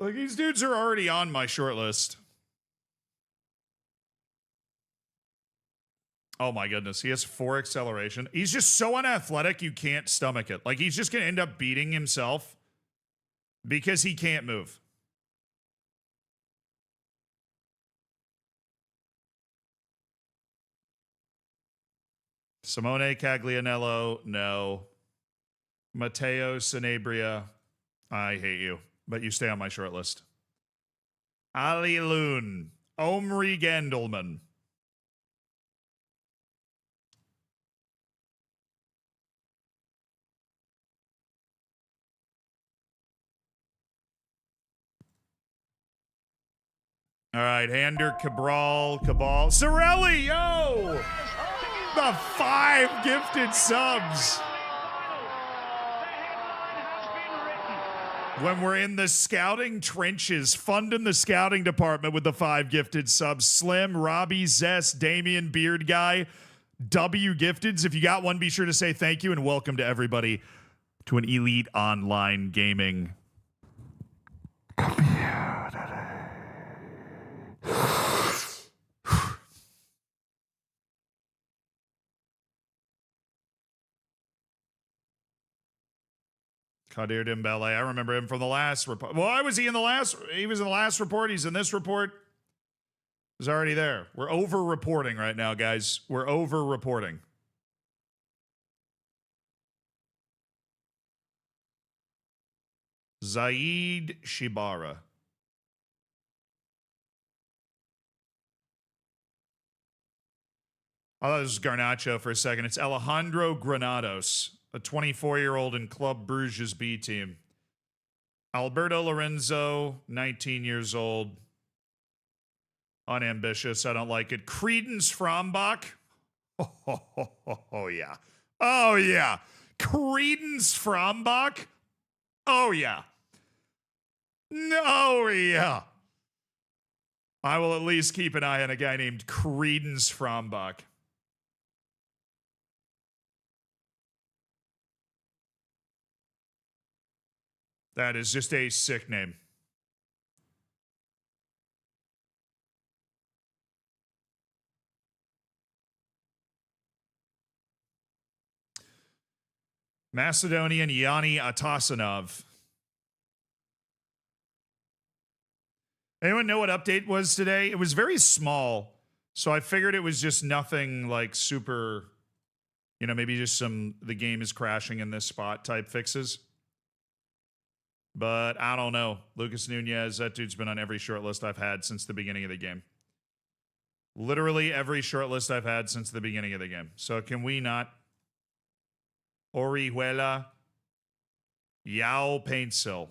Like, these dudes are already on my short list. Oh my goodness, he has 4 acceleration. He's just so unathletic, you can't stomach it. Like, he's just going to end up beating himself because he can't move. Simone Caglianello, no. Matteo Sanabria, I hate you, but you stay on my short list. Ali Loon, Omri Gandelman. All right, Hander, Cabral. Sorelli, yo! The 5 gifted subs. When we're in the scouting trenches, funding the scouting department with the 5 gifted subs. Slim, Robbie, Zest, Damian, Beard Guy, W gifteds. If you got one, be sure to say thank you and welcome to everybody to an Elite Online Gaming Kadir Dembele. I remember him from the last report. Why was he in the last? He was in the last report. He's in this report. He's already there. We're over-reporting right now, guys. We're over-reporting. Zaid Shibara. I thought this was Garnacho for a second. It's Alejandro Granados, a 24-year-old in Club Bruges' B team. Alberto Lorenzo, 19 years old. Unambitious. I don't like it. Credence Frombach. Oh, yeah. Oh, yeah. Credence Frombach. Oh, yeah. Oh, yeah. I will at least keep an eye on a guy named Credence Frombach. That is just a sick name. Macedonian Yanni Atasanov. Anyone know what update was today? It was very small, so I figured it was just nothing like super, maybe just some the game is crashing in this spot type fixes. But I don't know. Lucas Nunez, that dude's been on every shortlist I've had since the beginning of the game. Literally every shortlist I've had since the beginning of the game. So can we not? Orihuela, Yao Paintsill,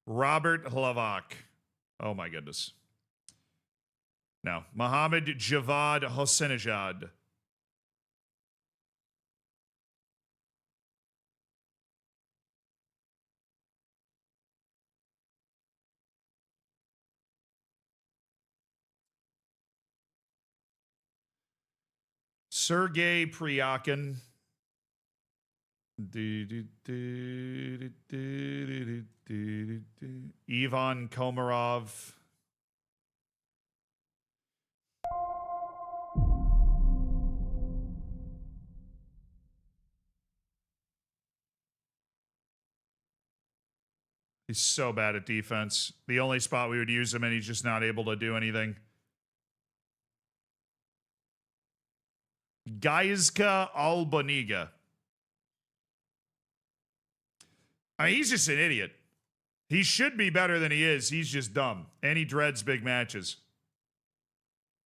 Robert Hlavak. Oh my goodness. No. Mohamed Javad Hossenejad. Sergei Pryakin. Ivan Komarov. He's so bad at defense. The only spot we would use him, and he's just not able to do anything. Gaizka Albaniga. I mean, he's just an idiot. He should be better than he is. He's just dumb. And he dreads big matches.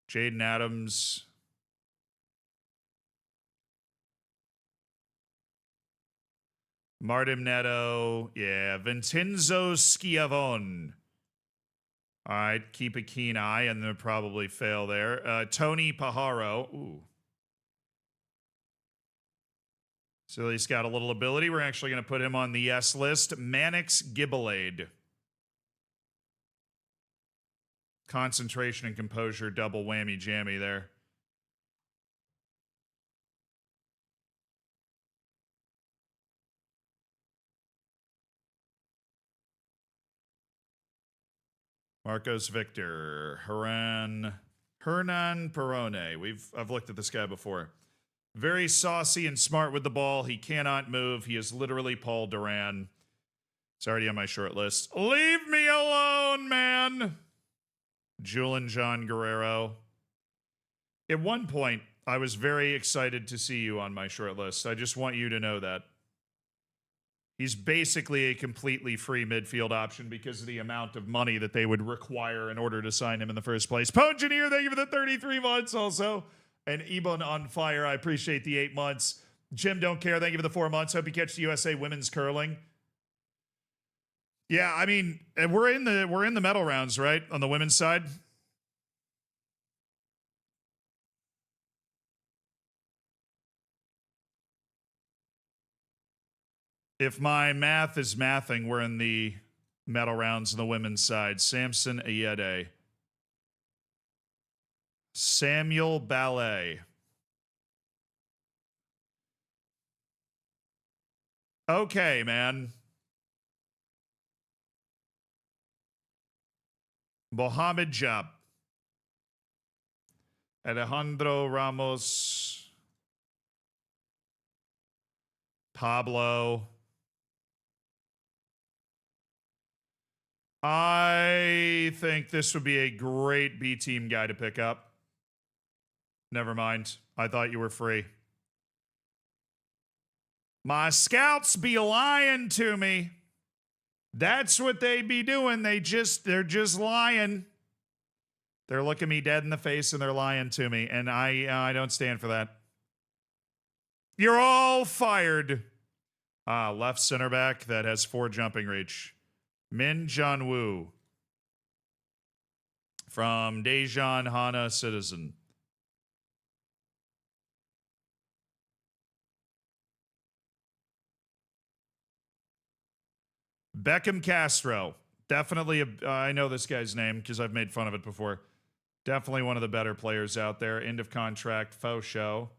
Jaden Adams. Martin Neto. Yeah. Vincenzo Schiavone. All right. Keep a keen eye, and they'll probably fail there. Tony Pajaro. Ooh. So he's got a little ability. We're actually going to put him on the yes list. Mannix Gibelade. Concentration and composure, double whammy jammy there. Marcos Victor. Hernan Perone. I've looked at this guy before. Very saucy and smart with the ball. He cannot move. He is literally Paul Duran. It's already on my short list. Leave me alone, man. Julian John Guerrero. At one point, I was very excited to see you on my short list. I just want you to know that. He's basically a completely free midfield option because of the amount of money that they would require in order to sign him in the first place. Pongineer, thank you for the 33 months also. And Ebon on fire, I appreciate the 8 months. Jim Don't Care, thank you for the 4 months. Hope you catch the USA women's curling. Yeah, I mean, we're in the medal rounds, right? On the women's side. If my math is mathing, we're in the medal rounds on the women's side. Samson Ayede. Samuel Ballet. Okay, man. Mohamed Jab. Alejandro Ramos. Pablo. I think this would be a great B team guy to pick up. Never mind. I thought you were free. My scouts be lying to me. That's what they be doing. They're just lying. They're looking me dead in the face and they're lying to me. And I don't stand for that. You're all fired. Left center back that has 4 jumping reach. Min Jun Woo from Daejeon Hana Citizen. Beckham Castro. Definitely, I know this guy's name because I've made fun of it before. Definitely one of the better players out there. End of contract, faux show.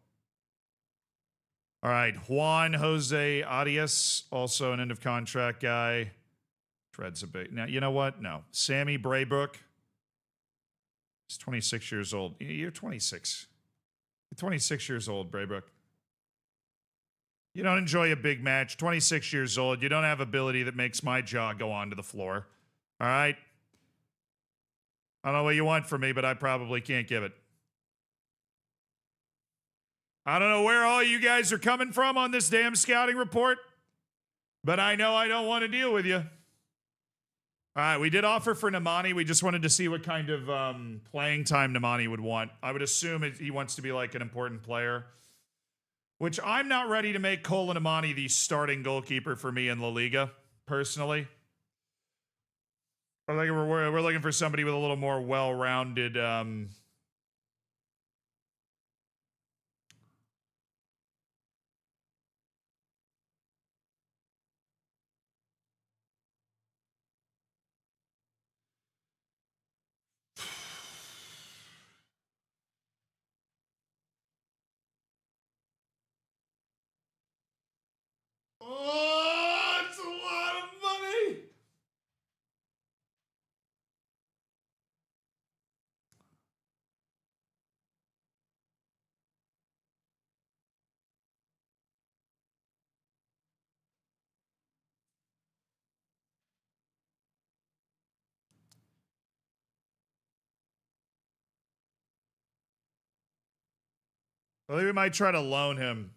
All right, Juan Jose Arias, also an end of contract guy. Treads a bit. Now, you know what? No. Sammy Braybrook. He's 26 years old. You're 26. You're 26 years old, Braybrook. You don't enjoy a big match. 26 years old. You don't have ability that makes my jaw go onto the floor. All right? I don't know what you want from me, but I probably can't give it. I don't know where all you guys are coming from on this damn scouting report, but I know I don't want to deal with you. All right, we did offer for Nemani. We just wanted to see what kind of playing time Nemani would want. I would assume he wants to be like an important player, which I'm not ready to make Cole Nemani the starting goalkeeper for me in La Liga, personally. I think we're looking for somebody with a little more well-rounded Oh, it's a lot of money. I think we might try to loan him.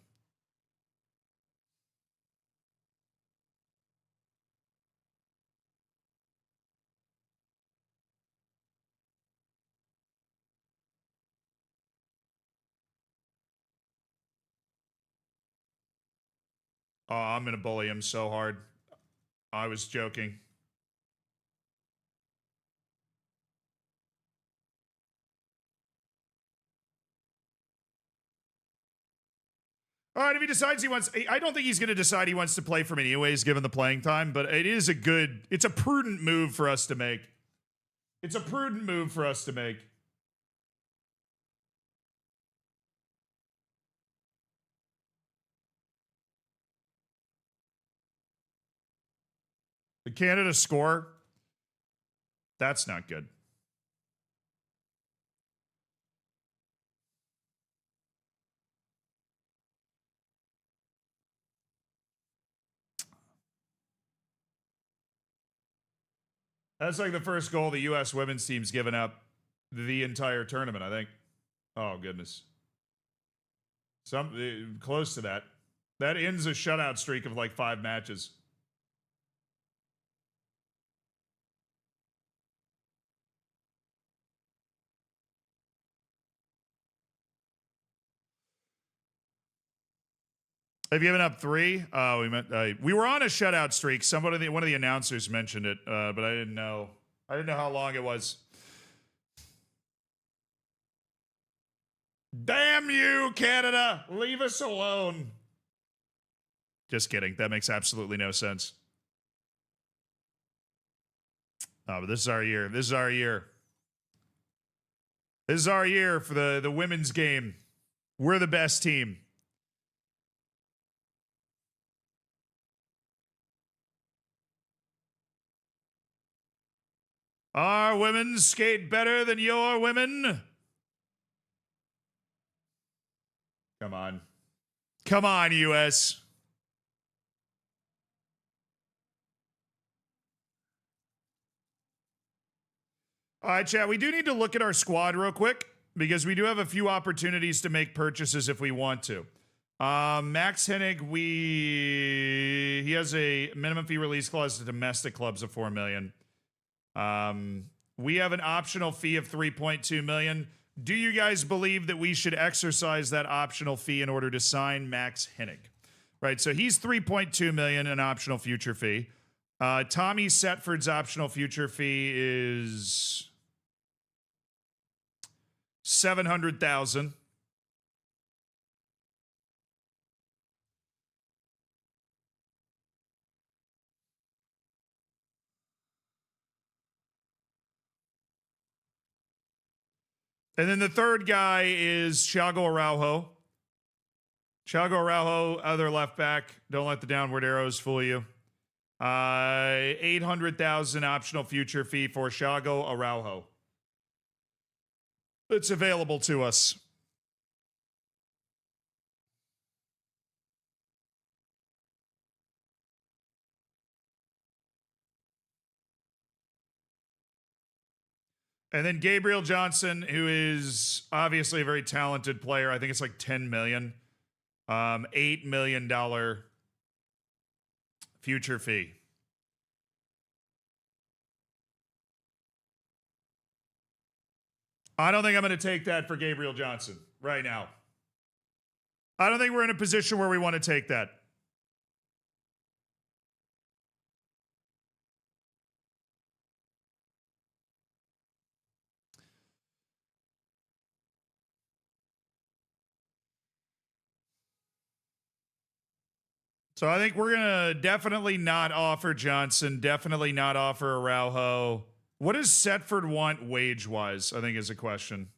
Oh, I'm going to bully him so hard. I was joking. All right, if he decides he wants, I don't think he's going to decide he wants to play for me anyways, given the playing time, but it's a prudent move for us to make. It's a prudent move for us to make. The Canada score? That's not good. That's like the first goal the U.S. women's team's given up the entire tournament, I think. Oh, goodness. Close to that. That ends a shutout streak of like 5 matches. Have you given up 3? Oh, we were on a shutout streak. One of the announcers mentioned it, but I didn't know. I didn't know how long it was. Damn you, Canada! Leave us alone. Just kidding. That makes absolutely no sense. Oh, but this is our year. This is our year. This is our year for the women's game. We're the best team. Our women skate better than your women. Come on. Come on, US. All right, chat. We do need to look at our squad real quick because we do have a few opportunities to make purchases if we want to. Max Hennig, he has a minimum fee release clause to domestic clubs of $4 million. We have an optional fee of $3.2 million. Do you guys believe that we should exercise that optional fee in order to sign Max Hennig? Right, so he's $3.2 million, an optional future fee. Tommy Setford's optional future fee is $700,000. And then the third guy is Thiago Araujo. Thiago Araujo, other left back. Don't let the downward arrows fool you. $800,000 optional future fee for Thiago Araujo. It's available to us. And then Gabriel Johnson, who is obviously a very talented player. I think it's like $10 million. $8 million future fee. I don't think I'm going to take that for Gabriel Johnson right now. I don't think we're in a position where we want to take that. So I think we're going to definitely not offer Johnson, definitely not offer Araujo. What does Setford want wage-wise, I think is a question.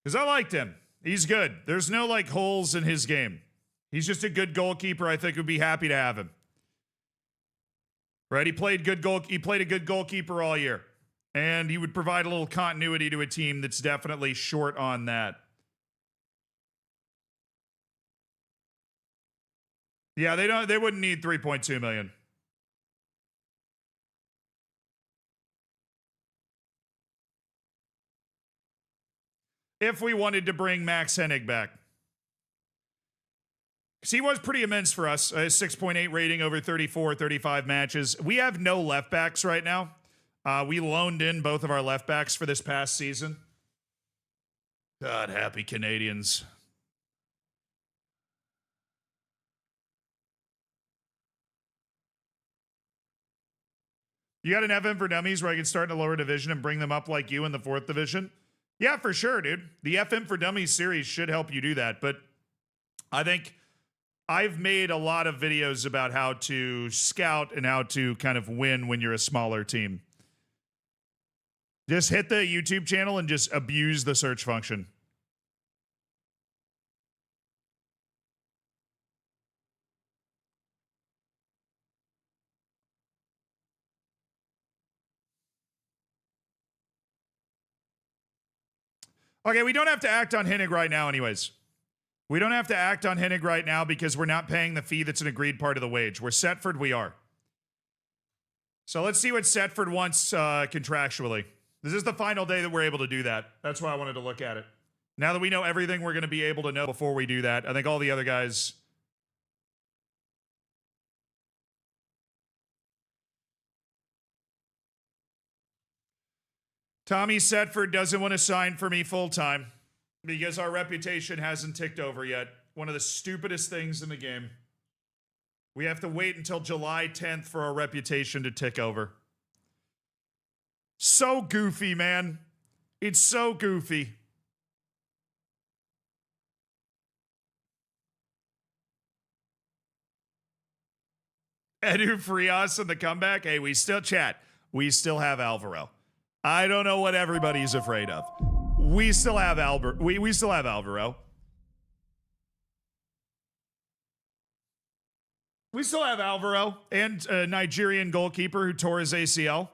Because I liked him. He's good. There's no, like, holes in his game. He's just a good goalkeeper. I think we'd be happy to have him. Right? He played a good goalkeeper all year. And he would provide a little continuity to a team that's definitely short on that. Yeah, they wouldn't need $3.2 million. If we wanted to bring Max Hennig back. Because he was pretty immense for us. A 6.8 rating over 35 matches. We have no left backs right now. We loaned in both of our left backs for this past season. God, happy Canadians. You got an FM for dummies where I can start in the lower division and bring them up like you in the 4th division? Yeah, for sure, dude. The FM for dummies series should help you do that. But I think I've made a lot of videos about how to scout and how to kind of win when you're a smaller team. Just hit the YouTube channel and just abuse the search function. Okay, we don't have to act on Hennig right now anyways. We don't have to act on Hennig right now because we're not paying the fee that's an agreed part of the wage. We're Setford, we are. So let's see what Setford wants contractually. This is the final day that we're able to do that. That's why I wanted to look at it. Now that we know everything we're going to be able to know before we do that, I think all the other guys... Tommy Setford doesn't want to sign for me full-time because our reputation hasn't ticked over yet. One of the stupidest things in the game. We have to wait until July 10th for our reputation to tick over. So goofy, man. It's so goofy. Edu Frias in the comeback. Hey, we still chat. We still have Alvaro. I don't know what everybody's afraid of. We still have we still have Alvaro. We still have Alvaro and a Nigerian goalkeeper who tore his ACL.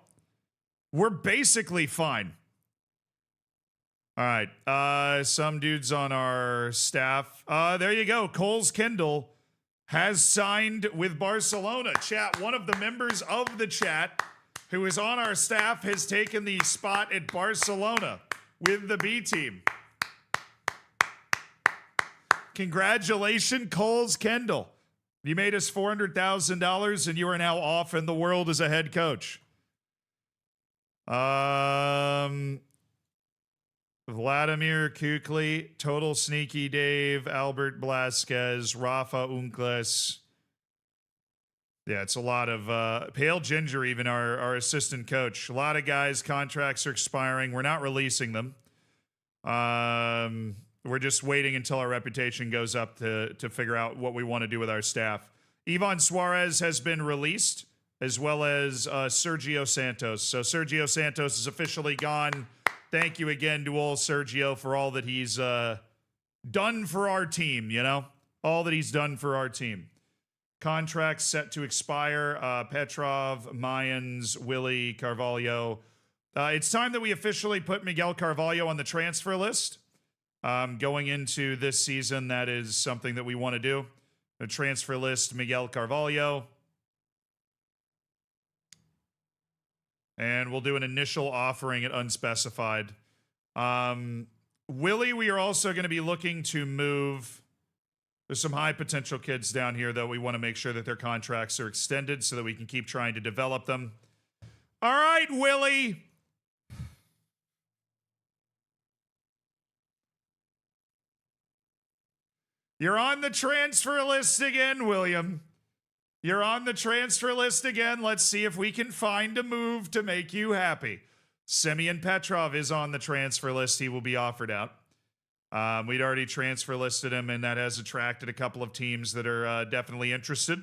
We're basically fine. All right. Some dudes on our staff. There you go. Coles Kendall has signed with Barcelona. Chat, one of the members of the chat who is on our staff has taken the spot at Barcelona with the B team. Congratulations, Coles Kendall. You made us $400,000 and you are now off in the world as a head coach. Vladimir Kukli, Total Sneaky Dave, Albert Blasquez, Rafa Uncles. Yeah, it's a lot of Pale Ginger, even our assistant coach. A lot of guys' contracts are expiring. We're not releasing them. We're just waiting until our reputation goes up to figure out what we want to do with our staff. Ivan Suarez has been released, as well as Sergio Santos. So Sergio Santos is officially gone. Thank you again to old Sergio for all that he's done for our team, you know? All that he's done for our team. Contracts set to expire. Petrov, Mayans, Willie, Carvalho. It's time that we officially put Miguel Carvalho on the transfer list. Going into this season, that is something that we want to do. The transfer list, Miguel Carvalho. And we'll do an initial offering at unspecified. Willie, we are also going to be looking to move. There's some high potential kids down here, though. We want to make sure that their contracts are extended so that we can keep trying to develop them. All right, Willie. You're on the transfer list again, William. You're on the transfer list again. Let's see if we can find a move to make you happy. Semyon Petrov is on the transfer list. He will be offered out. We'd already transfer listed him, and that has attracted a couple of teams that are definitely interested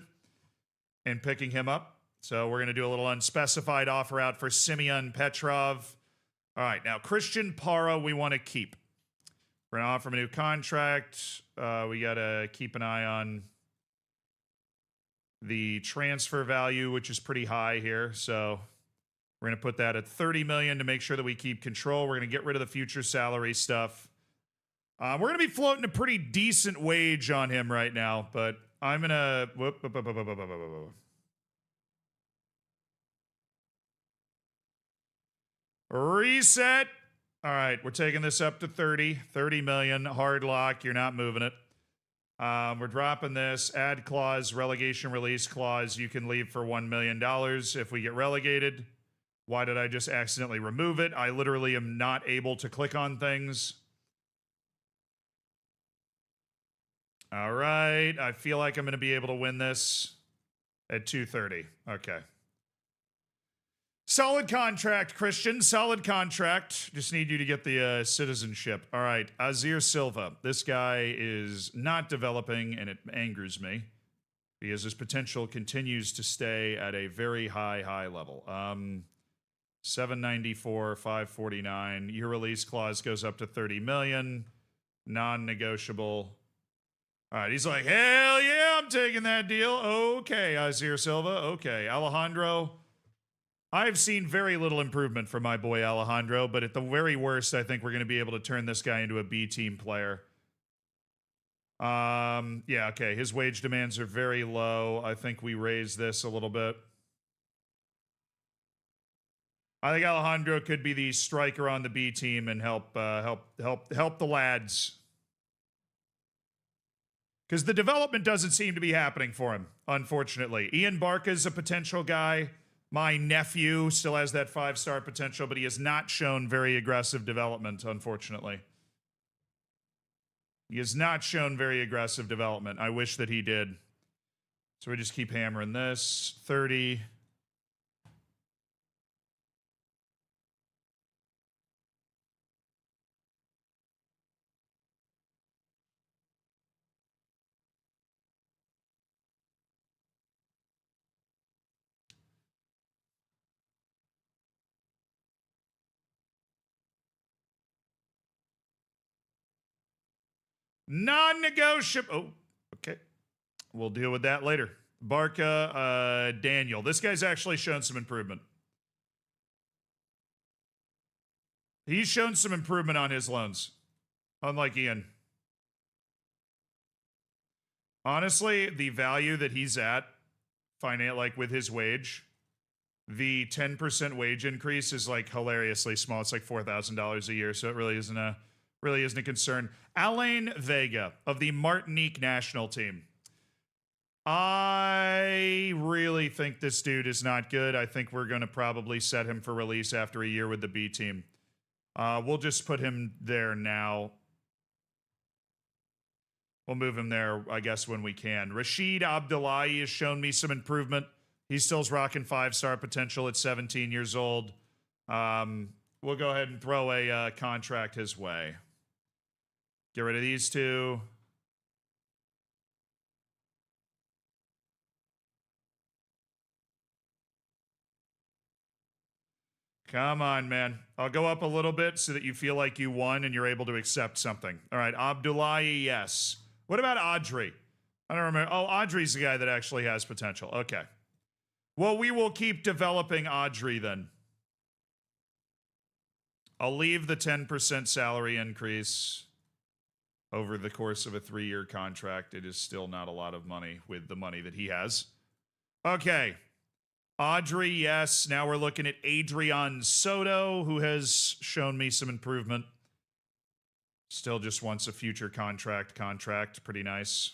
in picking him up. So we're going to do a little unspecified offer out for Semyon Petrov. All right, now Christian Parra we want to keep. We're going to offer him a new contract. We got to keep an eye on the transfer value, which is pretty high here. So we're going to put that at $30 million to make sure that we keep control. We're going to get rid of the future salary stuff. We're going to be floating a pretty decent wage on him right now, but I'm going to... Reset. All right, we're taking this up to 30 million. Hard lock. You're not moving it. We're dropping this. Add clause, relegation release clause. You can leave for $1 million if we get relegated. Why did I just accidentally remove it? I literally am not able to click on things. All right. I feel like I'm going to be able to win this at 230. Okay. Solid contract, Christian. Solid contract. Just need you to get the citizenship. All right. Azir Silva. This guy is not developing, and it angers me because his potential continues to stay at a very high level. 794, 549. Your release clause goes up to 30 million. Non-negotiable. All right. He's like, hell yeah, I'm taking that deal. Okay, Azir Silva. Okay. Alejandro. I've seen very little improvement from my boy Alejandro, but at the very worst, I think we're going to be able to turn this guy into a B team player. Yeah, okay. His wage demands are very low. I think we raise this a little bit. I think Alejandro could be the striker on the B team and help the lads. Because the development doesn't seem to be happening for him, unfortunately. Ian Barca's a potential guy. My nephew still has that 5-star potential, but he has not shown very aggressive development, unfortunately. He has not shown very aggressive development. I wish that he did. So we just keep hammering this. 30. Non-negotiable. Oh, okay. We'll deal with that later. Barca, Daniel. This guy's actually shown some improvement. He's shown some improvement on his loans, unlike Ian. Honestly, the value that he's at, like with his wage, the 10% wage increase is like hilariously small. It's like $4,000 a year, so it really isn't a concern. Alain Vega of the Martinique national team. I really think this dude is not good. I think we're going to probably set him for release after a year with the B team. We'll just put him there now. We'll move him there, I guess, when we can. Rashid Abdullahi has shown me some improvement. He still's rocking 5-star potential at 17 years old. We'll go ahead and throw a contract his way. Get rid of these two. Come on, man. I'll go up a little bit so that you feel like you won and you're able to accept something. All right, Abdullahi, yes. What about Audrey? I don't remember. Oh, Audrey's the guy that actually has potential. Okay. Well, we will keep developing Audrey then. I'll leave the 10% salary increase over the course of a 3-year contract. It is still not a lot of money with the money that he has. Okay. Audrey, yes. Now we're looking at Adrian Soto, who has shown me some improvement. Still just wants a future contract. Pretty nice.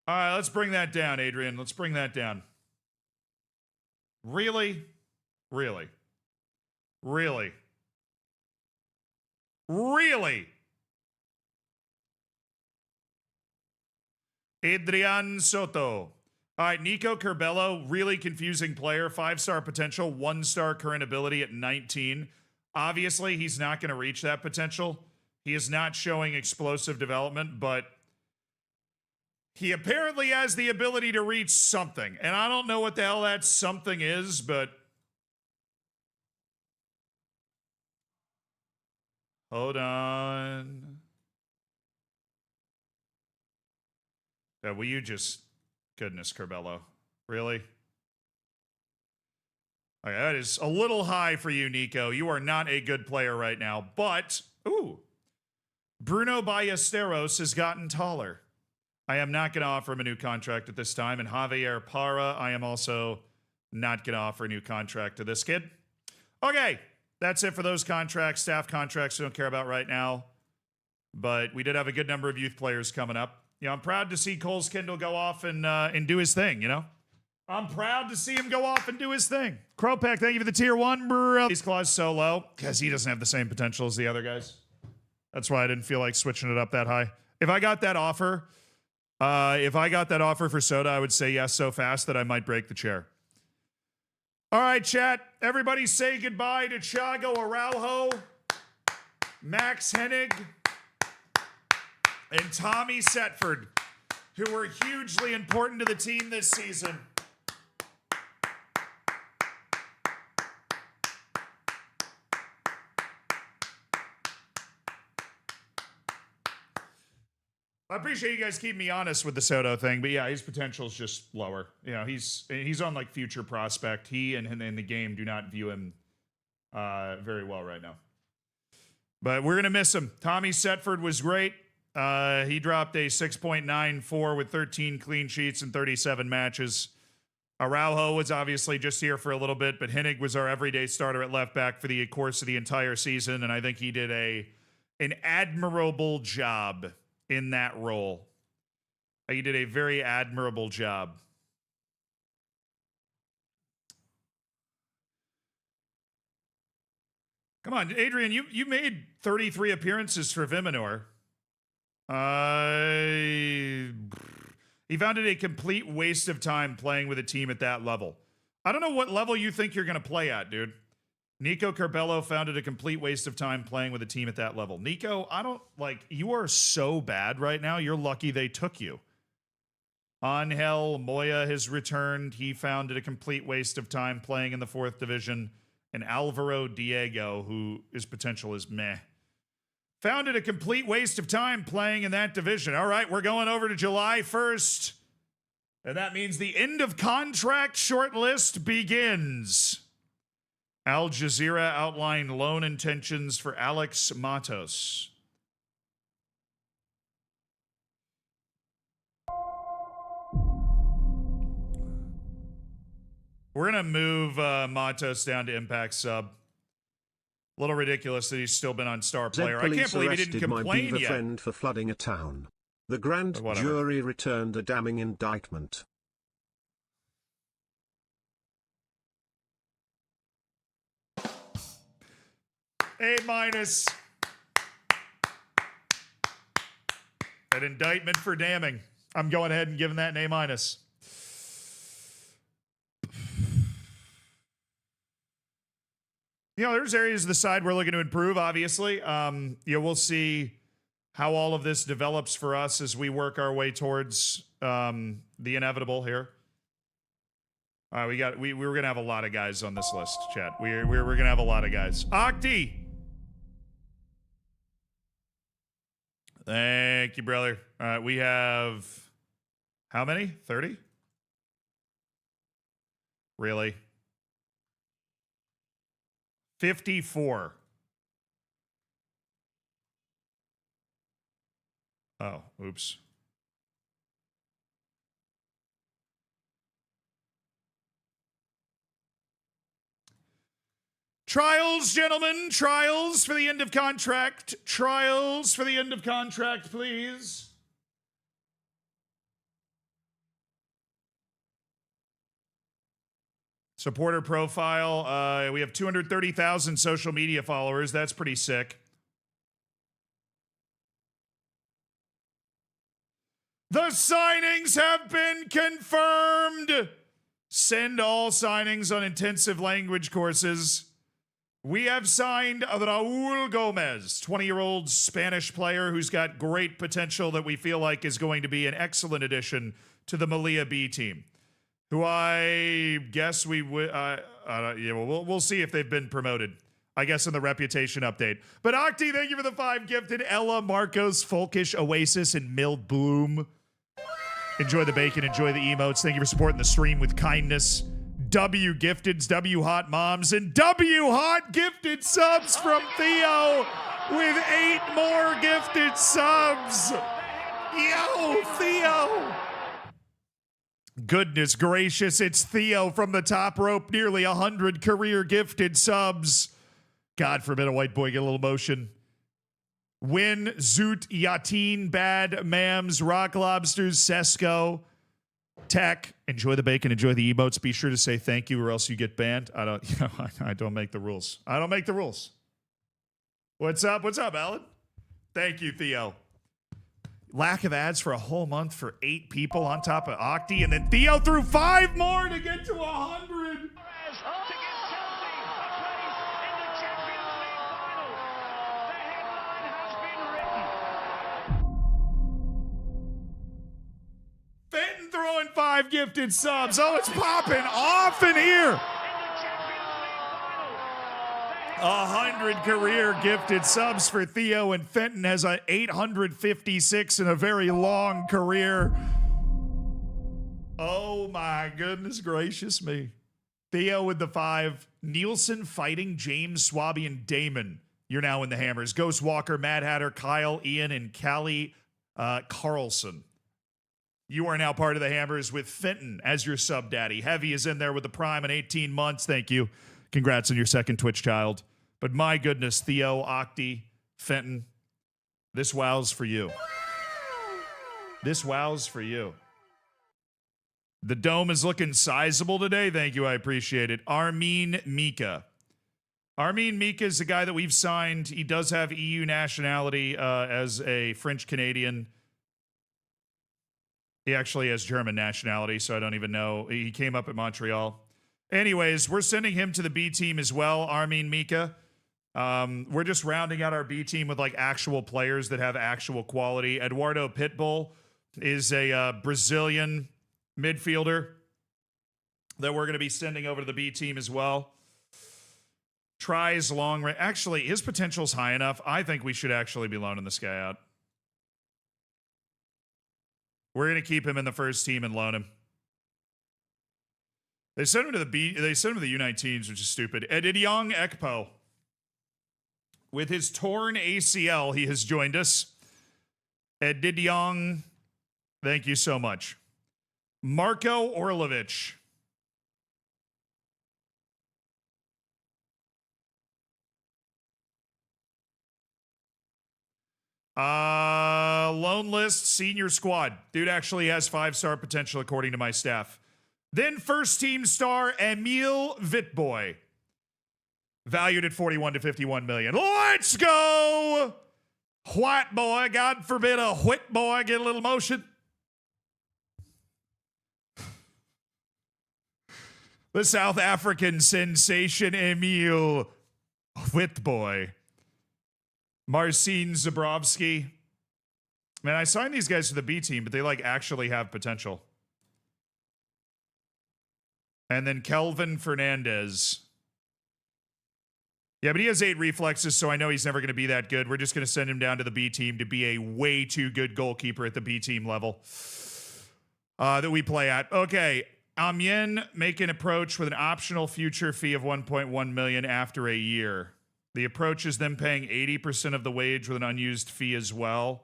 All right, let's bring that down, Adrian. Let's bring that down. Really? Really? Really? Really? Adrian Soto. All right, Nico Curbelo, really confusing player. 5-star potential, 1-star current ability at 19. Obviously, he's not going to reach that potential. He is not showing explosive development, but he apparently has the ability to reach something. And I don't know what the hell that something is, but hold on. Yeah, will you just... Goodness, Curbelo. Really? Okay, that is a little high for you, Nico. You are not a good player right now. But, ooh, Bruno Ballesteros has gotten taller. I am not going to offer him a new contract at this time. And Javier Parra, I am also not going to offer a new contract to this kid. Okay, that's it for those contracts. Staff contracts we don't care about right now. But we did have a good number of youth players coming up. You know, I'm proud to see Cole's Kindle go off and do his thing, you know? I'm proud to see him go off and do his thing. Crowpack, thank you for the tier 1, bro. These claws so low because he doesn't have the same potential as the other guys. That's why I didn't feel like switching it up that high. If I got that offer for Soda, I would say yes so fast that I might break the chair. All right, chat. Everybody say goodbye to Thiago Araujo, Max Hennig, and Tommy Setford, who were hugely important to the team this season. I appreciate you guys keeping me honest with the Soto thing, but yeah, his potential is just lower. You know, he's on like future prospect. He and the game do not view him very well right now. But we're gonna miss him. Tommy Setford was great. He dropped a 6.94 with 13 clean sheets in 37 matches. Araujo was obviously just here for a little bit, but Hennig was our everyday starter at left back for the course of the entire season, and I think he did an admirable job in that role. He did a very admirable job. Come on, Adrian, you made 33 appearances for Viminor. He found it a complete waste of time playing with a team at that level. I don't know what level you think you're going to play at, dude. Nico Curbelo found it a complete waste of time playing with a team at that level. Nico, you are so bad right now. You're lucky they took you. Angel Moya has returned. He found it a complete waste of time playing in the 4th division. And Alvaro Diego, who his potential is meh, found it a complete waste of time playing in that division. All right, we're going over to July 1st. And that means the end of contract shortlist begins. Al Jazeera outlined loan intentions for Alex Matos. We're going to move Matos down to Impact sub. A little ridiculous that he's still been on star player. I can't believe he didn't complain my beaver yet. friend for flooding a town. The grand jury returned a damning indictment. A-. An indictment for damning. I'm going ahead and giving that an A-. You know, there's areas of the side we're looking to improve, obviously. We'll see how all of this develops for us as we work our way towards the inevitable here. We were going to have a lot of guys on this list, chat. We're going to have a lot of guys. Octi! Thank you, brother. All right, we have how many? 30? Really? 54. Oh, oops. Trials, gentlemen. Trials for the end of contract. Trials for the end of contract, please. Supporter profile. We have 230,000 social media followers. That's pretty sick. The signings have been confirmed. Send all signings on intensive language courses. We have signed Raul Gomez, 20-year-old Spanish player who's got great potential that we feel like is going to be an excellent addition to the Malia B team, who I guess we would, we'll see if they've been promoted, I guess, in the reputation update. But Octi, thank you for the 5 gifted. Ella, Marcos, Folkish, Oasis, and Mild Bloom. Enjoy the bacon, enjoy the emotes. Thank you for supporting the stream with kindness. W gifteds, W hot moms, and W hot gifted subs from Theo with 8 more gifted subs. Yo, Theo. Goodness gracious, it's Theo from the top rope. Nearly 100 career gifted subs. God forbid a white boy get a little motion. Win, Zoot, Yatin, Bad, Mams, Rock Lobsters, Sesco, Tech. Enjoy the bacon, enjoy the emotes. Be sure to say thank you or else you get banned. I don't make the rules. I don't make the rules. What's up? What's up, Alan? Thank you, Theo. Lack of ads for a whole month for 8 people on top of Octi, and then Theo threw 5 more to get to 100. Fenton throwing 5 gifted subs. Oh, it's popping off in here. 100 career gifted subs for Theo, and Fenton has an 856 in a very long career. Oh my goodness gracious me. Theo with the 5. Nielsen fighting James, Swabby, and Damon. You're now in the Hammers. Ghost Walker, Mad Hatter, Kyle, Ian, and Callie Carlson. You are now part of the Hammers with Fenton as your sub daddy. Heavy is in there with the prime in 18 months. Thank you. Congrats on your second Twitch child. But my goodness, Theo, Octi, Fenton, this wow's for you. This wow's for you. The dome is looking sizable today. Thank you. I appreciate it. Armin Mika. Armin Mika is the guy that we've signed. He does have EU nationality as a French Canadian. He actually has German nationality, so I don't even know. He came up at Montreal. Anyways, we're sending him to the B team as well, Armin Mika. We're just rounding out our B team with like actual players that have actual quality. Eduardo Pitbull is a Brazilian midfielder that we're going to be sending over to the B team as well. Tries long range. Actually, his potential's high enough. I think we should actually be loaning this guy out. We're going to keep him in the first team and loan him. They sent him to the B. They sent him to the U19s, which is stupid. Edidiong Ekpo. With his torn ACL, he has joined us. Edidiong, thank you so much. Marko Orlovich. Lone list, senior squad. Dude actually has 5-star potential according to my staff. Then first team star Emil Vitboy. Valued at 41 to 51 million. Let's go! White boy, God forbid a whit boy get a little motion. The South African sensation Emil Witboy. Marcin Zabrowski. Man, I signed these guys to the B team, but they like actually have potential. And then Kelvin Fernandez. Yeah, but he has 8 reflexes, so I know he's never going to be that good. We're just going to send him down to the B team to be a way too good goalkeeper at the B team level that we play at. Okay, Amiens make an approach with an optional future fee of 1.1 million after a year. The approach is them paying 80% of the wage with an unused fee as well.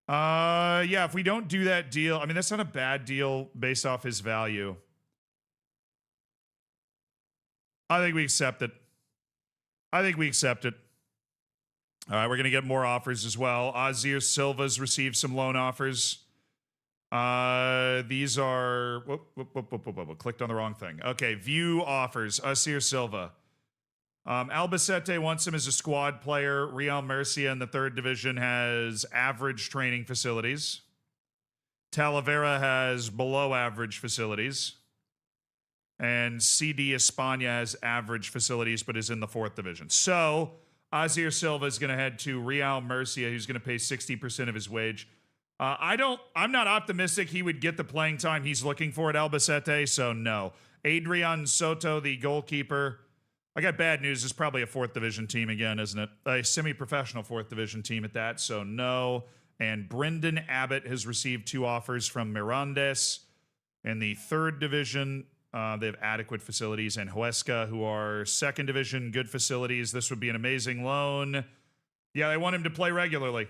Yeah, if we don't do that deal, I mean, that's not a bad deal based off his value. I think we accept it. All right, we're going to get more offers as well. Azir Silva's received some loan offers. These are... clicked on the wrong thing. Okay, view offers. Azir Silva. Albacete wants him as a squad player. Real Murcia in the 3rd division has average training facilities. Talavera has below average facilities. And CD España has average facilities, but is in the 4th division. So, Azir Silva is going to head to Real Murcia, who's going to pay 60% of his wage. I'm not optimistic he would get the playing time he's looking for at Albacete, so no. Adrian Soto, the goalkeeper. I got bad news. It's probably a 4th division team again, isn't it? A semi-professional 4th division team at that, so no. And Brendan Abbott has received 2 offers from Mirandes in the 3rd division. They have adequate facilities. And Huesca, who are 2nd division, good facilities. This would be an amazing loan. Yeah, they want him to play regularly.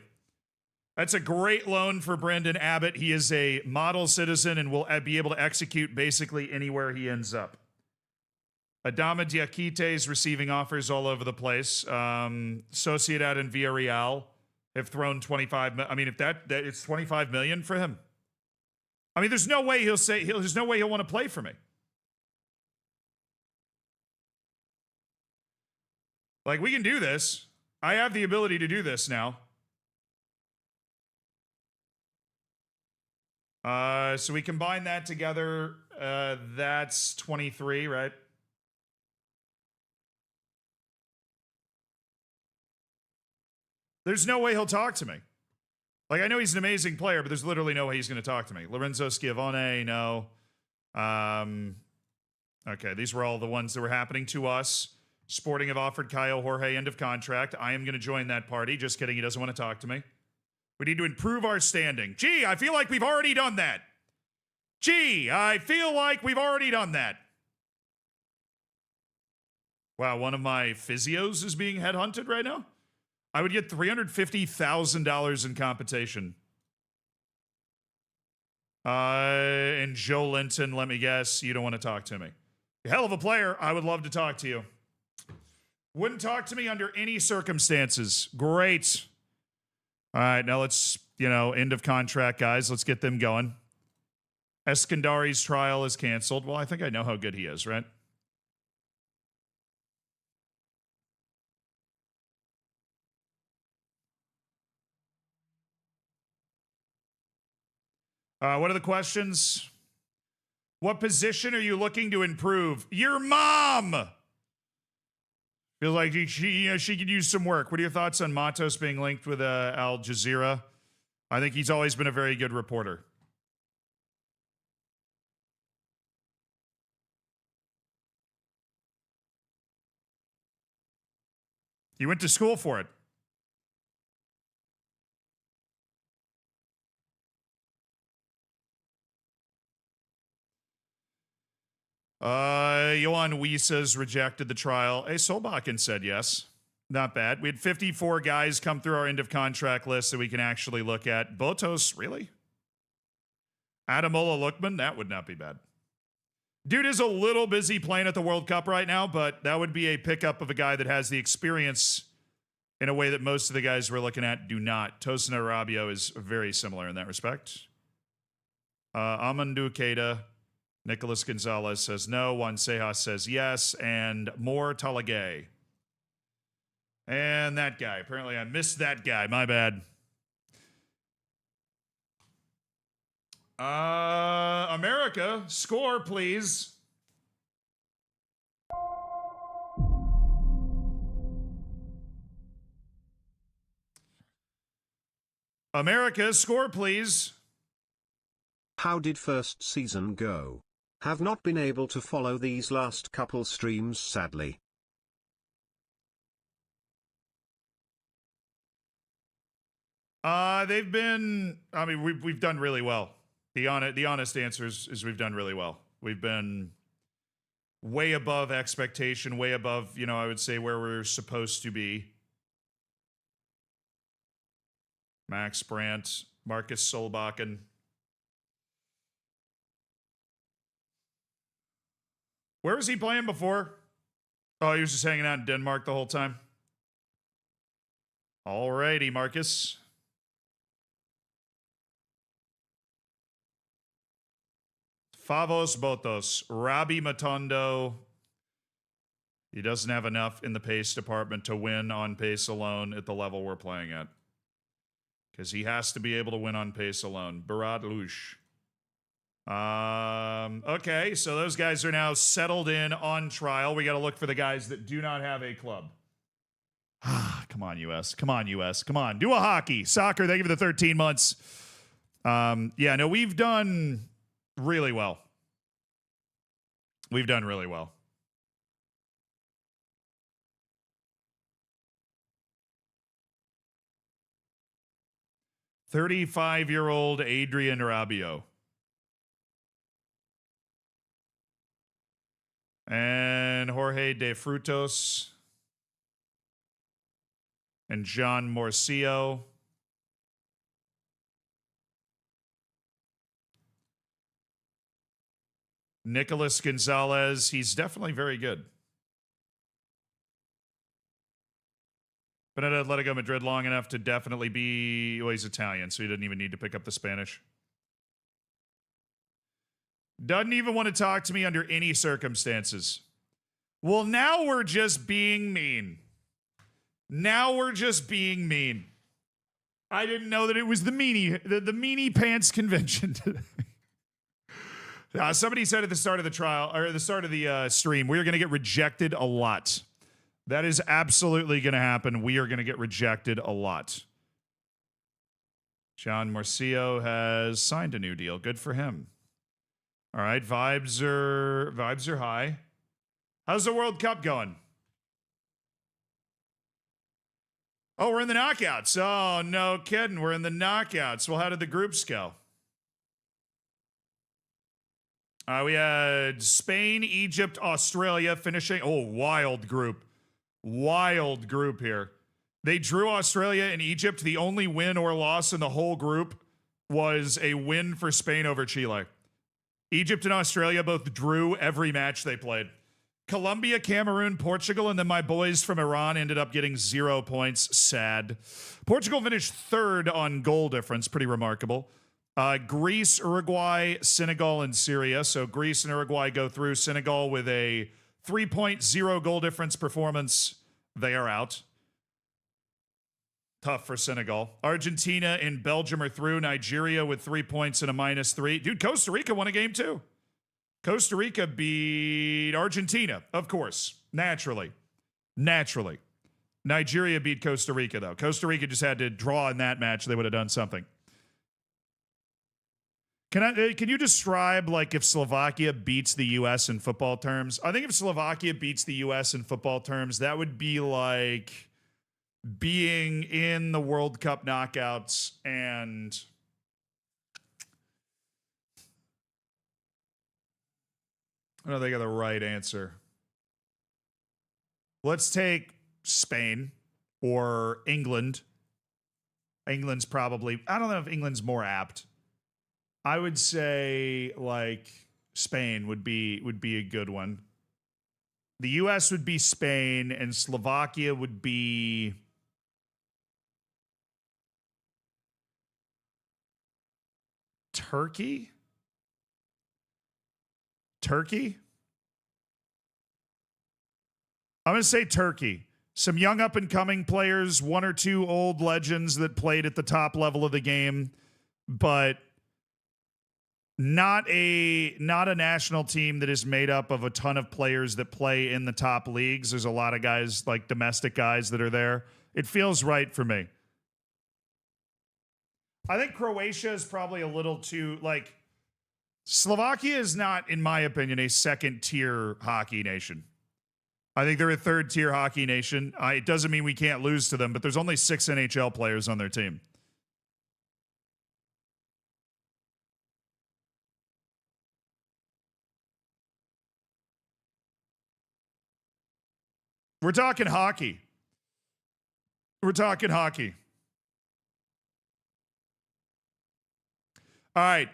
That's a great loan for Brendan Abbott. He is a model citizen and will be able to execute basically anywhere he ends up. Adama Diakite is receiving offers all over the place. Sociedad and Villarreal have thrown 25 million. I mean, if that it's 25 million for him. I mean, there's no way there's no way he'll want to play for me. Like, we can do this. I have the ability to do this now. So we combine that together. That's 23, right? There's no way he'll talk to me. Like, I know he's an amazing player, but there's literally no way he's going to talk to me. Lorenzo Schiavone, no. Okay, these were all the ones that were happening to us. Sporting have offered Caio Jorge end of contract. I am going to join that party. Just kidding, he doesn't want to talk to me. We need to improve our standing. Gee, I feel like we've already done that. Wow, one of my physios is being headhunted right now? I would get $350,000 in compensation. And Joe Linton, let me guess, you don't want to talk to me. Hell of a player. I would love to talk to you. Wouldn't talk to me under any circumstances. Great. All right, now let's, end of contract, guys. Let's get them going. Eskandari's trial is canceled. Well, I think I know how good he is, right? What are the questions? What position are you looking to improve? Your mom! Feels like she could use some work. What are your thoughts on Matos being linked with Al Jazeera? I think he's always been a very good reporter. He went to school for it. Johan Wiesas rejected the trial. Hey, Solbakken said yes. Not bad. We had 54 guys come through our end of contract list that we can actually look at. Botos, really? Adamola Lookman, that would not be bad. Dude is a little busy playing at the World Cup right now, but that would be a pickup of a guy that has the experience in a way that most of the guys we're looking at do not. Tosin Arabio is very similar in that respect. Amandu Keita. Nicholas Gonzalez says no. Juan Sejas says yes. And more Talagay. And that guy. Apparently I missed that guy. My bad. America, score, please. America, score, please. How did first season go? Have not been able to follow these last couple streams, sadly. They've been, I mean, we've done really well. The honest answer is we've done really well. We've been way above expectation, way above, you know, I would say where we're supposed to be. Max Brandt, Marcus Solbakken. Where was he playing before? Oh, he was just hanging out in Denmark the whole time. Alrighty, Marcus. Favos Botos. Robbie Matondo. He doesn't have enough in the pace department to win on pace alone at the level we're playing at. Because he has to be able to win on pace alone. Berat Lush. Okay, so those guys are now settled in on trial. We got to look for the guys that do not have a club. Come on, US. Come on, US. Come on. Do a hockey. Soccer, thank you for the 13 months. Yeah, no, we've done really well. We've done really well. "35-year-old Adrian Rabiot. And Jorge De Frutos. And John Morcio. Nicholas Gonzalez. He's definitely very good. Been at Atletico Madrid long enough to definitely be... Well, he's Italian, so he didn't even need to pick up the Spanish. Doesn't even want to talk to me under any circumstances. Well, now we're just being mean. Now we're just being mean. I didn't know that it was the meanie pants convention today. Somebody said at the start of the trial, or at the start of the stream, we are going to get rejected a lot. That is absolutely going to happen. We are going to get rejected a lot. John Morcio has signed a new deal. Good for him. All right, vibes are high. How's the World Cup going? Oh, we're in the knockouts. Oh, no kidding. We're in the knockouts. Well, how did the groups go? We had Spain, Egypt, Australia finishing. Oh, wild group. Wild group here. They drew Australia and Egypt. The only win or loss in the whole group was a win for Spain over Chile. Egypt and Australia both drew every match they played. Colombia, Cameroon, Portugal, and then my boys from Iran ended up getting 0 points. Sad. Portugal finished third on goal difference. Pretty remarkable. Greece, Uruguay, Senegal, and Syria. So Greece and Uruguay go through. Senegal with a 3.0 goal difference performance. They are out. Tough for Senegal. Argentina and Belgium are through. Nigeria with 3 points and a -3. Dude, Costa Rica won a game too. Costa Rica beat Argentina, of course. Naturally. Nigeria beat Costa Rica, though. Costa Rica just had to draw in that match. They would have done something. Can you describe, like, if Slovakia beats the U.S. in football terms? I think if Slovakia beats the U.S. in football terms, that would be like being in the World Cup knockouts and I don't think of the right answer. Let's take Spain or England. England's probably, I don't know if England's more apt. I would say like Spain would be a good one. The US would be Spain and Slovakia would be Turkey? Turkey? I'm going to say Turkey. Some young up-and-coming players, one or two old legends that played at the top level of the game, but not a national team that is made up of a ton of players that play in the top leagues. There's a lot of guys, like domestic guys, that are there. It feels right for me. I think Croatia is probably a little too, like, Slovakia is not, in my opinion, a second-tier hockey nation. I think they're a third-tier hockey nation. It doesn't mean we can't lose to them, but there's only 6 NHL players on their team. We're talking hockey. We're talking hockey. All right.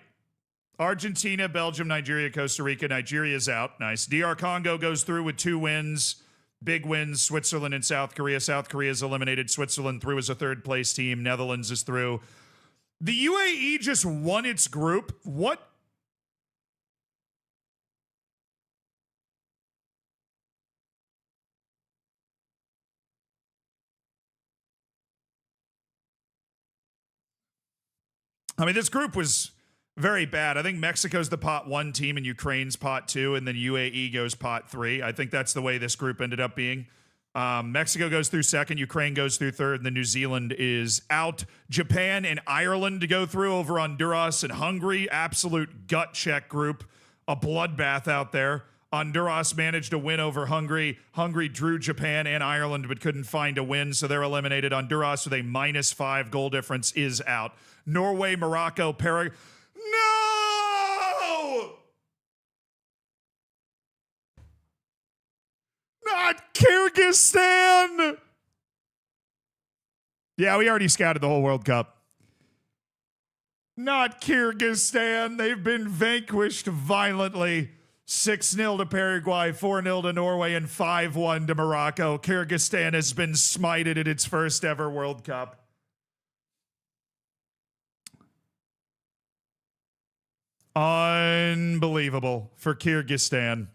Argentina, Belgium, Nigeria, Costa Rica. Nigeria's out. Nice. DR Congo goes through with 2 wins. Big wins. Switzerland and South Korea. South Korea is eliminated. Switzerland through as a third-place team. Netherlands is through. The UAE just won its group. What? I mean, this group was very bad. I think Mexico's the pot 1 team and Ukraine's pot 2, and then UAE goes pot 3. I think that's the way this group ended up being. Mexico goes through second, Ukraine goes through third, and then New Zealand is out. Japan and Ireland to go through over Honduras and Hungary. Absolute gut check group. A bloodbath out there. Honduras managed to win over Hungary. Hungary drew Japan and Ireland but couldn't find a win, so they're eliminated. Honduras with a -5 goal difference is out. Norway, Morocco, Paraguay. No! Not Kyrgyzstan! Yeah, we already scouted the whole World Cup. Not Kyrgyzstan. They've been vanquished violently. 6-0 to Paraguay, 4-0 to Norway, and 5-1 to Morocco. Kyrgyzstan has been smited at its first ever World Cup. Unbelievable for Kyrgyzstan.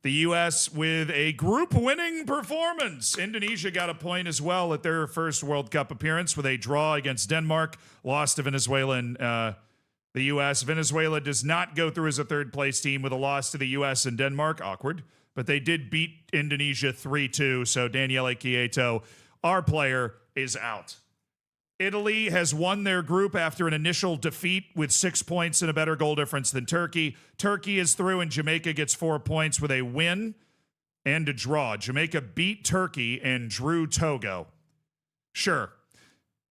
The U.S. with a group winning performance. Indonesia got a point as well at their first World Cup appearance with a draw against Denmark, lost to Venezuela and the U.S. Venezuela does not go through as a third-place team with a loss to the U.S. and Denmark. Awkward. But they did beat Indonesia 3-2, so Daniele Quieto, our player, is out. Italy has won their group after an initial defeat with 6 points and a better goal difference than Turkey. Turkey is through, and Jamaica gets 4 points with a win and a draw. Jamaica beat Turkey and drew Togo. Sure.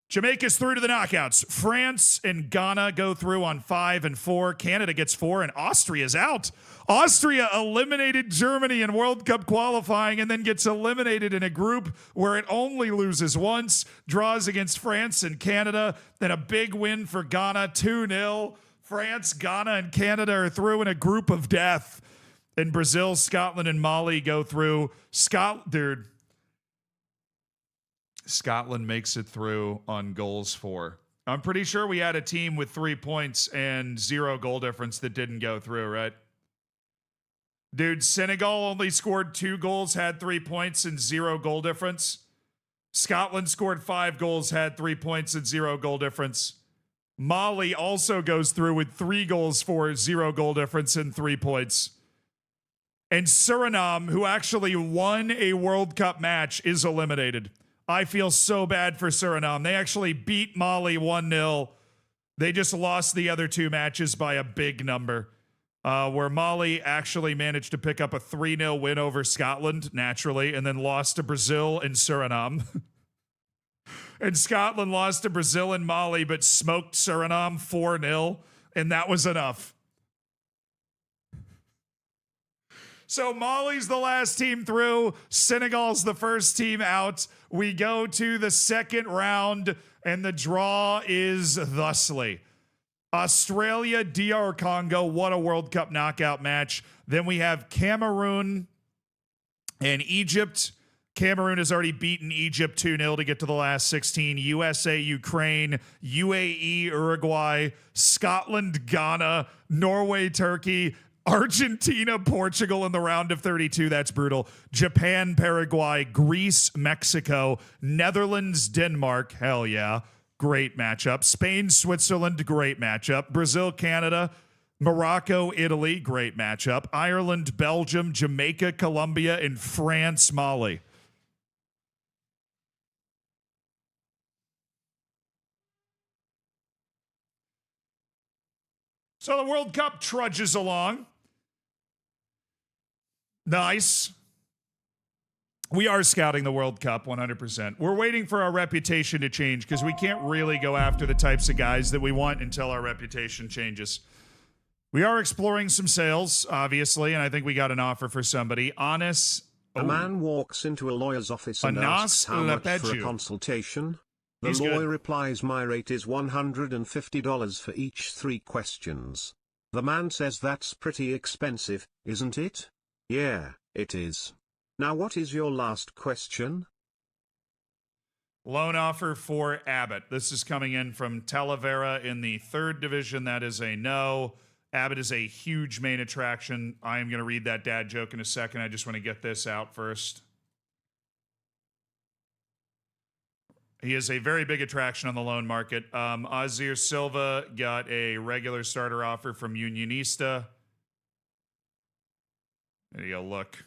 Jamaica's through to the knockouts. France and Ghana go through on 5 and 4. Canada gets 4, and Austria's out. Austria eliminated Germany in World Cup qualifying and then gets eliminated in a group where it only loses once. Draws against France and Canada. Then a big win for Ghana, 2-0. France, Ghana, and Canada are through in a group of death. And Brazil, Scotland, and Mali go through. Scotland makes it through on goals for. I'm pretty sure we had a team with 3 points and 0 goal difference that didn't go through, right? Dude, Senegal only scored 2 goals, had 3 points and 0 goal difference. Scotland scored 5 goals, had 3 points and 0 goal difference. Mali also goes through with 3 goals for, 0 goal difference and 3 points. And Suriname, who actually won a World Cup match, is eliminated. I feel so bad for Suriname. They actually beat Mali 1-0. They just lost the other 2 matches by a big number. Where Mali actually managed to pick up a 3-0 win over Scotland, naturally, and then lost to Brazil and Suriname. And Scotland lost to Brazil and Mali, but smoked Suriname 4-0, and that was enough. So Mali's the last team through. Senegal's the first team out. We go to the second round, and the draw is thusly. Australia, DR Congo. What a World Cup knockout match. Then we have Cameroon and Egypt. Cameroon has already beaten Egypt 2-0 to get to the last 16. USA, Ukraine, UAE, Uruguay, Scotland, Ghana, Norway, Turkey, Argentina, Portugal in the round of 32. That's brutal. Japan, Paraguay, Greece, Mexico, Netherlands, Denmark. Hell yeah. Great matchup. Spain, Switzerland. Great matchup. Brazil, Canada. Morocco, Italy. Great matchup. Ireland, Belgium, Jamaica, Colombia, and France, Mali. So the World Cup trudges along. Nice. We are scouting the World Cup 100%. We're waiting for our reputation to change because we can't really go after the types of guys that we want until our reputation changes. We are exploring some sales, obviously, and I think we got an offer for somebody. Anas. A man walks into a lawyer's office and asks how much for a consultation. The lawyer replies, my rate is $150 for each 3 questions. The man says, that's pretty expensive, isn't it? Yeah, it is. Now what is your last question? Loan offer for Abbott. This is coming in from Talavera in the 3rd division. That is a no. Abbott is a huge main attraction. I am going to read that dad joke in a second. I just want to get this out first. He is a very big attraction on the loan market. Azir Silva got a regular starter offer from Unionista. There you go, look.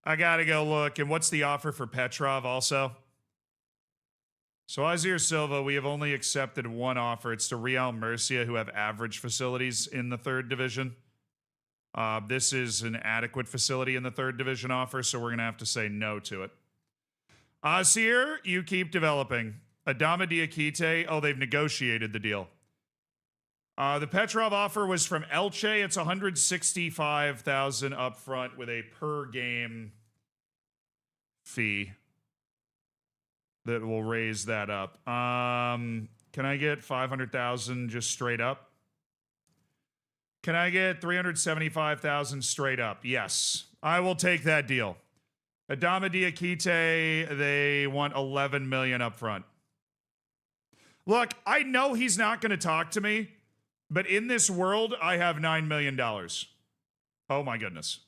I got to go look. And what's the offer for Petrov also? So Azir Silva, we have only accepted one offer. It's to Real Murcia, who have average facilities in the 3rd division. This is an adequate facility in the 3rd division offer, so we're going to have to say no to it. Azir, you keep developing. Adama Diakite, oh, they've negotiated the deal. The Petrov offer was from Elche. It's $165,000 up front with a per game fee that will raise that up. Can I get $500,000 just straight up? Can I get $375,000 straight up? Yes, I will take that deal. Adama Diakite, they want $11 million up front. Look, I know he's not going to talk to me, but in this world, I have $9 million. Oh my goodness.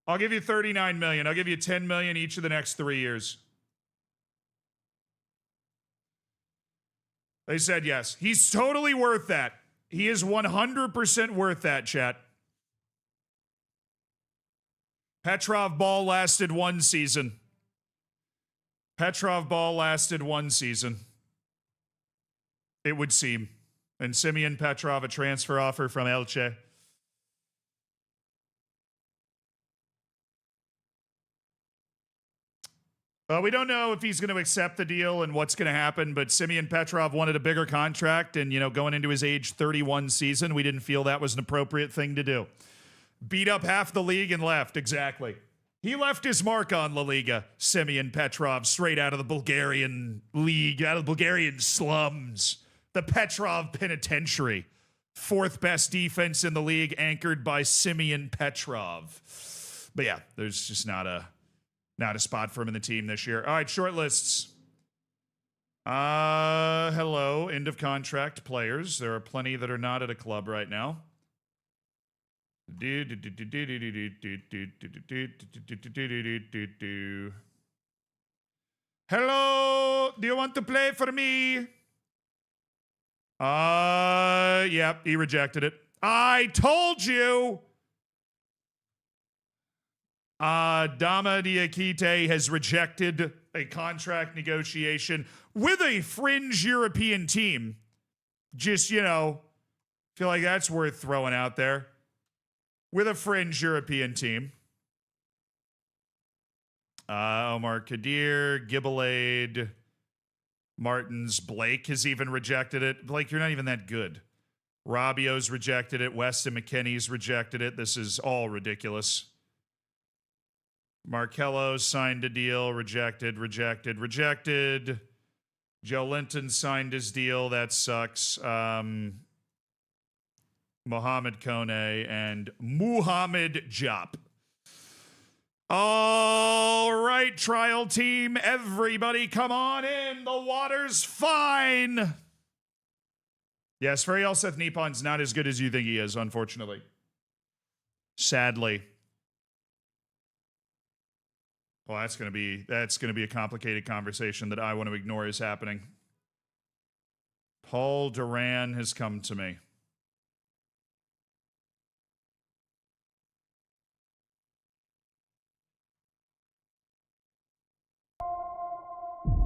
I'll give you $39 million. I'll give you $10 million each of the next 3 years. They said yes. He's totally worth that. He is 100% worth that, chat. Petrov ball lasted 1 season. Petrov ball lasted 1 season. It would seem. And Simeon Petrov, a transfer offer from Elche. We don't know if he's going to accept the deal and what's going to happen, but Simeon Petrov wanted a bigger contract, and, going into his age 31 season, we didn't feel that was an appropriate thing to do. Beat up half the league and left, exactly. He left his mark on La Liga, Simeon Petrov, straight out of the Bulgarian league, out of the Bulgarian slums. The Petrov Penitentiary. 4th best defense in the league, anchored by Simeon Petrov. But yeah, there's just not a spot for him in the team this year. All right, short lists. Hello, end of contract players. There are plenty that are not at a club right now. Hello, do you want to play for me? Yep, he rejected it. I told you. Adama Diakite has rejected a contract negotiation with a fringe European team. Just, feel like that's worth throwing out there. With a fringe European team. Omar Kadir, Gibelade, Martins. Blake has even rejected it. Blake, you're not even that good. Robbio's rejected it. Weston McKinney's rejected it. This is all ridiculous. Markello signed a deal. Rejected. Joe Linton signed his deal. That sucks. Mohamed Kone and Muhammad Jop. All right, trial team. Everybody come on in. The water's fine. Yes, Fariel Seth Nipon's not as good as you think he is, unfortunately. Sadly. Well, that's gonna be a complicated conversation that I want to ignore is happening. Paul Duran has come to me.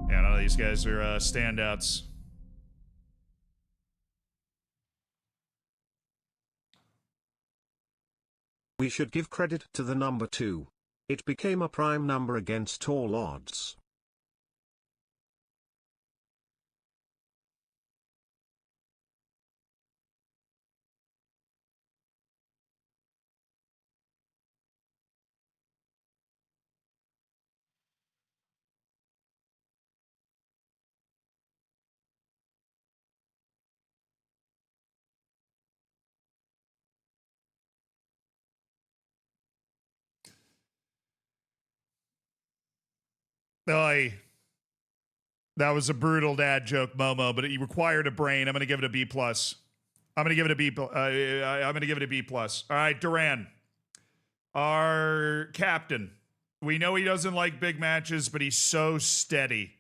Yeah, none of these guys are standouts. We should give credit to the number 2. It became a prime number against all odds. Oy. That was a brutal dad joke, Momo, but it required a brain. I'm going to give it a B+. I'm going to give it a B+. I'm going to give it a B+. All right, Duran. Our captain. We know he doesn't like big matches, but he's so steady.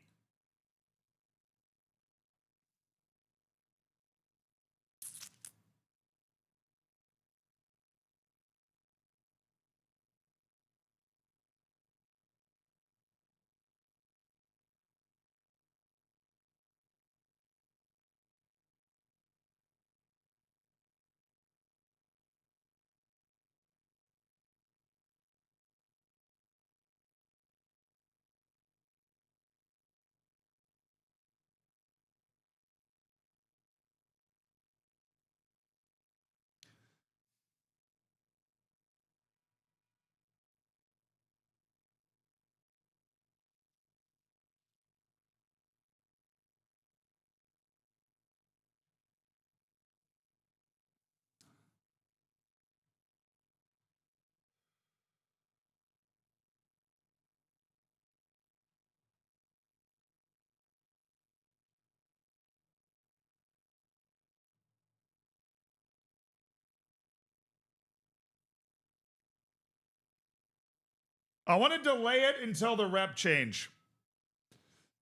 I want to delay it until the rep change.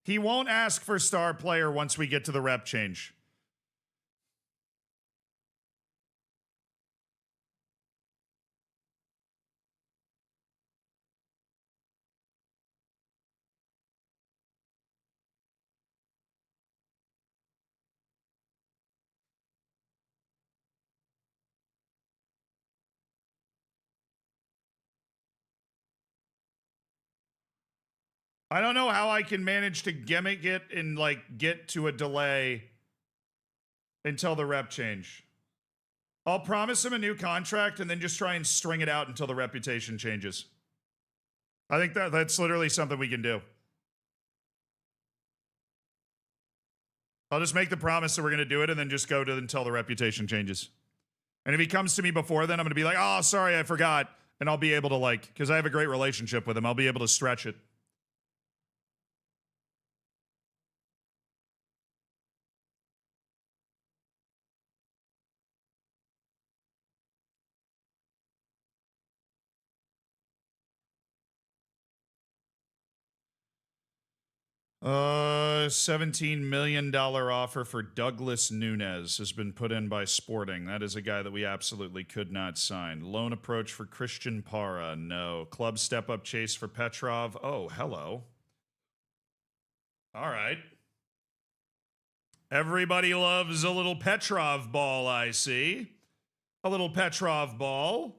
He won't ask for star player once we get to the rep change. I don't know how I can manage to gimmick it and like get to a delay until the rep change. I'll promise him a new contract and then just try and string it out until the reputation changes. I think that's literally something we can do. I'll just make the promise that we're going to do it and then just go to until the reputation changes. And if he comes to me before then, I'm going to be like, oh, sorry, I forgot. And I'll be able to like, because I have a great relationship with him, I'll be able to stretch it. $17 million offer for Douglas Nunez has been put in by Sporting. That is a guy that we absolutely could not sign. Loan approach for Christian Para. No. Club step-up chase for Petrov. Oh, hello. All right. Everybody loves a little Petrov ball, I see. A little Petrov ball.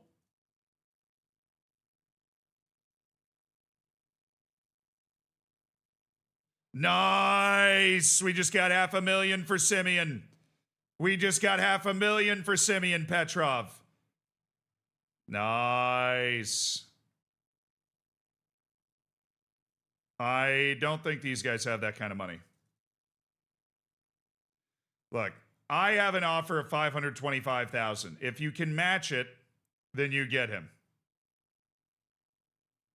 Nice. We just got $500,000 for Simeon. We just got $500,000 for Simeon Petrov. Nice. I don't think these guys have that kind of money. Look, I have an offer of $525,000. If you can match it, then you get him.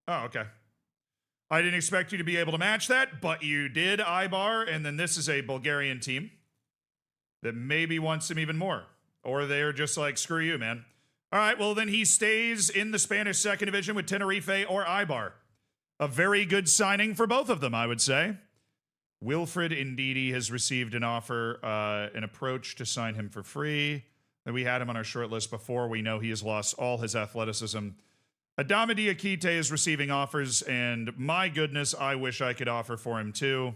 Oh, okay. I didn't expect you to be able to match that, but you did, Ibar, and then this is a Bulgarian team that maybe wants him even more. Or they're just like, screw you, man. All right, well, then he stays in the Spanish second division with Tenerife or Ibar. A very good signing for both of them, I would say. Wilfred Ndidi has received an offer, an approach to sign him for free. We had him on our short list before. We know he has lost all his athleticism. Adama Diakite is receiving offers, and my goodness, I wish I could offer for him too,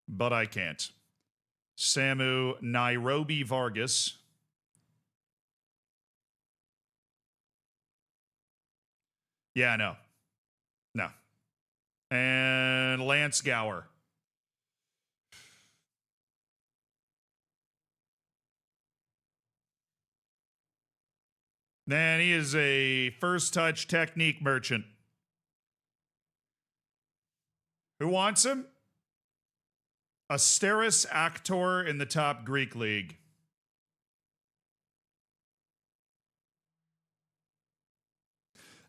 but I can't. Samu Nairobi Vargas. Yeah, no. No. And Lance Gower. Man, he is a first-touch technique merchant. Who wants him? Asteris Actor in the top Greek league.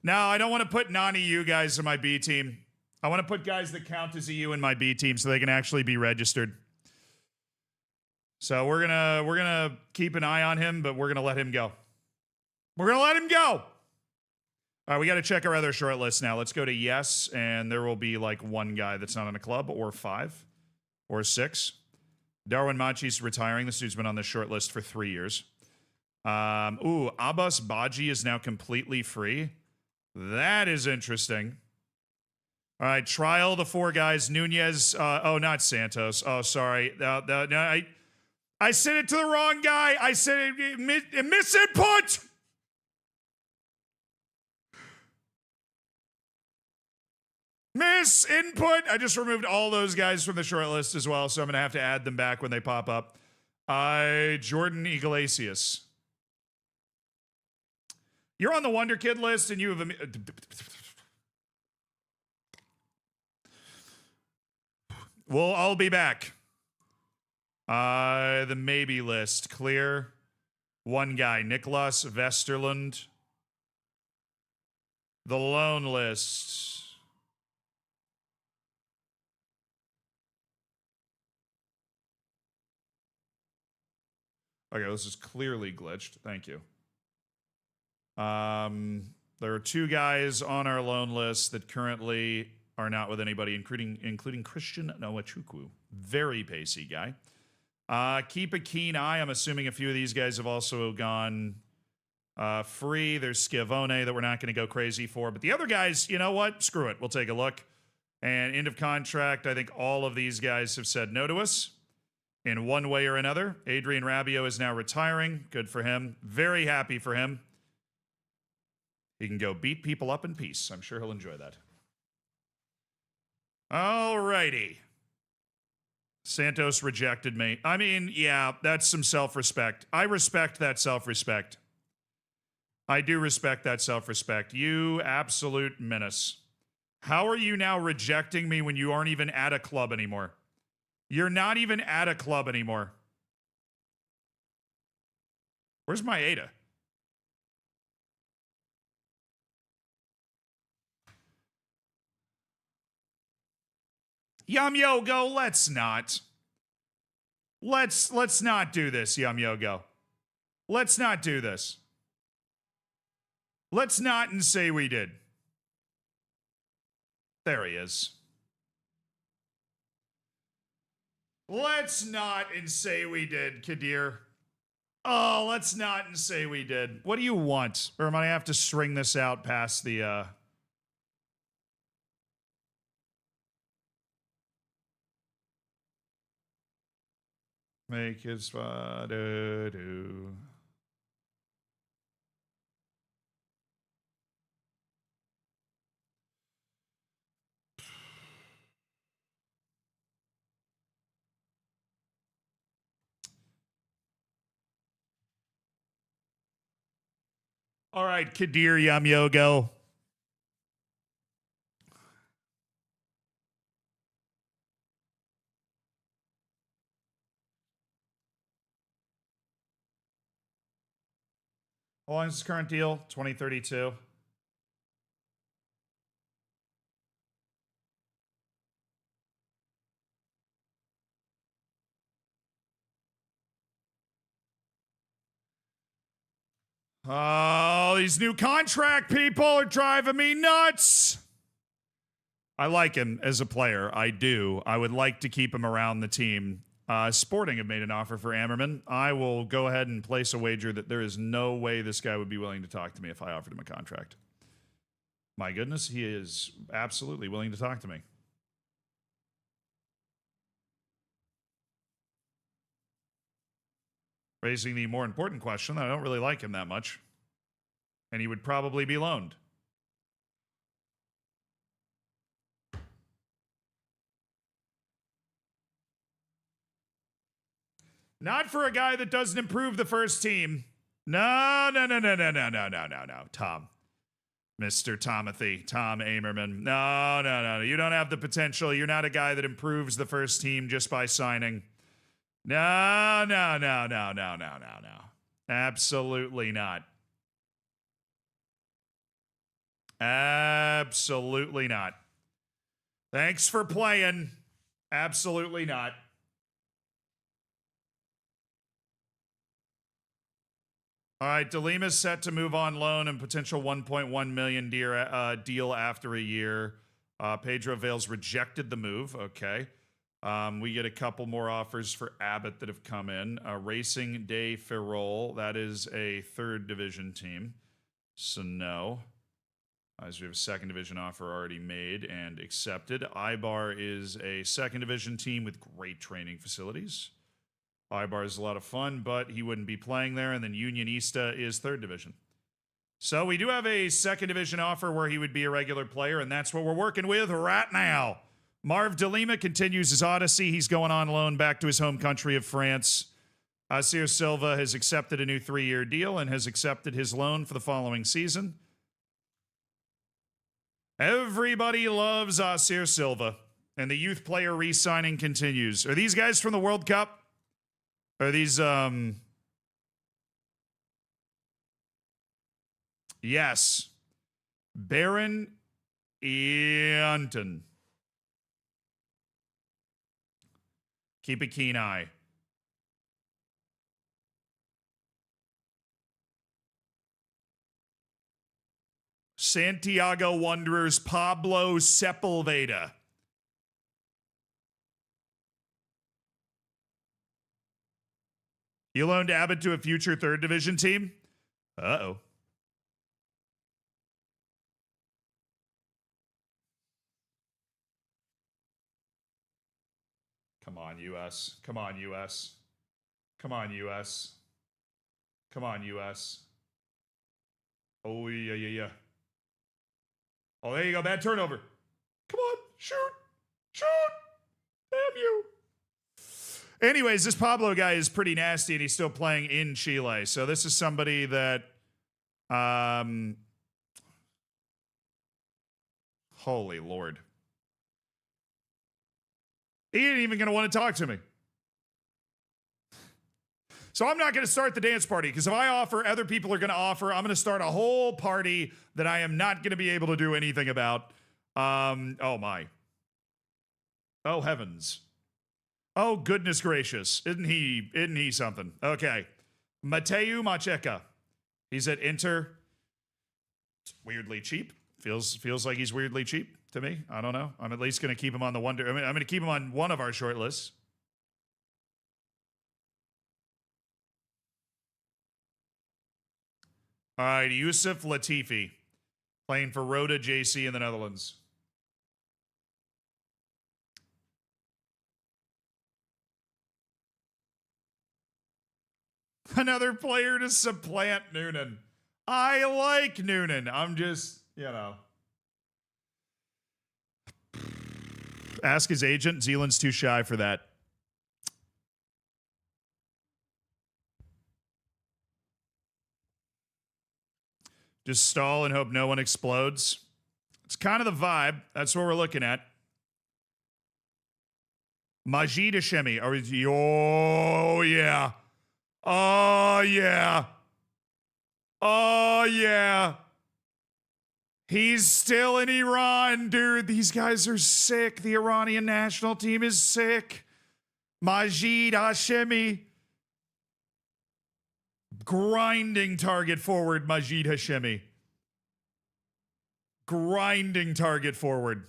Now, I don't want to put non-EU guys in my B team. I want to put guys that count as EU in my B team so they can actually be registered. So we're gonna keep an eye on him, but we're gonna let him go. We're going to let him go. All right, we got to check our other short list now. Let's go to yes, and there will be like one guy that's not on a club, or 5, or 6. Darwin Machi's retiring. This dude's been on this short list for 3 years. Abbas Baji is now completely free. That is interesting. All right, trial the 4 guys. Nunez. Not Santos. Oh, sorry. No, I sent it to the wrong guy. I said it. Misinput. Input. I just removed all those guys from the short list as well, so I'm going to have to add them back when they pop up. Jordan Iglesias. You're on the Wonder Kid list, and you have... Well, I'll be back. The maybe list. Clear. One guy. Niklas Vesterlund. The loan list. Okay, this is clearly glitched. Thank you. There are 2 guys on our loan list that currently are not with anybody, including Christian Nwachukwu. Very pacey guy. Keep a keen eye. I'm assuming a few of these guys have also gone free. There's Schiavone that we're not going to go crazy for. But the other guys, you know what? Screw it. We'll take a look. And end of contract, I think all of these guys have said no to us. In one way or another. Adrian Rabiot is now retiring. Good for him. Very happy for him. He can go beat people up in peace. I'm sure he'll enjoy that. All righty. Santos rejected me. I mean, yeah, that's some self-respect. I respect that self-respect. I do respect that self-respect. You absolute menace. How are you now rejecting me when you aren't even at a club anymore? You're not even at a club anymore. Where's Maeda? Yum Yogo, let's not. Let's not do this, Yum Yogo. Let's not do this. Let's not and say we did. There he is. Let's not and say we did, Kadir. Oh, let's not and say we did. What do you want? Or am I have to string this out past the, Make his father do. All right, Kadir Yamyogo. How long is his current deal? 2032. Oh, these new contract people are driving me nuts. I like him as a player. I do. I would like to keep him around the team. Sporting have made an offer for Ammerman. I will go ahead and place a wager that there is no way this guy would be willing to talk to me if I offered him a contract. My goodness, he is absolutely willing to talk to me. Raising the more important question, I don't really like him that much. And he would probably be loaned. Not for a guy that doesn't improve the first team. No. Tom. Mr. Tomothy. Tom Amerman. No. You don't have the potential. You're not a guy that improves the first team just by signing. No. Absolutely not. Absolutely not. Thanks for playing. Absolutely not. All right, DeLima's set to move on loan and potential $1.1 million deal after a year. Pedro Vales rejected the move. Okay. We get a couple more offers for Abbott that have come in. Racing Day Ferrol, that is a third division team. So no. As we have a second division offer already made and accepted. Ibar is a second division team with great training facilities. Ibar is a lot of fun, but he wouldn't be playing there. And then Unionista is third division. So we do have a second division offer where he would be a regular player, and that's what we're working with right now. Marv DeLima continues his odyssey. He's going on loan back to his home country of France. Asir Silva has accepted a new 3-year deal and has accepted his loan for the following season. Everybody loves Asir Silva, and the youth player re-signing continues. Are these guys from the World Cup? Are these, yes. Baron Eanton. Keep a keen eye. Santiago Wanderers Pablo Sepulveda. You loaned Abbott to a future third division team? Uh-oh. Come on, US. Come on, US. Come on, US. Come on, US. Oh, yeah. Oh, there you go. Bad turnover. Come on. Shoot. Damn you. Anyways, this Pablo guy is pretty nasty, and he's still playing in Chile. So this is somebody that, holy Lord. He ain't even going to want to talk to me. So I'm not going to start the dance party, because if I offer, other people are going to offer. I'm going to start a whole party that I am not going to be able to do anything about. Oh my. Oh heavens. Oh goodness gracious. Isn't he something? Okay. Mateu Macheca. He's at Inter. It's weirdly cheap. Feels like he's weirdly cheap to me. I don't know. I'm at least going to keep him on the I'm going to keep him on one of our short lists. All right, Yusuf Latifi, playing for Roda JC in the Netherlands. Another player to supplant Noonan. I like Noonan. I'm just, Ask his agent. Zealand's too shy for that. Just stall and hope no one explodes. It's kind of the vibe. That's what we're looking at. Majid Hashemi. Oh, yeah. Oh, yeah. Oh, yeah. He's still in Iran, dude. These guys are sick. The Iranian national team is sick. Majid Hashemi. Grinding target forward, Majid Hashemi. Grinding target forward.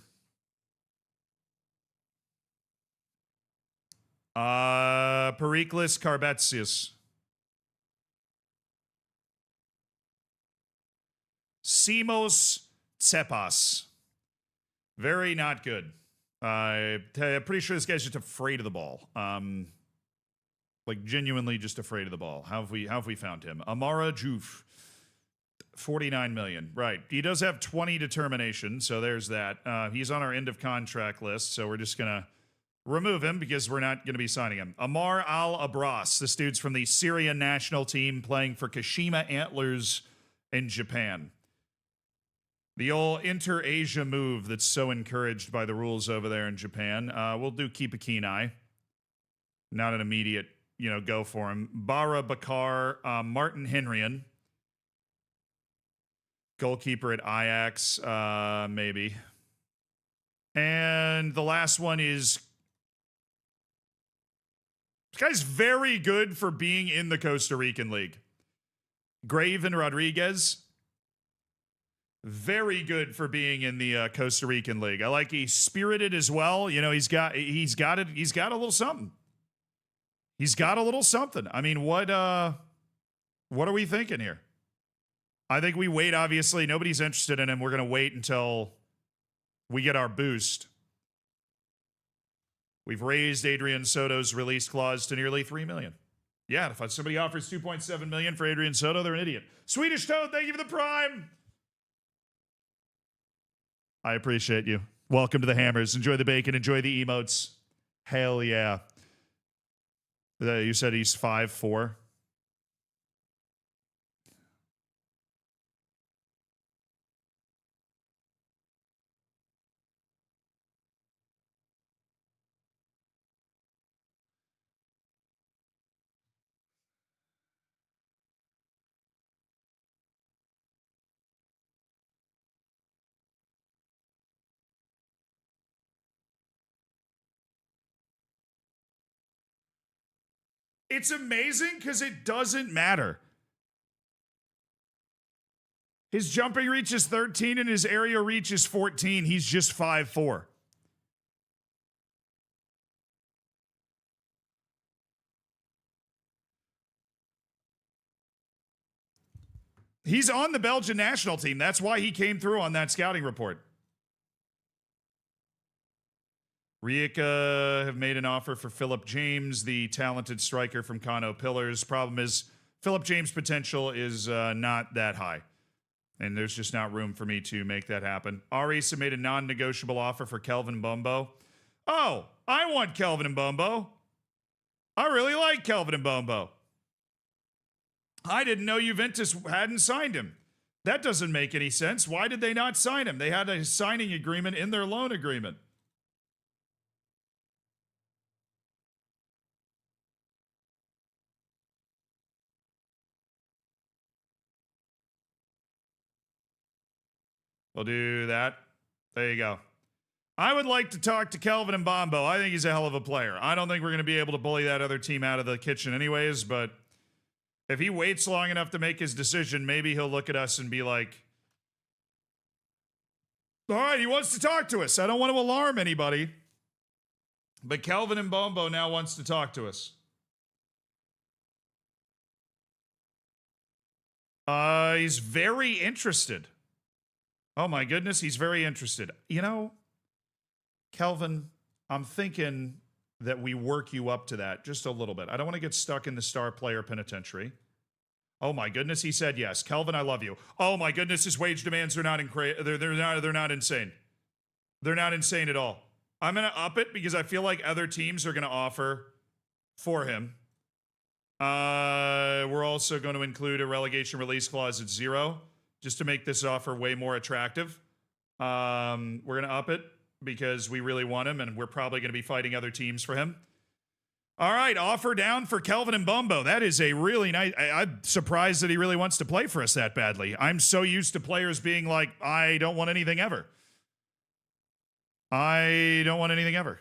Periklis Karbetsius. Simos Tsepas. Very not good. I'm pretty sure this guy's just afraid of the ball. Like genuinely just afraid of the ball. How have we found him? Amara Juf. 49 million. Right. He does have 20 determination, so there's that. He's on our end of contract list, so we're just gonna remove him because we're not gonna be signing him. Amar Al-Abras. This dude's from the Syrian national team playing for Kashima Antlers in Japan. The old inter-Asia move that's so encouraged by the rules over there in Japan. We'll keep a keen eye. Not an immediate, go for him. Bara Bakar, Martin Henrien. Goalkeeper at Ajax, maybe. And the last one is... This guy's very good for being in the Costa Rican League. Graven Rodriguez. Very good for being in the Costa Rican League. I like he's spirited as well. He's got a little something. He's got a little something. I mean, what are we thinking here? I think we wait, obviously. Nobody's interested in him. We're going to wait until we get our boost. We've raised Adrian Soto's release clause to nearly $3 million. Yeah, if somebody offers $2.7 million for Adrian Soto, they're an idiot. Swedish Toad, thank you for the prime. I appreciate you. Welcome to the Hammers. Enjoy the bacon. Enjoy the emotes. Hell yeah. You said he's 5'4". It's amazing because it doesn't matter. His jumping reach is 13 and his area reach is 14. He's just 5'4". He's on the Belgian national team. That's why he came through on that scouting report. Rijeka have made an offer for Philip James, the talented striker from Kano Pillars. Problem is, Philip James' potential is not that high. And there's just not room for me to make that happen. Aris have made a non-negotiable offer for Kelvin Mbombo. Oh, I want Kelvin Mbombo. I really like Kelvin Mbombo. I didn't know Juventus hadn't signed him. That doesn't make any sense. Why did they not sign him? They had a signing agreement in their loan agreement. We'll do that. There you go. I would like to talk to Kelvin Mbombo. I think he's a hell of a player. I don't think we're going to be able to bully that other team out of the kitchen anyways, but if he waits long enough to make his decision, maybe he'll look at us and be like, all right, he wants to talk to us. I don't want to alarm anybody, but Kelvin Mbombo now wants to talk to us. He's very interested. Oh my goodness, he's very interested. Kelvin, I'm thinking that we work you up to that just a little bit. I don't want to get stuck in the star player penitentiary. Oh my goodness, he said yes. Kelvin, I love you. Oh my goodness, his wage demands are not they're not insane. They're not insane at all. I'm going to up it because I feel like other teams are going to offer for him. We're also going to include a relegation release clause at 0. just to make this offer way more attractive. We're going to up it because we really want him, and we're probably going to be fighting other teams for him. All right, offer down for Kelvin and Bumbo. That is a really nice... I'm surprised that he really wants to play for us that badly. I'm so used to players being like, I don't want anything ever. I don't want anything ever.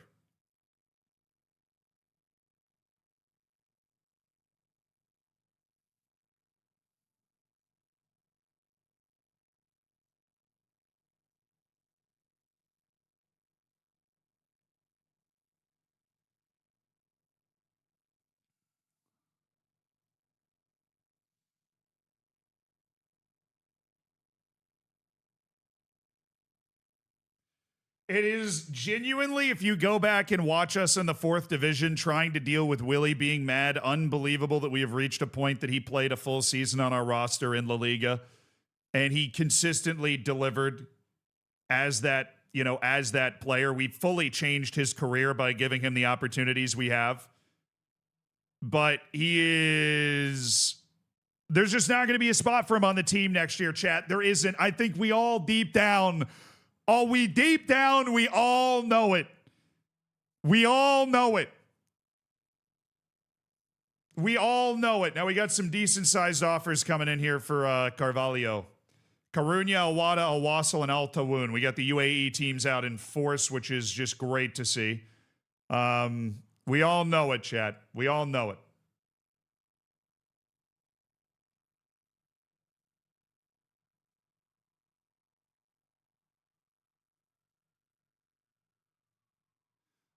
It is genuinely, if you go back and watch us in the 4th division trying to deal with Willie being mad, unbelievable that we have reached a point that he played a full season on our roster in La Liga, and he consistently delivered as that, as that player. We fully changed his career by giving him the opportunities we have. But there's just not going to be a spot for him on the team next year, chat. There isn't. I think we all deep down we all know it. We all know it. We all know it. Now we got some decent sized offers coming in here for Carvalho. Carunya, Awada, Awassal, and Al Tawoun. We got the UAE teams out in force, which is just great to see. We all know it, chat. We all know it.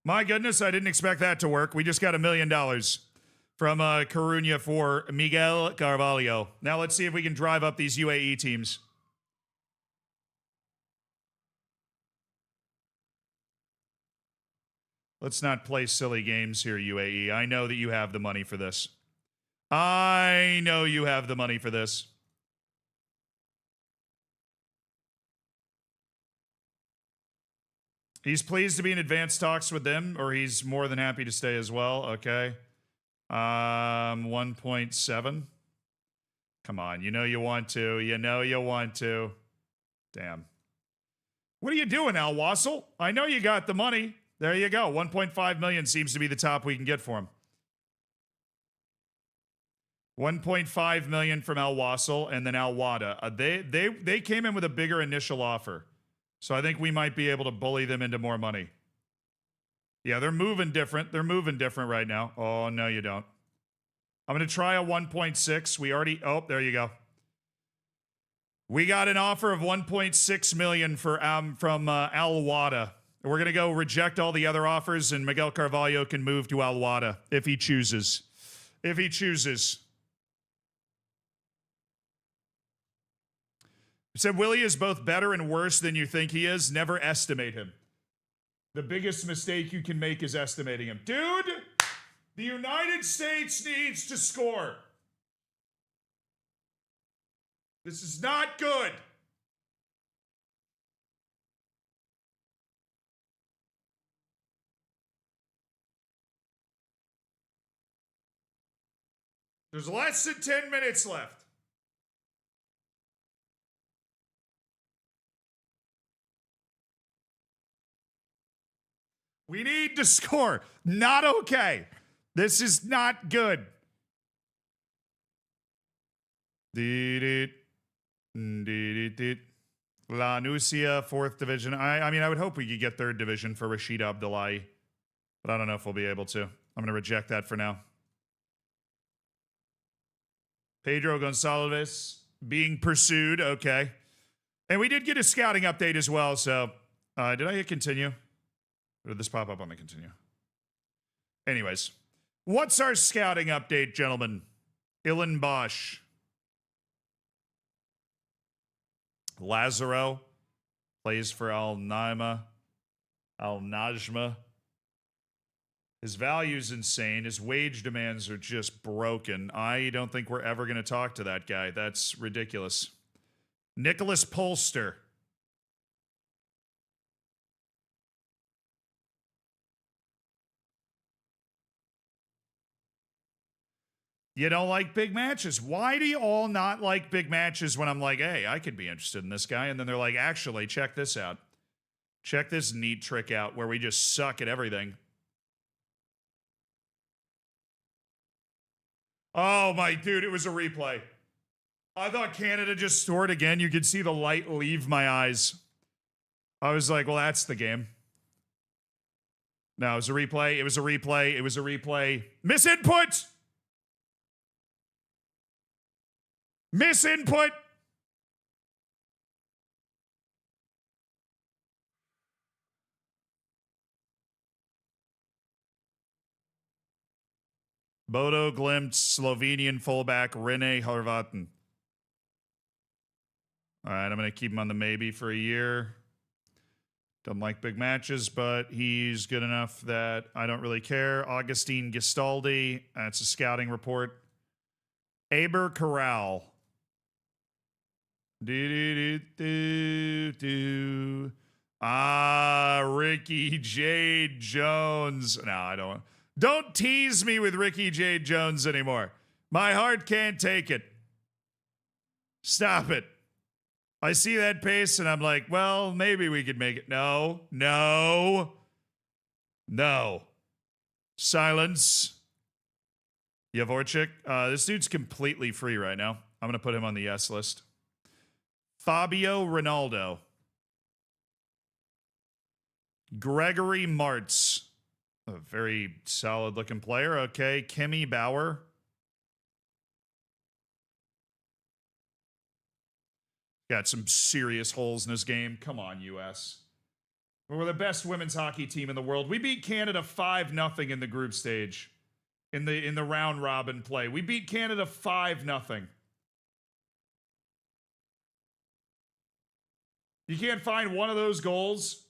My goodness, I didn't expect that to work. We just got $1 million from Carunya for Miguel Carvalho. Now let's see if we can drive up these UAE teams. Let's not play silly games here, UAE. I know that you have the money for this. I know you have the money for this. He's pleased to be in advanced talks with them, or he's more than happy to stay as well. Okay. 1.7. Come on. You know you want to. You know you want to. Damn. What are you doing, Al Wassel? I know you got the money. There you go. 1.5 million seems to be the top we can get for him. 1.5 million from Al Wassel and then Al Wada. They came in with a bigger initial offer. So I think we might be able to bully them into more money. Yeah, they're moving different. They're moving different right now. Oh, no, you don't. I'm going to try a 1.6. We already... Oh, there you go. We got an offer of 1.6 million from Al Wada. We're going to go reject all the other offers, and Miguel Carvalho can move to Al Wada if he chooses. If he chooses. Said Willie is both better and worse than you think he is. Never estimate him. The biggest mistake you can make is estimating him. Dude, the United States needs to score. This is not good. There's less than 10 minutes left. We need to score. Not okay. This is not good. La Nucia, 4th division. I mean, I would hope we could get 3rd division for Rashid Abdullahi, but I don't know if we'll be able to. I'm going to reject that for now. Pedro Gonçalves being pursued. Okay. And we did get a scouting update as well, so did I hit continue? Or did this pop up on the continue? Anyways, what's our scouting update, gentlemen? Ilan Bosch. Lazaro plays for Al Najma. His value's insane. His wage demands are just broken. I don't think we're ever going to talk to that guy. That's ridiculous. Nicholas Polster. You don't like big matches. Why do you all not like big matches when I'm like, hey, I could be interested in this guy? And then they're like, actually, check this out. Check this neat trick out where we just suck at everything. Oh, my dude, it was a replay. I thought Canada just scored again. You could see the light leave my eyes. I was like, well, that's the game. No, it was a replay. It was a replay. It was a replay. Misinput! Misinput! Bodo Glimt, Slovenian fullback Rene Hrvatin. All right, I'm going to keep him on the maybe for a year. Doesn't like big matches, but he's good enough that I don't really care. Augustine Gestaldi, that's a scouting report. Aber Corral. Ricky J. Jones. No, I don't. Don't tease me with Ricky J. Jones anymore. My heart can't take it. Stop it. I see that pace and I'm like, well, maybe we could make it. No, no, no. Silence. Yavorchik. This dude's completely free right now. I'm going to put him on the yes list. Fabio Ronaldo. Gregory Martz. A very solid looking player. Okay. Kimmy Bauer. Got some serious holes in his game. Come on, U.S. We're the best women's hockey team in the world. We beat Canada 5-0 in the group stage. In the round robin play. We beat Canada 5-0. You can't find one of those goals.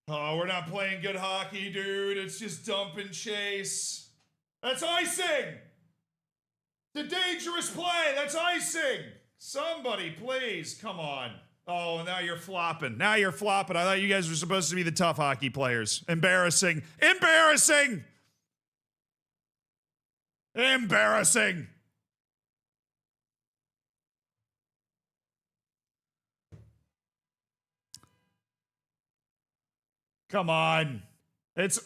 Oh, we're not playing good hockey, dude. It's just dump and chase. That's icing! The dangerous play! That's icing! Somebody, please, come on. Oh, now you're flopping. Now you're flopping. I thought you guys were supposed to be the tough hockey players. Embarrassing. Embarrassing! Embarrassing! Come on. It's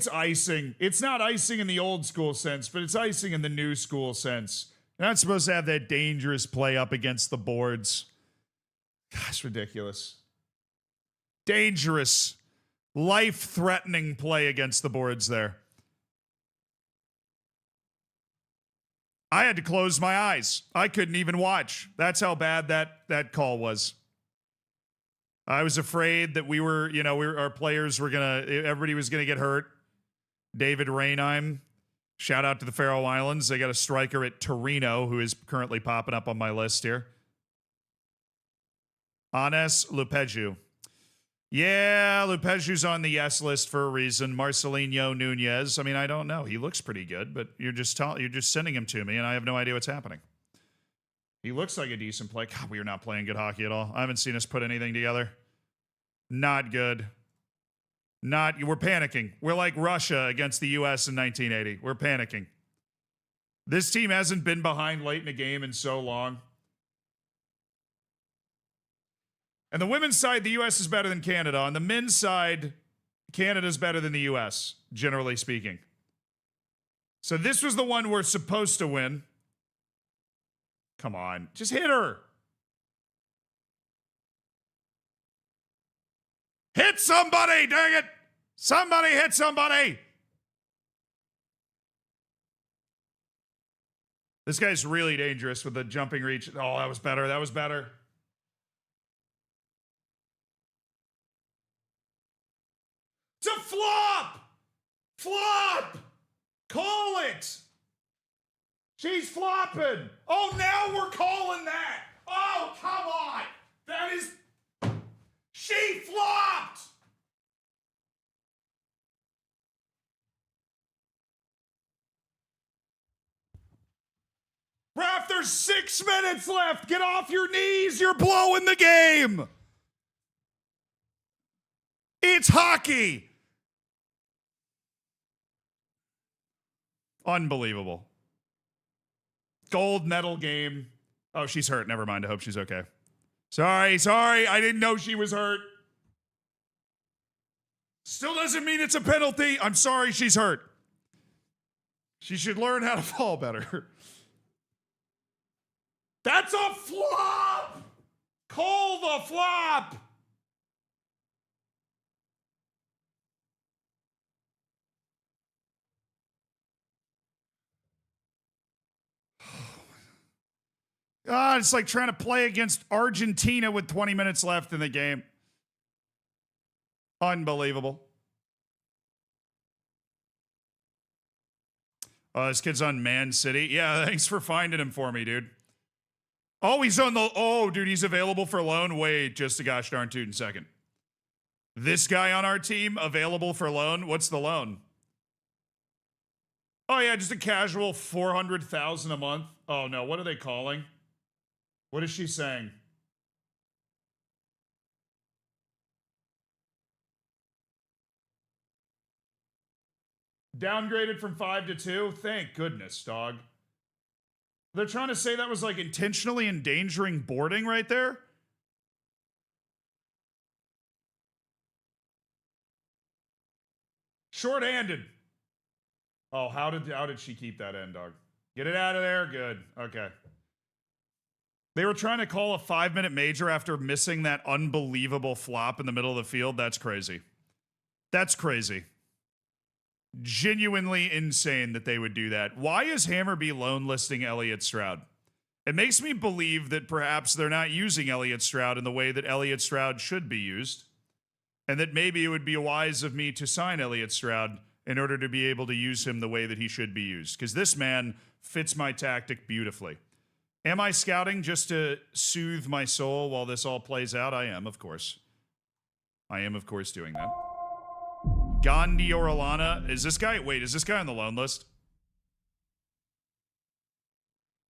icing. It's not icing in the old school sense, but it's icing in the new school sense. You're not supposed to have that dangerous play up against the boards. Gosh, ridiculous. Dangerous, life-threatening play against the boards there. I had to close my eyes. I couldn't even watch. That's how bad that call was. I was afraid that our players were everybody was gonna get hurt. David Rainheim, shout out to the Faroe Islands. They got a striker at Torino who is currently popping up on my list here. Anes Lupeju. Yeah, Lupeju's on the yes list for a reason. Marcelinho Nunez. I mean, I don't know. He looks pretty good, but you're just sending him to me, and I have no idea what's happening. He looks like a decent play. God, we are not playing good hockey at all. I haven't seen us put anything together. Not good. We're panicking. We're like Russia against the U.S. in 1980. We're panicking. This team hasn't been behind late in a game in so long. On the women's side, the U.S. is better than Canada. On the men's side, Canada's better than the U.S., generally speaking. So this was the one we're supposed to win. Come on. Just hit her. Hit somebody, dang it. Somebody hit somebody. This guy's really dangerous with the jumping reach. Oh, that was better. That was better. It's a flop. Flop. Call it. She's flopping. Oh, now we're calling that. Oh, come on. That is... She flopped. there's 6 minutes left. Get off your knees. You're blowing the game. It's hockey. Unbelievable. Gold medal game. Oh, she's hurt. Never mind. I hope she's okay. Sorry. I didn't know she was hurt. Still doesn't mean it's a penalty. I'm sorry she's hurt. She should learn how to fall better. That's a flop! Call the flop! God, it's like trying to play against Argentina with 20 minutes left in the game. Unbelievable. This kid's on Man City. Yeah, thanks for finding him for me, dude. Oh, he's on the... Oh, dude, he's available for loan. Wait, just a gosh darn tootin' second. This guy on our team, available for loan? What's the loan? Oh, yeah, just a casual $400,000 a month. Oh, no, what are they calling? What is she saying? Downgraded from 5 to 2? Thank goodness, dog. They're trying to say that was like intentionally endangering boarding right there? Short-handed. Oh, how did she keep that in, dog? Get it out of there? Good. Okay. They were trying to call a 5-minute major after missing that unbelievable flop in the middle of the field. That's crazy. That's crazy. Genuinely insane that they would do that. Why is Hammerby loan listing Elliott Stroud? It makes me believe that perhaps they're not using Elliott Stroud in the way that Elliott Stroud should be used, and that maybe it would be wise of me to sign Elliott Stroud in order to be able to use him the way that he should be used, because this man fits my tactic beautifully. Am I scouting just to soothe my soul while this all plays out? I am, of course. I am, of course, doing that. Gandhi Orellana. Is this guy on the loan list?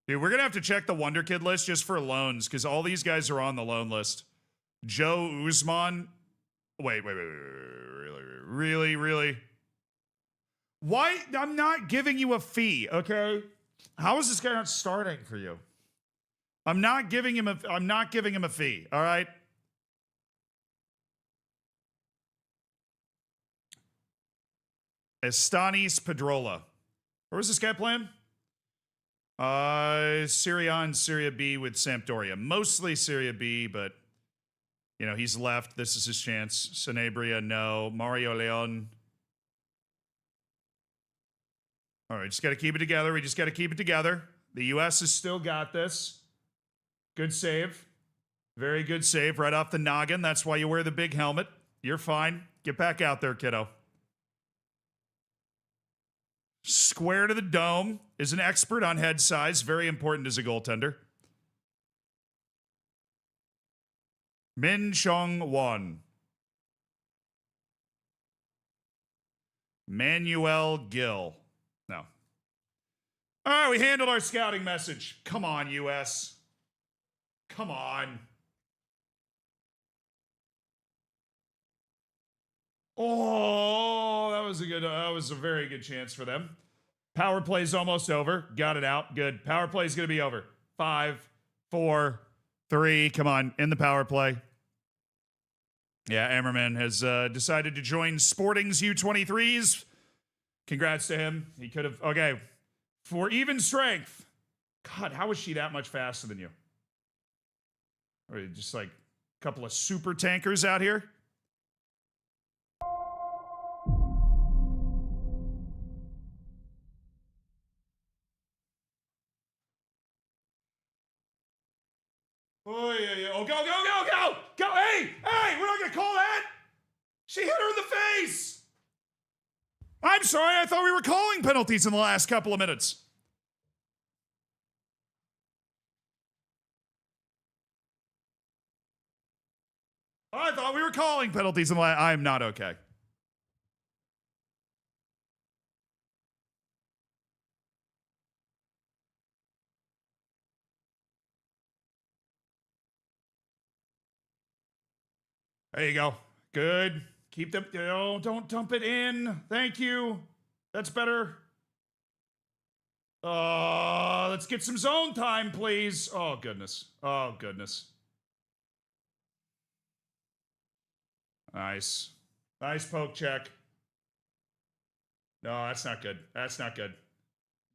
Dude, we're going to have to check the Wonder Kid list just for loans, because all these guys are on the loan list. Joe Usman. Wait. Really? Why? I'm not giving you a fee, okay? How is this guy not starting for you? I'm not giving him a fee, all right? Estanis Pedrola. Where was this guy playing? Serie A and Serie B with Sampdoria. Mostly Serie B, but, you know, he's left. This is his chance. Sanabria, no. Mario Leon. All right, just got to keep it together. We just got to keep it together. The U.S. has still got this. Good save. Very good save right off the noggin. That's why you wear the big helmet. You're fine. Get back out there, kiddo. Square to the dome. Is an expert on head size. Very important as a goaltender. Min Chong Won. Manuel Gill. No. All right, we handled our scouting message. Come on, U.S. Come on. Oh, that was a very good chance for them. Power play's almost over. Got it out. Good. Power play's going to be over. 5, 4, 3. Come on. In the power play. Yeah, Ammerman has decided to join Sporting's U23s. Congrats to him. He could have... Okay. For even strength. God, how is she that much faster than you? Or just like a couple of super tankers out here? Oh, yeah. Oh, go. Go. Hey, we're not going to call that. She hit her in the face. I'm sorry. I thought we were calling penalties in the last couple of minutes. I thought we were calling penalties in the last... I'm not okay. There you go. Good. Keep them. Oh, don't dump it in. Thank you. That's better. Let's get some zone time, please. Oh, goodness. Oh, goodness. Nice. Nice poke check. No, that's not good. That's not good.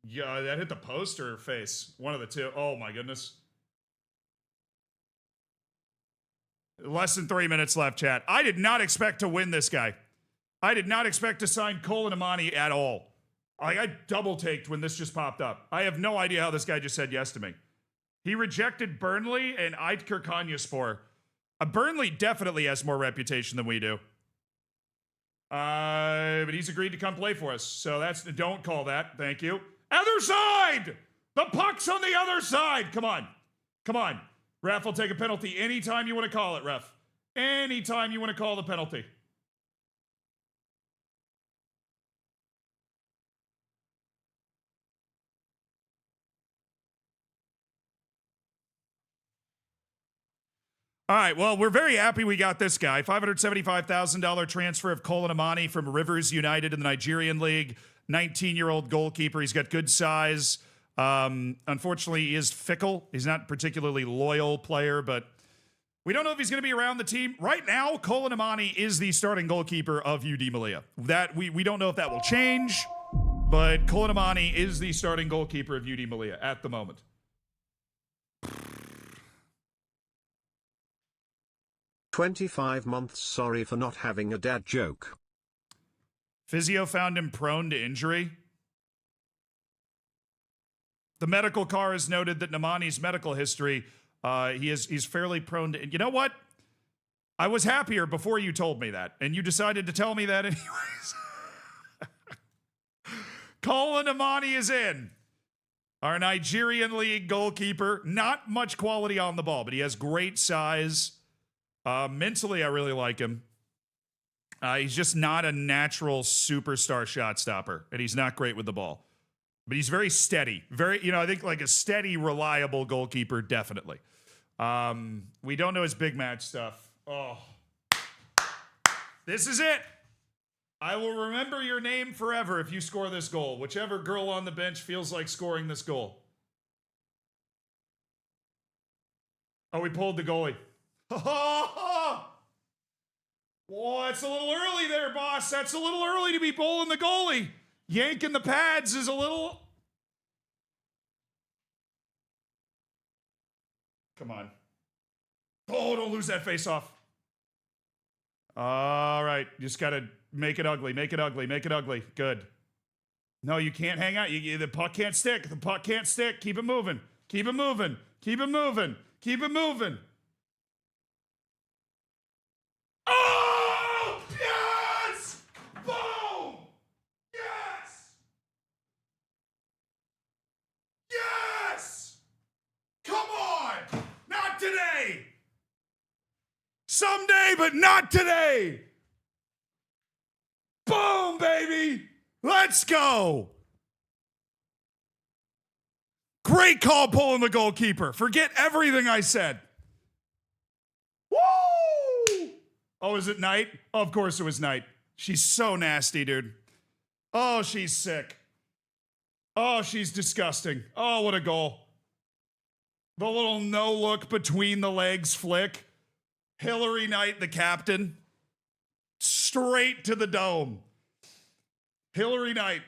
Yeah, that hit the post or face. One of the two. Oh, my goodness. Less than 3 minutes left, chat. I did not expect to win this guy. I did not expect to sign Colin Amani at all. I double-taked when this just popped up. I have no idea how this guy just said yes to me. He rejected Burnley and Aitkir Konyaspor. Burnley definitely has more reputation than we do. But he's agreed to come play for us. So that's, don't call that. Thank you. Other side! The puck's on the other side. Come on. Come on. Ref will take a penalty anytime you want to call it, ref. Anytime you want to call the penalty. All right, well, we're very happy we got this guy. $575,000 transfer of Colin Amani from Rivers United in the Nigerian League. 19-year-old goalkeeper. He's got good size. Unfortunately, he is fickle. He's not a particularly loyal player, but we don't know if he's going to be around the team. Right now, Colin Amani is the starting goalkeeper of UD Malia. That we don't know if that will change, but Colin Amani is the starting goalkeeper of UD Malia at the moment. 25 months. Sorry for not having a dad joke. Physio found him prone to injury. The medical car has noted that Namani's medical history, he's fairly prone to... You know what? I was happier before you told me that, and you decided to tell me that anyways. Colin Amani is in. Our Nigerian League goalkeeper. Not much quality on the ball, but he has great size. Mentally, I really like him. He's just not a natural superstar shot stopper, and he's not great with the ball. But he's very steady. Very, I think like a steady, reliable goalkeeper, definitely. We don't know his big match stuff. Oh. This is it. I will remember your name forever if you score this goal. Whichever girl on the bench feels like scoring this goal. Oh, we pulled the goalie. Oh, it's a little early there, boss. That's a little early to be pulling the goalie. Yanking the pads is a little... Come on. Oh, don't lose that face off. All right. You just got to make it ugly. Make it ugly. Make it ugly. Good. No, you can't hang out. The puck can't stick. The puck can't stick. Keep it moving. Keep it moving. Keep it moving. Keep it moving. Oh, yes! Boom! Yes! Yes! Come on! Not today! Someday, but not today! Boom, baby! Let's go! Great call pulling the goalkeeper. Forget everything I said. Woo! Oh, is it Knight? Oh, of course it was Knight. She's so nasty, dude. Oh, she's sick. Oh, she's disgusting. Oh, what a goal. The little no-look between the legs flick. Hillary Knight, the captain. Straight to the dome. Hillary Knight.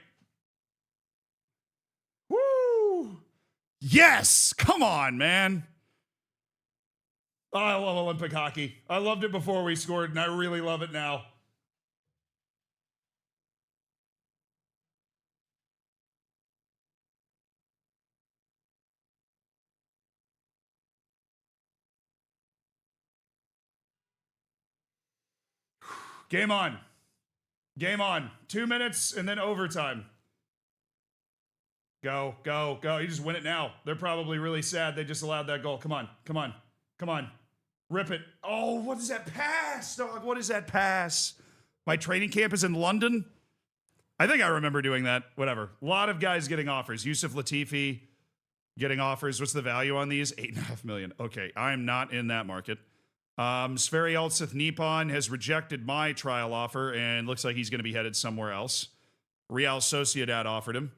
Woo! Yes! Come on, man. Oh, I love Olympic hockey. I loved it before we scored, and I really love it now. Game on. Game on. 2 minutes and then overtime. Go, go, go. You just win it now. They're probably really sad they just allowed that goal. Come on, come on, come on. Rip it. Oh, what is that pass, dog? What is that pass? My training camp is in London. I think I remember doing that. Whatever. A lot of guys getting offers. Yusuf Latifi getting offers. What's the value on these? $8.5 million. Okay, I'm not in that market. Sverre Alseth Nippon has rejected my trial offer and looks like he's going to be headed somewhere else. Real Sociedad offered him.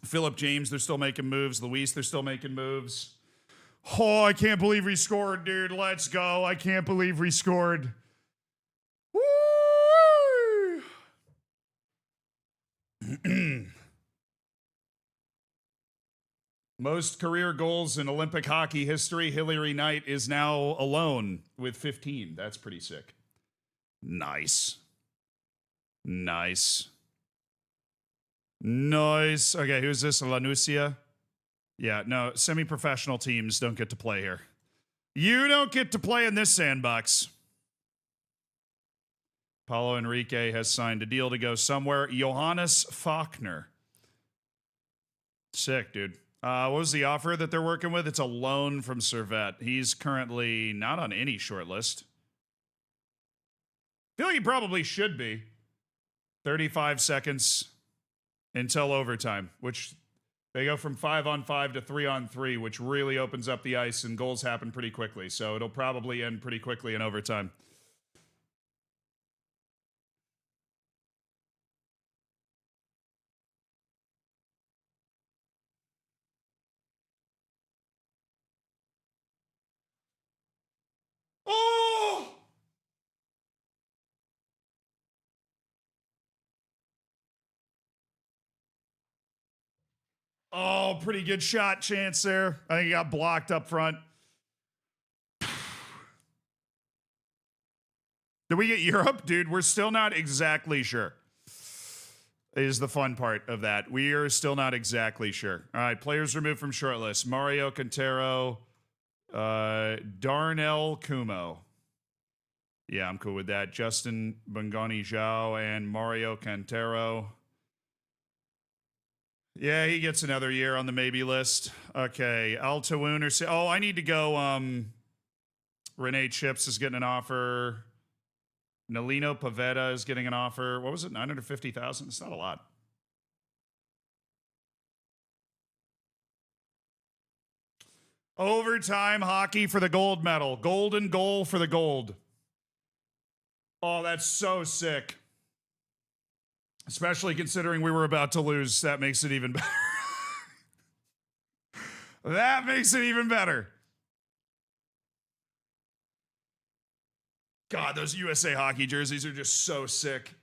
Philip James, they're still making moves. Luis, they're still making moves. Oh, I can't believe he scored, dude. Let's go. I can't believe he scored. Woo! Most career goals in Olympic hockey history. Hilary Knight is now alone with 15. That's pretty sick. Nice. Nice. Nice. Okay, who's this? Lanusia? Yeah, no, semi-professional teams don't get to play here. You don't get to play in this sandbox. Paulo Enrique has signed a deal to go somewhere. Johannes Faulkner. Sick, dude. What was the offer that they're working with? It's a loan from Servette. He's currently not on any short list. I feel like he probably should be. 35 seconds until overtime, which they go from 5-on-5 to 3-on-3, which really opens up the ice, and goals happen pretty quickly. So it'll probably end pretty quickly in overtime. Oh! Oh, pretty good shot chance there. I think he got blocked up front. Did we get Europe? Dude, we're still not exactly sure. Is the fun part of that. We are still not exactly sure. All right, players removed from shortlist. Mario Quintero, Darnell Kumo. Yeah, I'm cool with that. Justin Bongani Zhao and Mario Quintero. Yeah, he gets another year on the maybe list. Okay, Altawoon or... Oh, I need to go... Renee Chips is getting an offer. Nalino Pavetta is getting an offer. What was it? 950,000? It's not a lot. Overtime hockey for the gold medal. Golden goal for the gold. Oh, that's so sick. Especially considering we were about to lose. That makes it even better. That makes it even better. God, those USA Hockey jerseys are just so sick.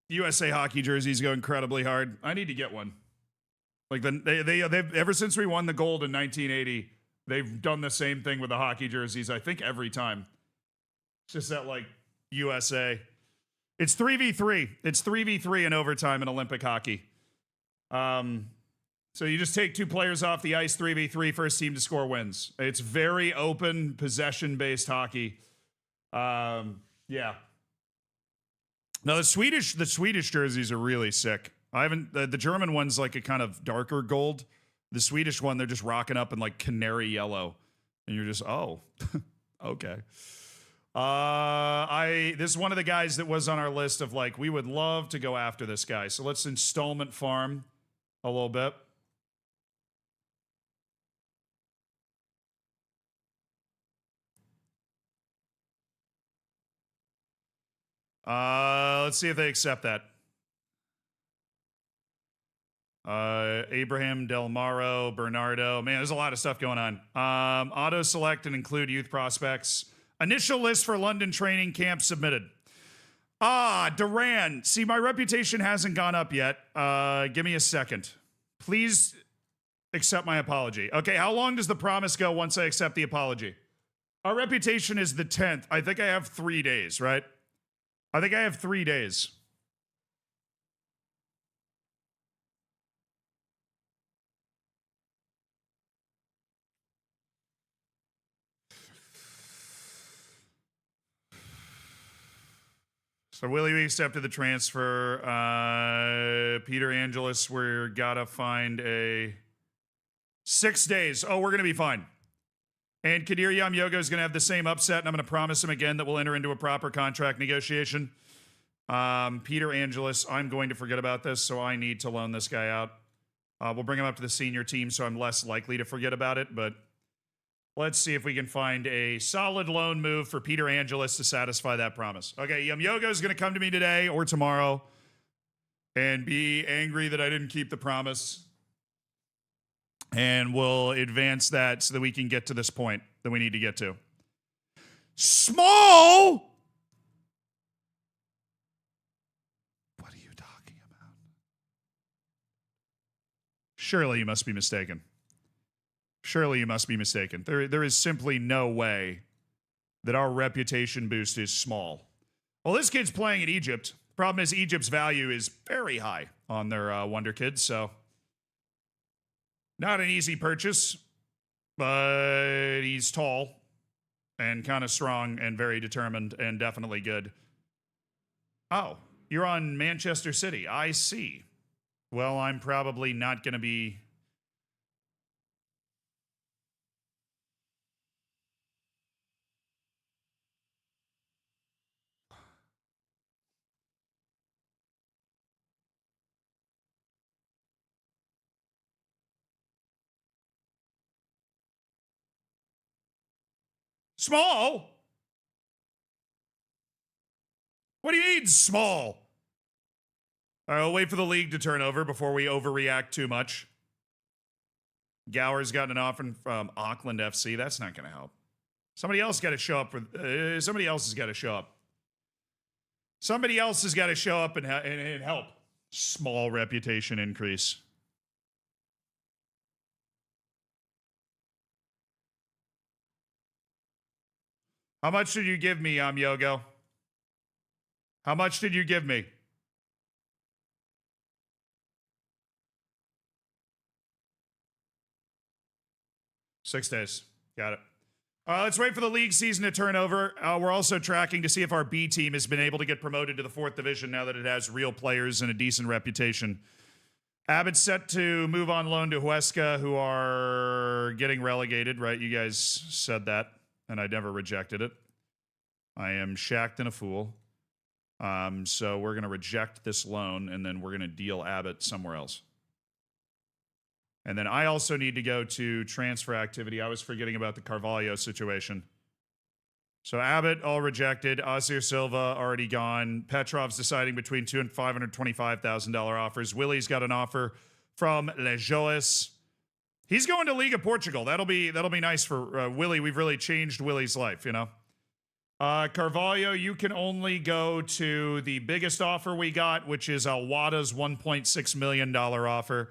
USA Hockey jerseys go incredibly hard. I need to get one. Like they've ever since we won the gold in 1980, they've done the same thing with the hockey jerseys. I think every time. It's just that like USA. It's 3v3. It's 3v3 in overtime in Olympic hockey. So you just take two players off the ice, 3v3, first team to score wins. It's very open, possession-based hockey. Yeah. No, the Swedish jerseys are really sick. I haven't, the German one's like a kind of darker gold. The Swedish one, they're just rocking up in like canary yellow. And you're just, oh, okay. This is one of the guys that was on our list of like, we would love to go after this guy. So let's installment farm a little bit. Let's see if they accept that. Abraham Del Maro, Bernardo. Man, there's a lot of stuff going on. Auto select and include youth prospects. Initial list for London training camp submitted. Duran. See, my reputation hasn't gone up yet. Give me a second. Please accept my apology. Okay, how long does the promise go once I accept the apology? Our reputation is the 10th. I think I have 3 days, right? I think I have 3 days. So Willie, we accepted the transfer. Peter Angelis, we're gotta find a 6 days. Oh, we're gonna be fine. And Kadir Yamyogo is gonna have the same upset, and I'm gonna promise him again that we'll enter into a proper contract negotiation. Peter Angelis, I'm going to forget about this, so I need to loan this guy out. We'll bring him up to the senior team, so I'm less likely to forget about it, but Let's see if we can find a solid loan move for Peter Angelis to satisfy that promise. Okay, Yogo is going to come to me today or tomorrow and be angry that I didn't keep the promise. And we'll advance that so that we can get to this point that we need to get to. Small? What are you talking about? Surely you must be mistaken. Surely you must be mistaken. There is simply no way that our reputation boost is small. Well, this kid's playing in Egypt. Problem is, Egypt's value is very high on their Wonder Kids, so not an easy purchase, but he's tall and kind of strong and very determined and definitely good. Oh, you're on Manchester City. I see. Well, I'm probably not going to be... Small? What do you mean, small? All right, I'll wait for the league to turn over before we overreact too much. Gower's gotten an offer from Auckland FC. That's not going to help. Somebody else got to show up. Somebody else has got to show up. Somebody else has got to show up and help. Small reputation increase. How much did you give me, Yogo? How much did you give me? Six days. Got it. Let's wait for the league season to turn over. We're also tracking to see if our B team has been able to get promoted to the 4th division now that it has real players and a decent reputation. Abbott's set to move on loan to Huesca, who are getting relegated, right? You guys said that, and I never rejected it. I am shacked and a fool. So we're going to reject this loan, and then we're going to deal Abbott somewhere else. And then I also need to go to transfer activity. I was forgetting about the Carvalho situation. So Abbott, all rejected. Ozir Silva, already gone. Petrov's deciding between $200,000 and $525,000 offers. Willie's got an offer from Lejoas. He's going to Liga Portugal. That'll be nice for Willie. We've really changed Willie's life, you know. Carvalho, you can only go to the biggest offer we got, which is Wada's $1.6 million offer.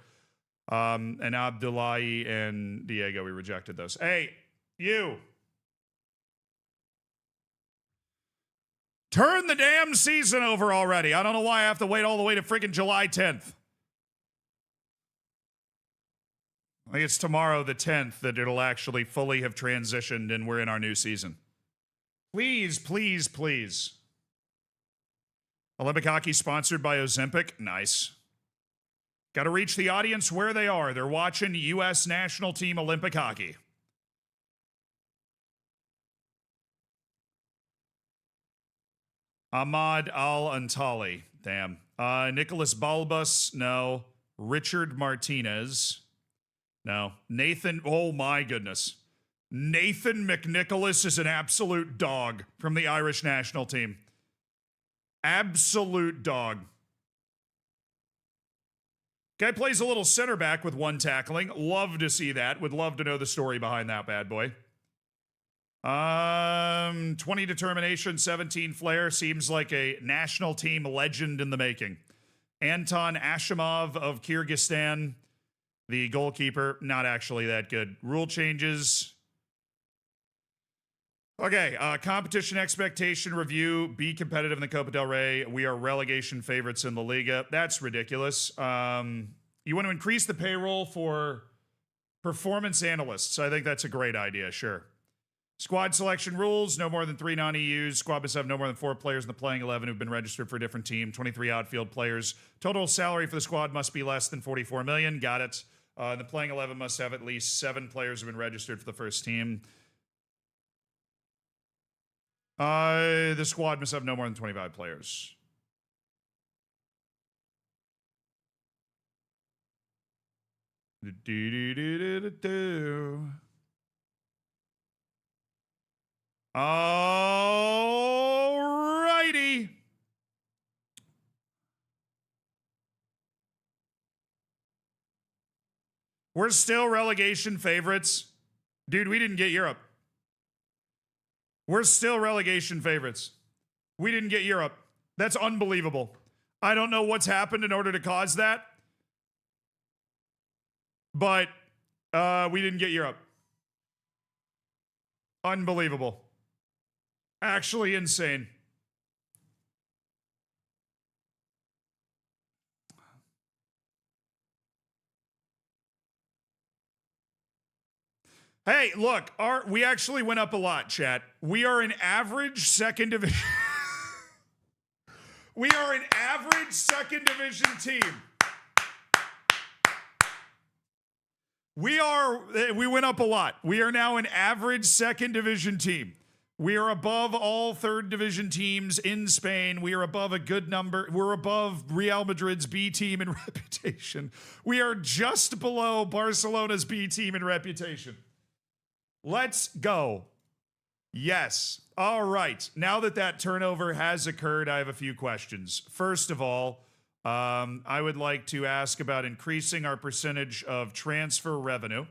And Abdullahi and Diego, we rejected those. Hey, you. Turn the damn season over already. I don't know why I have to wait all the way to freaking July 10th. I think it's tomorrow, the 10th, that it'll actually fully have transitioned and we're in our new season. Please, please, please. Olympic hockey sponsored by Ozempic. Nice. Got to reach the audience where they are. They're watching U.S. national team Olympic hockey. Ahmad Al-Antali. Damn. Nicholas Balbus. No. Richard Martinez. No. Nathan. Oh, my goodness. Nathan McNicholas is an absolute dog from the Irish national team. Absolute dog. Guy plays a little center back with one tackling. Love to see that. Would love to know the story behind that bad boy. 20 determination, 17 flair. Seems like a national team legend in the making. Anton Ashimov of Kyrgyzstan, the goalkeeper, not actually that good. Rule changes. Okay, competition expectation review. Be competitive in the Copa del Rey. We are relegation favorites in the Liga. That's ridiculous. You want to increase the payroll for performance analysts. I think that's a great idea, sure. Squad selection rules. No more than 3 non-EUs. Squad must have no more than 4 players in the playing 11 who've been registered for a different team. 23 outfield players. Total salary for the squad must be less than $44 million. Got it. The playing 11 must have at least 7 players who've been registered for the first team. The squad must have no more than 25 players. All righty. We're still relegation favorites. Dude, we didn't get Europe. We're still relegation favorites. We didn't get Europe. That's unbelievable. I don't know what's happened in order to cause that. But we didn't get Europe. Unbelievable. Actually insane. Hey, look, we actually went up a lot, chat. We are an average second division. We are an average second division team. We went up a lot. We are now an average second division team. We are above all third division teams in Spain. We are above a good number. We're above Real Madrid's B team in reputation. We are just below Barcelona's B team in reputation. Let's go. Yes. All right. Now that turnover has occurred, I have a few questions. First of all, I would like to ask about increasing our percentage of transfer revenue.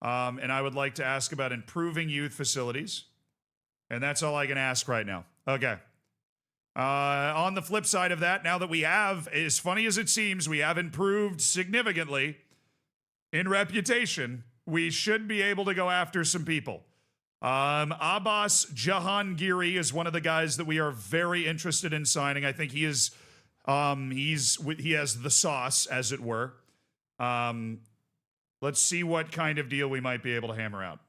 And I would like to ask about improving youth facilities. And that's all I can ask right now. Okay. On the flip side of that, now that we have, as funny as it seems, we have improved significantly in reputation, we should be able to go after some people. Abbas Jahangiri is one of the guys that we are very interested in signing. I think he is, he has the sauce, as it were. Let's see what kind of deal we might be able to hammer out.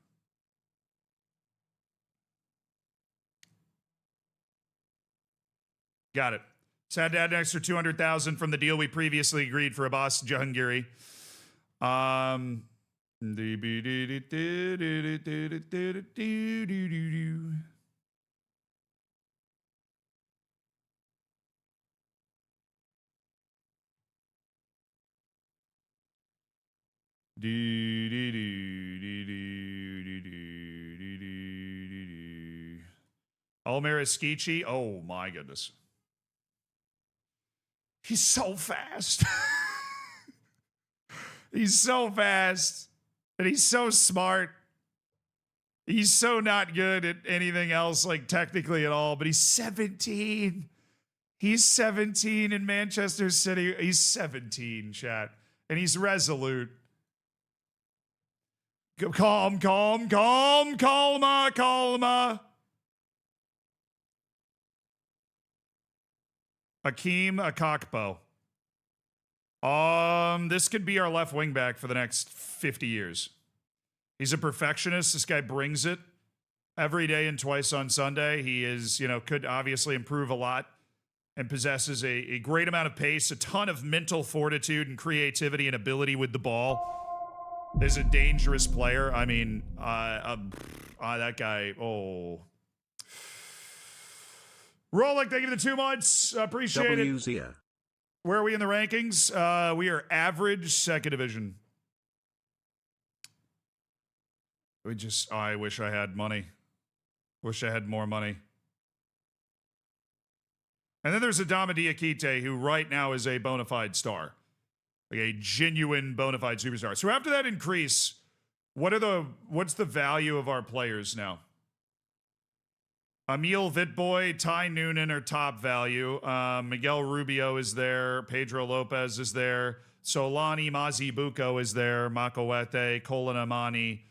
Got it. Just had to add an extra $200,000 from the deal we previously agreed for Abbas Jahangiri. Almir Esquichi. Oh my goodness. He's so fast. He's so fast. And he's so smart. He's so not good at anything else, like technically at all, but he's 17. He's 17 in Manchester City. He's 17, chat. And he's resolute. Calma. Akeem Akakpo. This could be our left wing back for the next 50 years. He's a perfectionist. This guy brings it every day and twice on Sunday. He is, could obviously improve a lot and possesses a great amount of pace, a ton of mental fortitude and creativity and ability with the ball. Is a dangerous player. I mean, that guy, oh. Rolik, thank you for the 2 months. Appreciate it. Where are we in the rankings? We are average second division. I wish I had money. Wish I had more money. And then there's Adama Diakite, who right now is a bona fide star. Like a genuine bona fide superstar. So after that increase, what's the value of our players now? Emil Vitboy, Ty Noonan are top value. Miguel Rubio is there. Pedro Lopez is there. Solani Mazibuko is there. Makawete, Colin Amani.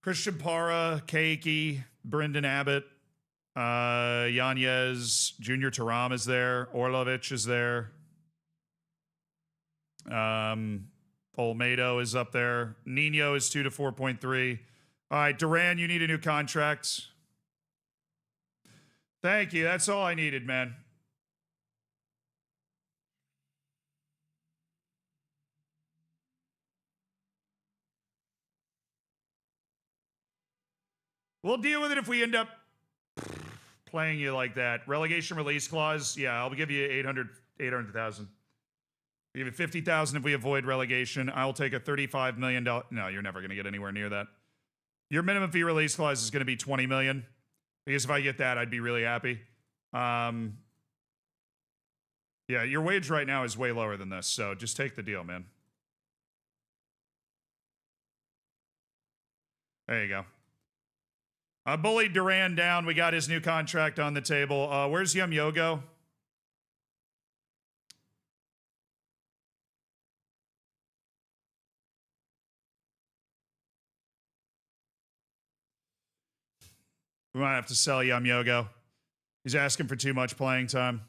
Christian Para, Keiki, Brendan Abbott. Yanez, Junior Taram is there. Orlovich is there. Olmedo is up there. Nino is 2 to 4.3. All right, Duran, you need a new contract. Thank you. That's all I needed, man. We'll deal with it if we end up playing you like that. Relegation release clause. Yeah, I'll give you 800,000. I'll give you 50,000 if we avoid relegation. I'll take a $35 million. No, you're never going to get anywhere near that. Your minimum fee release clause is going to be 20 million. Because if I get that, I'd be really happy. Yeah, your wage right now is way lower than this, so just take the deal, man. There you go. I bullied Duran down. We got his new contract on the table. Where's Yum Yogo? We might have to sell Yum Yogo. He's asking for too much playing time.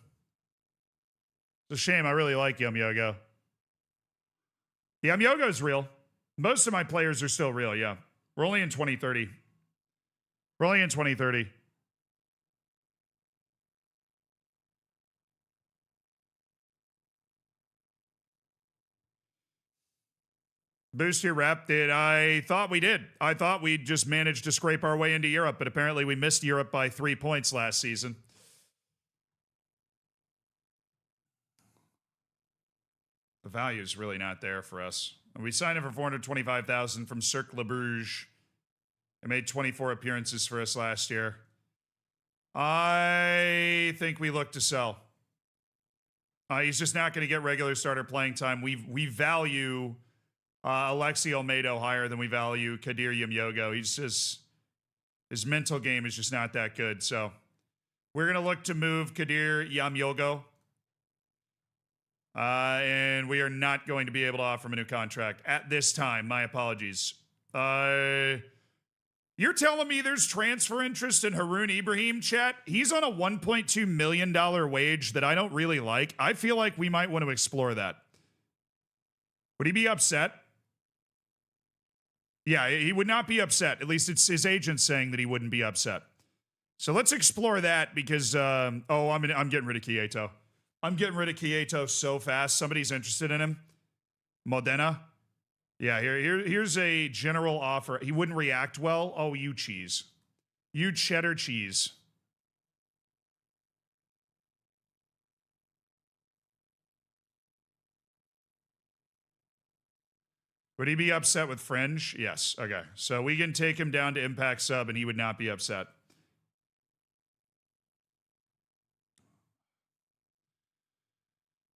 It's a shame. I really like Yum Yogo. Yum Yogo's real. Most of my players are still real, yeah. We're only in 2030. We're only in 2030. Boost your rep. I thought we did. I thought we'd just managed to scrape our way into Europe, but apparently we missed Europe by 3 points last season. The value is really not there for us. We signed him for $425,000 from Cercle Bruges. He made 24 appearances for us last year. I think we look to sell. He's just not going to get regular starter playing time. We value Alexi Olmedo higher than we value Kadir Yumyogo. His mental game is just not that good. So we're going to look to move Kadir Yumyogo. And we are not going to be able to offer him a new contract at this time. My apologies. You're telling me there's transfer interest in Haroon Ibrahim, chat? He's on a $1.2 million wage that I don't really like. I feel like we might want to explore that. Would he be upset? Yeah, he would not be upset. At least it's his agent saying that he wouldn't be upset. So let's explore that because, I'm getting rid of Kieto. I'm getting rid of Kieto so fast. Somebody's interested in him. Modena. Yeah, here's a general offer. He wouldn't react well. Oh, you cheese. You cheddar cheese. Would he be upset with Fringe? Yes. Okay. So we can take him down to Impact Sub and he would not be upset.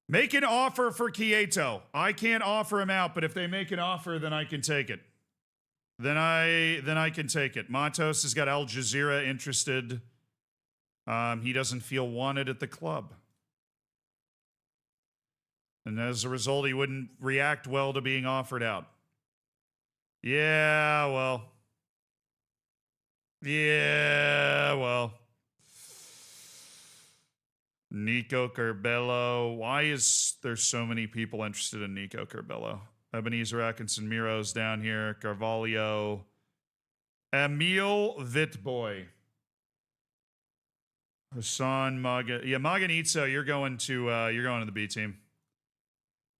Make an offer for Kieto. I can't offer him out, but if they make an offer, then I can take it. Then I can take it. Matos has got Al Jazeera interested. He doesn't feel wanted at the club. And as a result, he wouldn't react well to being offered out. Yeah, well. Nico Curbelo. Why is there so many people interested in Nico Curbelo? Ebenezer Atkinson Miro's down here. Carvalho. Emil Vitboy. Hassan Maga. Yeah, Maganitso, you're going to the B team.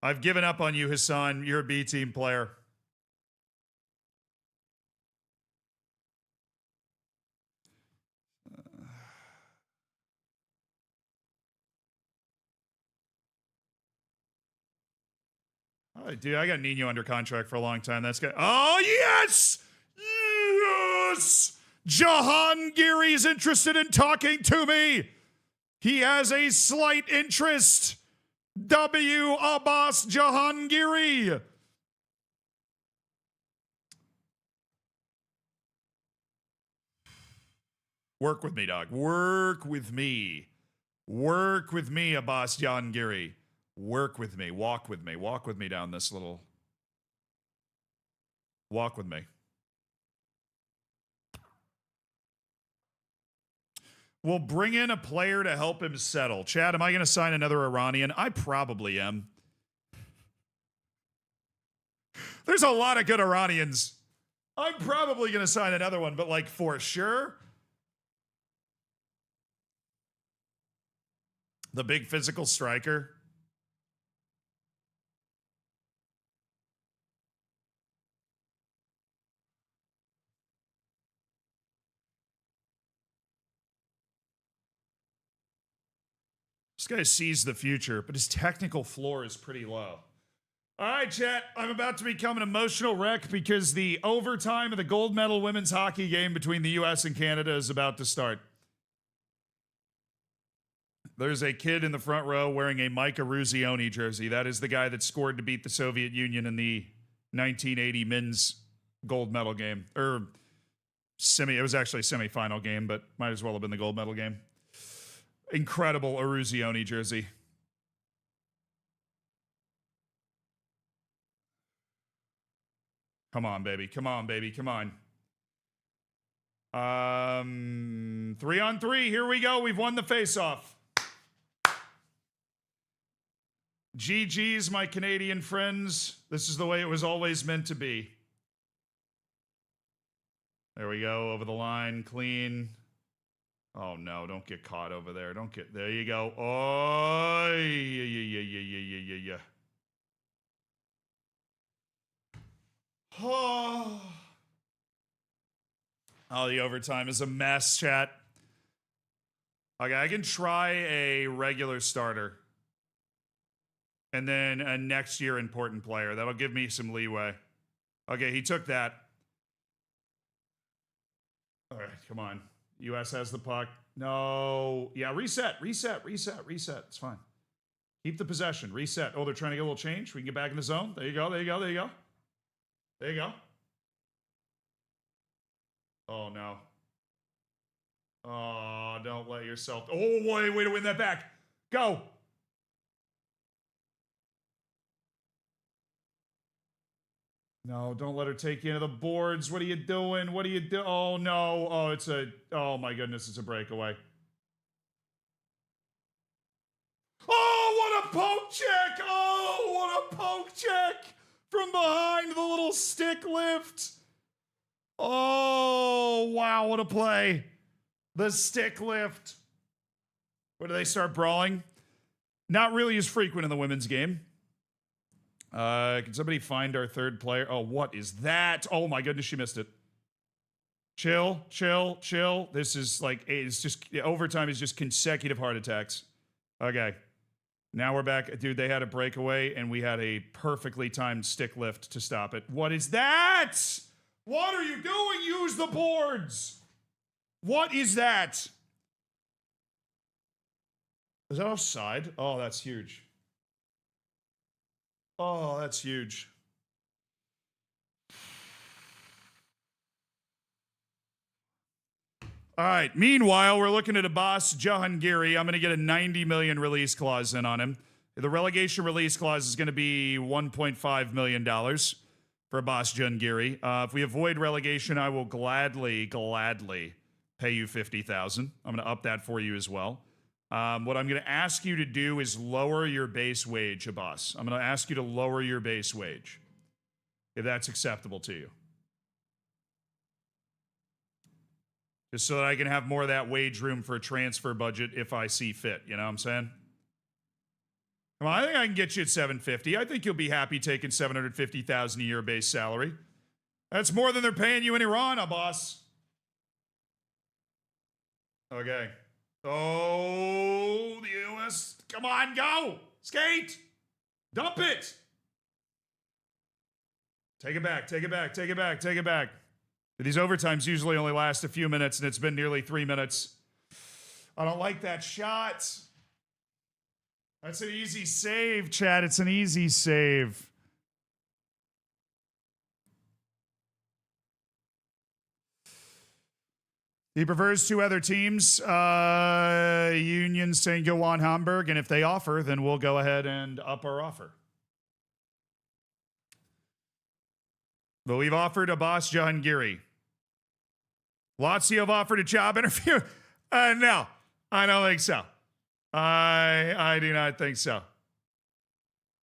I've given up on you, Hassan. You're a B team player. Dude, I got Nino under contract for a long time. That's good. Oh, yes! Yes! Jahangiri's interested in talking to me. He has a slight interest. W. Abbas Jahangiri. Work with me, dog. Work with me. Work with me, Abbas Jahangiri. Work with me. Walk with me. Walk with me down this little... Walk with me. We'll bring in a player to help him settle. Chad, am I going to sign another Iranian? I probably am. There's a lot of good Iranians. I'm probably going to sign another one, but like for sure... The big physical striker... This guy sees the future, but his technical floor is pretty low. All right, chat. I'm about to become an emotional wreck because the overtime of the gold medal women's hockey game between the U.S. and Canada is about to start. There's a kid in the front row wearing a Micah Ruzioni jersey. That is the guy that scored to beat the Soviet Union in the 1980 men's gold medal game. It was actually a semifinal game, but might as well have been the gold medal game. Incredible Ruzioni jersey. Come on, baby. Come on, baby. Come on. 3-on-3. Here we go. We've won the face-off. GG's, my Canadian friends. This is the way it was always meant to be. There we go. Over the line. Clean. Oh, no. Don't get caught over there. There you go. Oh, yeah. Oh, the overtime is a mess, chat. Okay, I can try a regular starter. And then a next year important player. That'll give me some leeway. Okay, he took that. All right, come on. U.S. has the puck. No. Yeah, reset. It's fine. Keep the possession. Reset. Oh, they're trying to get a little change. We can get back in the zone. There you go. Oh, no. Oh, don't let yourself... Oh, way to win that back. Go. No, don't let her take you into the boards. What are you doing? Oh, no. Oh, my goodness, it's a breakaway. Oh, what a poke check. Oh, what a poke check. From behind the little stick lift. Oh, wow, what a play. The stick lift. Where do they start brawling? Not really as frequent in the women's game. Can somebody find our third player? Oh, what is that? Oh, my goodness, she missed it. Chill. This is like, it's just, overtime is just consecutive heart attacks. Okay. Now we're back. Dude, they had a breakaway, and we had a perfectly timed stick lift to stop it. What is that? What are you doing? Use the boards. What is that? Is that offside? Oh, that's huge. Oh, that's huge. All right. Meanwhile, we're looking at a boss, Jahangiri. I'm going to get a $90 million release clause in on him. The relegation release clause is going to be $1.5 million for boss Jahangiri. If we avoid relegation, I will gladly pay you $50,000. I'm going to up that for you as well. What I'm going to ask you to do is lower your base wage, Abbas. I'm going to ask you to lower your base wage, if that's acceptable to you. Just so that I can have more of that wage room for a transfer budget if I see fit. You know what I'm saying? Come on, I think I can get you at $750. I think you'll be happy taking $750,000 a year base salary. That's more than they're paying you in Iran, Abbas. Okay. Oh, the U.S. Come on, go. Skate. Dump it. Take it back. These overtimes usually only last a few minutes, and it's been nearly 3 minutes. I don't like that shot. That's an easy save, Chad. It's an easy save. He prefers two other teams. Union St. Johann Hamburg, and if they offer, then we'll go ahead and up our offer. But we've offered Abbas Jahangiri. Lazio have offered a job interview. No, I don't think so. I do not think so. All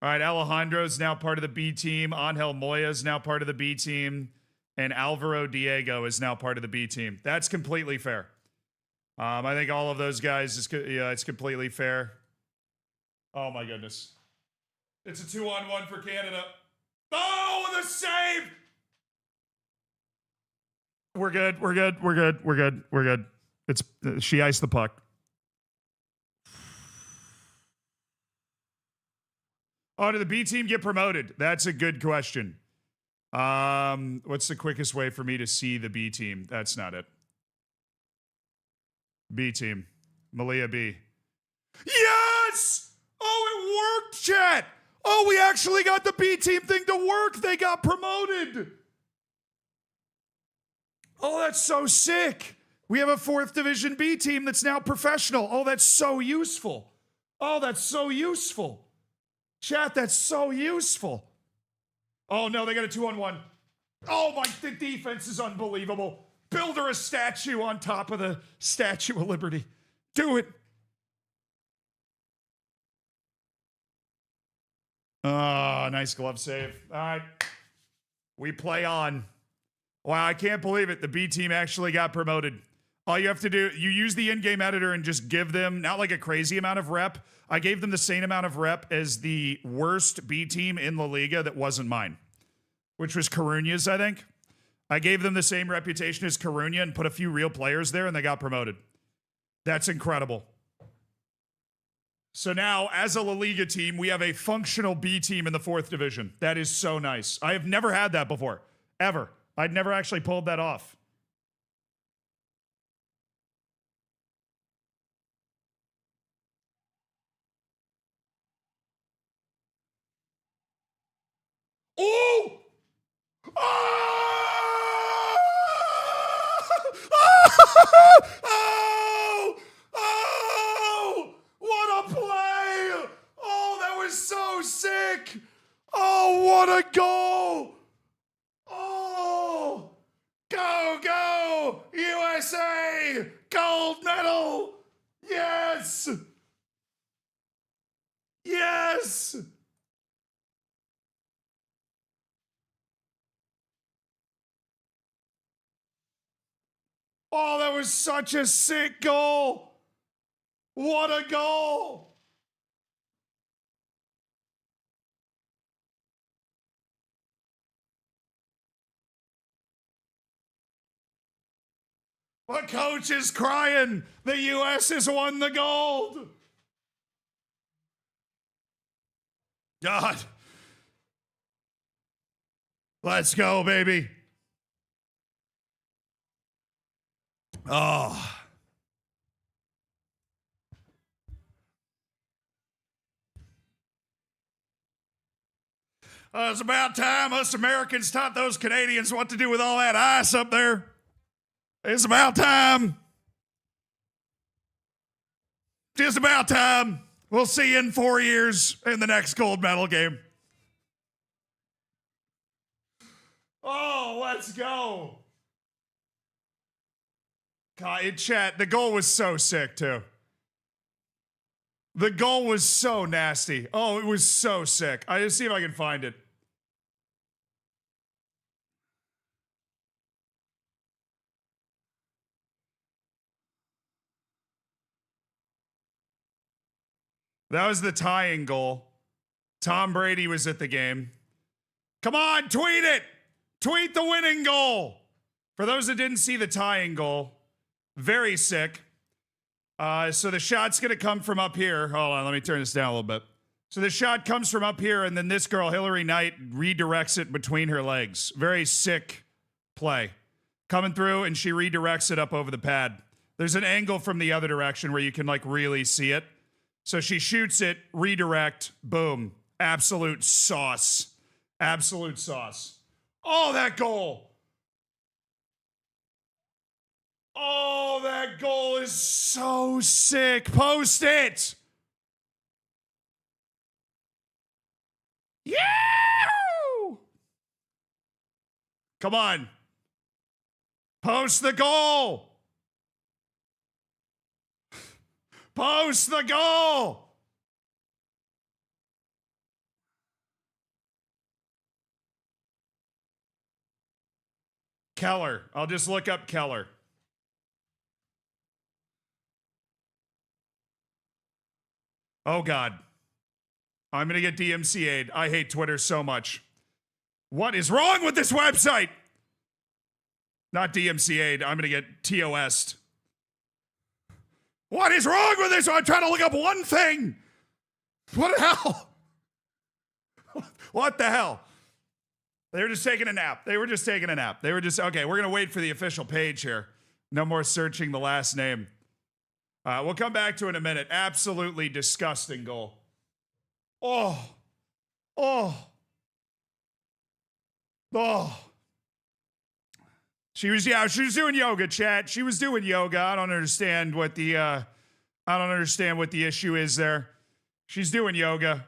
right, Alejandro's now part of the B team. Angel Moya is now part of the B team. And Alvaro Diego is now part of the B team. That's completely fair. I think all of those guys, it's completely fair. Oh, my goodness. It's a 2-on-1 for Canada. Oh, the save! We're good. She iced the puck. Oh, did the B team get promoted? That's a good question. What's the quickest way for me to see the B team? That's not it. B team. Malia B. Yes! Oh, it worked, chat! Oh, we actually got the B team thing to work. They got promoted. Oh, that's so sick. We have a 4th Division B team that's now professional. Oh, that's so useful. Oh, that's so useful. Chat, that's so useful. Oh, no, they got a 2-on-1. Oh, my, the defense is unbelievable. Build her a statue on top of the Statue of Liberty. Do it. Oh, nice glove save. All right. We play on. Wow, I can't believe it. The B team actually got promoted. All you have to do, you use the in-game editor and just give them, not like a crazy amount of rep. I gave them the same amount of rep as the worst B team in La Liga that wasn't mine, which was Coruña's, I think. I gave them the same reputation as Coruña and put a few real players there, and they got promoted. That's incredible. So now, as a La Liga team, we have a functional B team in the 4th Division. That is so nice. I have never had that before, ever. I'd never actually pulled that off. Oh! Oh! Oh! Oh! What a play! Oh, that was so sick! Oh, what a goal! Oh! Go, go! USA! Gold medal! Yes! Yes! Oh, that was such a sick goal. What a goal. The coach is crying. The U.S. has won the gold. God. Let's go, baby. Oh. It's about time us Americans taught those Canadians what to do with all that ice up there. It's about time. Just about time. We'll see you in 4 years in the next gold medal game. Oh, let's go. God, in chat, the goal was so sick, too. The goal was so nasty. Oh, it was so sick. I just see if I can find it. That was the tying goal. Tom Brady was at the game. Come on, tweet it. Tweet the winning goal. For those that didn't see the tying goal, very sick. So the shot's going to come from up here. Hold on, let me turn this down a little bit. So the shot comes from up here, and then this girl, Hillary Knight, redirects it between her legs. Very sick play. Coming through, and she redirects it up over the pad. There's an angle from the other direction where you can, like, really see it. So she shoots it, redirect, boom. Absolute sauce. Absolute sauce. Oh, that goal. Oh, that goal is so sick. Post it. Yeah! Come on. Post the goal. Post the goal. Keller. I'll just look up Keller. Oh, God. I'm going to get DMCA'd. I hate Twitter so much. What is wrong with this website? Not DMCA'd. I'm going to get TOS'd. What is wrong with this? I'm trying to look up one thing. What the hell? What the hell? They were just taking a nap. They were just, okay, we're going to wait for the official page here. No more searching the last name. We'll come back to it in a minute. Absolutely disgusting goal. Oh. She was doing yoga, chat. She was doing yoga. I don't understand what the issue is there. She's doing yoga.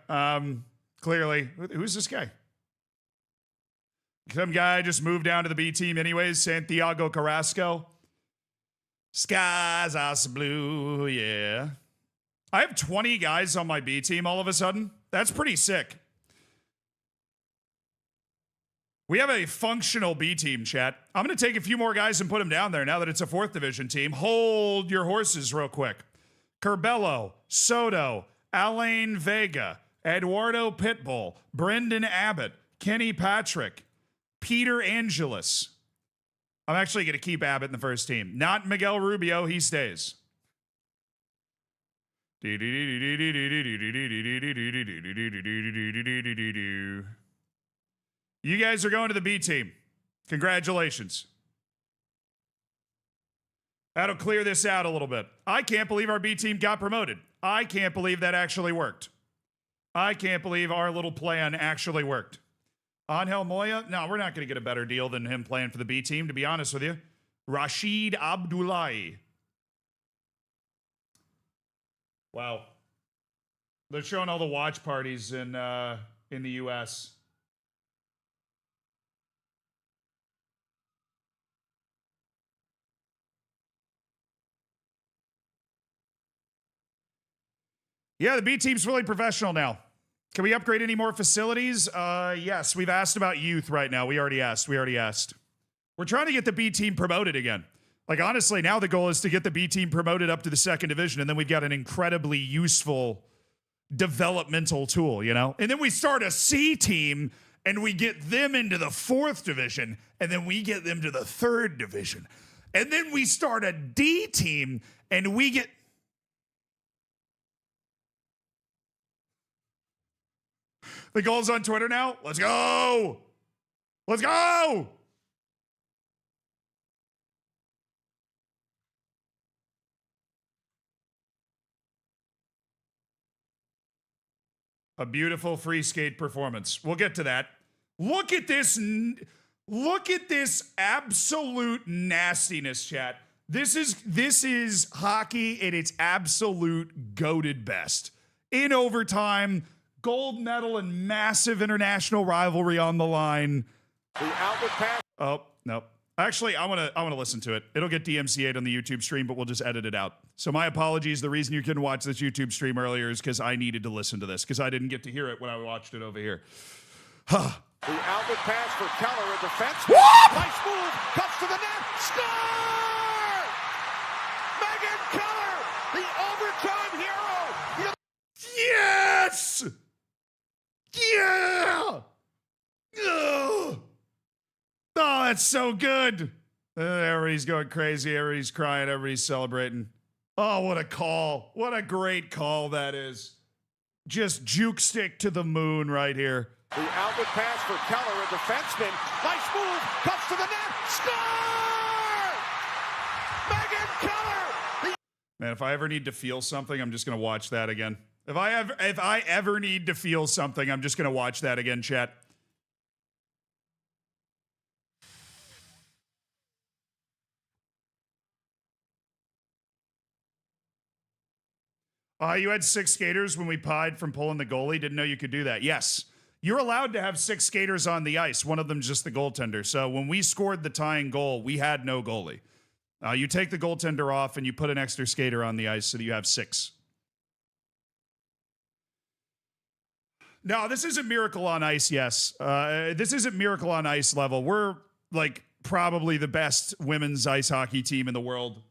Clearly. Who's this guy? Some guy just moved down to the B team anyways. Santiago Carrasco. Skies are so blue, yeah. I have 20 guys on my B team all of a sudden. That's pretty sick. We have a functional B team, chat. I'm going to take a few more guys and put them down there now that it's a 4th division team. Hold your horses real quick. Curbelo, Soto, Alain Vega, Eduardo Pitbull, Brendan Abbott, Kenny Patrick, Peter Angelis. I'm actually going to keep Abbott in the first team. Not Miguel Rubio. He stays. You guys are going to the B team. Congratulations. That'll clear this out a little bit. I can't believe our B team got promoted. I can't believe that actually worked. I can't believe our little plan actually worked. Angel Moya? No, we're not going to get a better deal than him playing for the B team, to be honest with you. Rashid Abdullahi. Wow. They're showing all the watch parties in the U.S. Yeah, the B team's fully professional now. Can we upgrade any more facilities? Yes, we've asked about youth right now. We already asked. We're trying to get the B team promoted again. Like, honestly, now the goal is to get the B team promoted up to the 2nd division, and then we've got an incredibly useful developmental tool, you know? And then we start a C team, and we get them into the 4th division, and then we get them to the 3rd division. And then we start a D team, and we get... The goal's on Twitter now. Let's go. Let's go. A beautiful free skate performance. We'll get to that. Look at this absolute nastiness, chat. This is hockey at its absolute goated best. In overtime, gold medal and massive international rivalry on the line. The outlet pass. Oh, no. Actually, I want to listen to it. It'll get DMCA'd on the YouTube stream, but we'll just edit it out. So my apologies. The reason you couldn't watch this YouTube stream earlier is because I needed to listen to this, because I didn't get to hear it when I watched it over here. The outlet pass for Keller, a defense. Whoop! Nice move. Cuts to the net. Score! Megan Keller, the overtime hero. Yes! Yeah! Ugh. Oh, that's so good. Everybody's going crazy. Everybody's crying. Everybody's celebrating. Oh, what a call. What a great call that is. Just juke stick to the moon right here. The outlet pass for Keller, a defenseman. Nice move. Cuts to the net. Score! Megan Keller. Man, if I ever need to feel something, I'm just going to watch that again. If I ever need to feel something, I'm just going to watch that again, chat. You had 6 skaters when we pied from pulling the goalie. Didn't know you could do that. Yes. You're allowed to have 6 skaters on the ice. One of them's just the goaltender. So when we scored the tying goal, we had no goalie. You take the goaltender off and you put an extra skater on the ice so that you have 6. No, this isn't Miracle on Ice, yes. This isn't Miracle on Ice level. We're, like, probably the best women's ice hockey team in the world.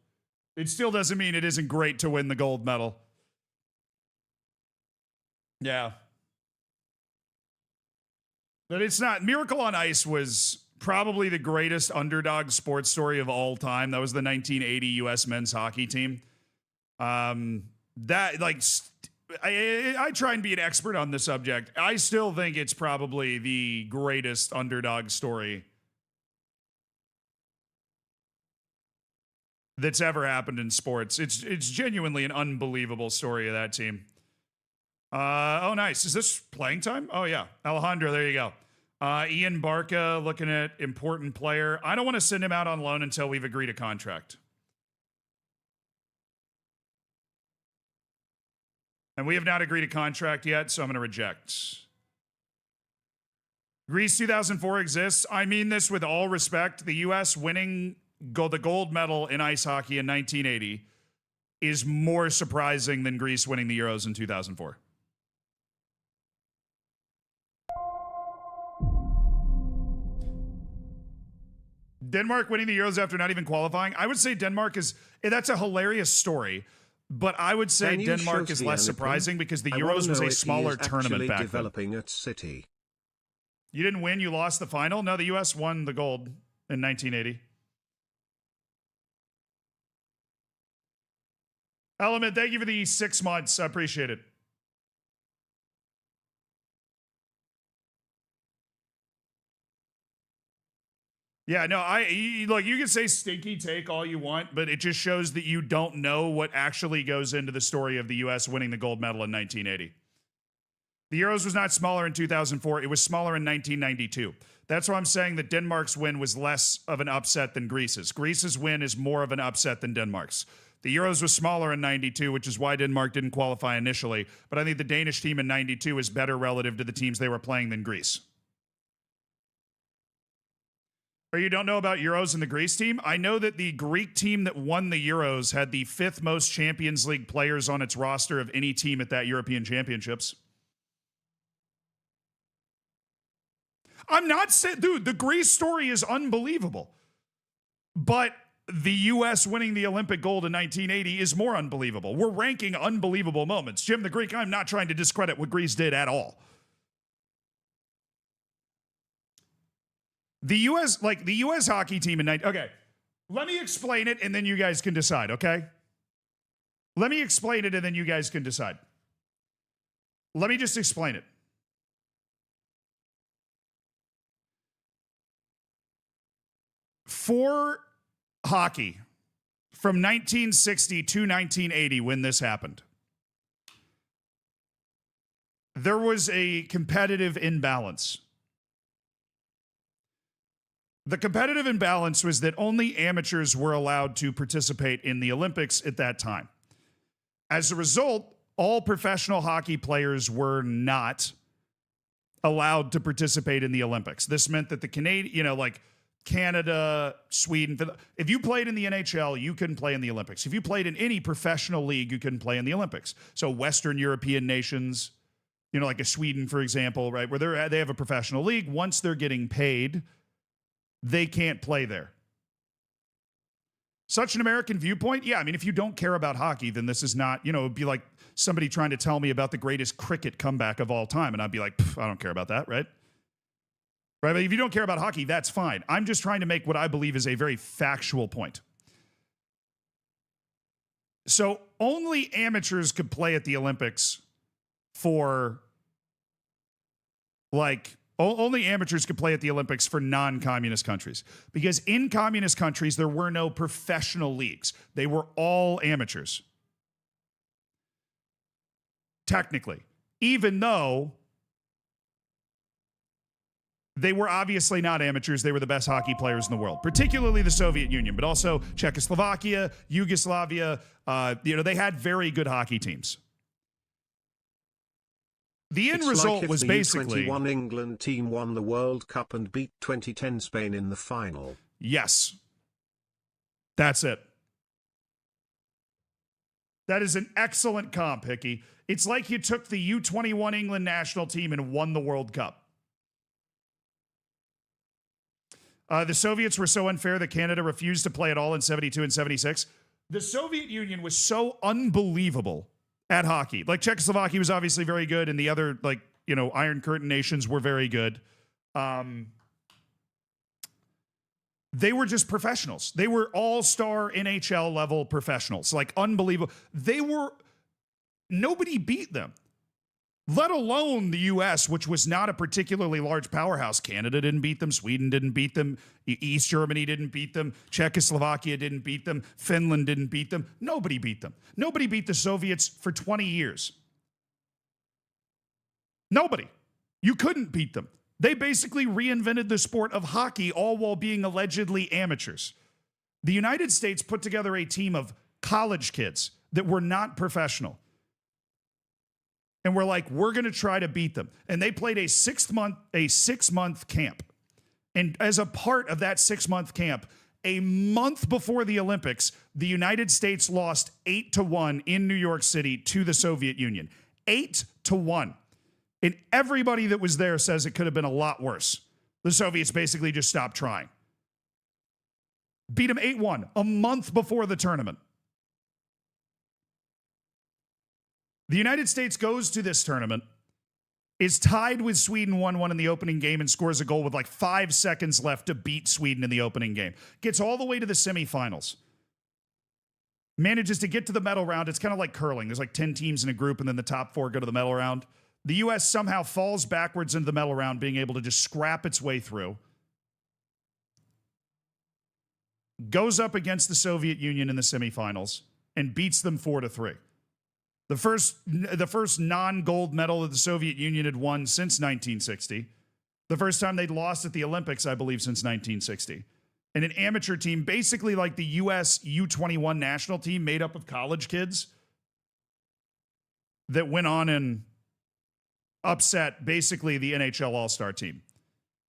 It still doesn't mean it isn't great to win the gold medal. Yeah. But it's not. Miracle on Ice was probably the greatest underdog sports story of all time. That was the 1980 U.S. men's hockey team. I try and be an expert on the subject. I still think it's probably the greatest underdog story that's ever happened in sports. It's genuinely an unbelievable story of that team. Oh, nice. Is this playing time? Oh, yeah. Alejandro, there you go. Ian Barca looking at important player. I don't want to send him out on loan until we've agreed a contract. And we have not agreed a contract yet, so I'm going to reject. Greece 2004 exists. I mean this with all respect. The U.S. winning the gold medal in ice hockey in 1980 is more surprising than Greece winning the Euros in 2004. Denmark winning the Euros after not even qualifying. I would say Denmark is, that's a hilarious story, but I would say Denmark is less surprising because the Euros was a smaller tournament back developing at City. You didn't win, you lost the final? No, the U.S. won the gold in 1980. Element, thank you for the 6 months. I appreciate it. Yeah, no, look, you can say stinky take all you want, but it just shows that you don't know what actually goes into the story of the U.S. winning the gold medal in 1980. The Euros was not smaller in 2004. It was smaller in 1992. That's why I'm saying that Denmark's win was less of an upset than Greece's. Greece's win is more of an upset than Denmark's. The Euros was smaller in 92, which is why Denmark didn't qualify initially. But I think the Danish team in 92 is better relative to the teams they were playing than Greece. Or you don't know about Euros and the Greece team? I know that the Greek team that won the Euros had the 5th most Champions League players on its roster of any team at that European Championships. I'm not saying, dude, the Greece story is unbelievable. But the U.S. winning the Olympic gold in 1980 is more unbelievable. We're ranking unbelievable moments. Jim the Greek, I'm not trying to discredit what Greece did at all. The U.S. hockey team in okay, let me explain it and then you guys can decide, okay? Let me explain it and then you guys can decide. Let me just explain it. For hockey, from 1960 to 1980, when this happened, there was a competitive imbalance. The competitive imbalance was that only amateurs were allowed to participate in the Olympics at that time. As a result, all professional hockey players were not allowed to participate in the Olympics. This meant that the Canadian, like Canada, Sweden, if you played in the NHL, you couldn't play in the Olympics. If you played in any professional league, you couldn't play in the Olympics. So Western European nations, like a Sweden, for example, right, where they have a professional league, once they're getting paid, they can't play there. Such an American viewpoint? Yeah, I mean, if you don't care about hockey, then this is not, it'd be like somebody trying to tell me about the greatest cricket comeback of all time, and I'd be like, I don't care about that, right? Right, but if you don't care about hockey, that's fine. I'm just trying to make what I believe is a very factual point. So only amateurs could play at the Olympics for, only amateurs could play at the Olympics for non-communist countries. Because in communist countries, there were no professional leagues. They were all amateurs. Technically. Even though they were obviously not amateurs. They were the best hockey players in the world, particularly the Soviet Union, but also Czechoslovakia, Yugoslavia. They had very good hockey teams. The end result was basically... the U21 England team won the World Cup and beat 2010 Spain in the final. Yes. That's it. That is an excellent comp, Hickey. It's like you took the U21 England national team and won the World Cup. The Soviets were so unfair that Canada refused to play at all in 72 and 76. The Soviet Union was so unbelievable at hockey. Like Czechoslovakia was obviously very good, and the other, Iron Curtain nations were very good. They were just professionals. They were all-star NHL level professionals, like unbelievable. They were Nobody beat them, let alone the U.S., which was not a particularly large powerhouse. Canada didn't beat them. Sweden didn't beat them. East Germany didn't beat them. Czechoslovakia didn't beat them. Finland didn't beat them. Nobody beat them. Nobody beat the Soviets for 20 years. Nobody. You couldn't beat them. They basically reinvented the sport of hockey, all while being allegedly amateurs. The United States put together a team of college kids that were not professional. And we're like, we're going to try to beat them. And they played a 6-month camp. And as a part of that 6-month camp, a month before the Olympics, the United States lost 8-1 in New York City to the Soviet Union. 8-1. And everybody that was there says it could have been a lot worse. The Soviets basically just stopped trying. Beat them 8-1 a month before the tournament. The United States goes to this tournament, is tied with Sweden 1-1 in the opening game, and scores a goal with like 5 seconds left to beat Sweden in the opening game. Gets all the way to the semifinals. Manages to get to the medal round. It's kind of like curling. There's like 10 teams in a group, and then the top 4 go to the medal round. The U.S. somehow falls backwards into the medal round, being able to just scrap its way through. Goes up against the Soviet Union in the semifinals and beats them 4-3. The first non-gold medal that the Soviet Union had won since 1960. The first time they'd lost at the Olympics, I believe, since 1960. And an amateur team, basically like the U.S. U-21 national team made up of college kids that went on and upset basically the NHL All-Star team.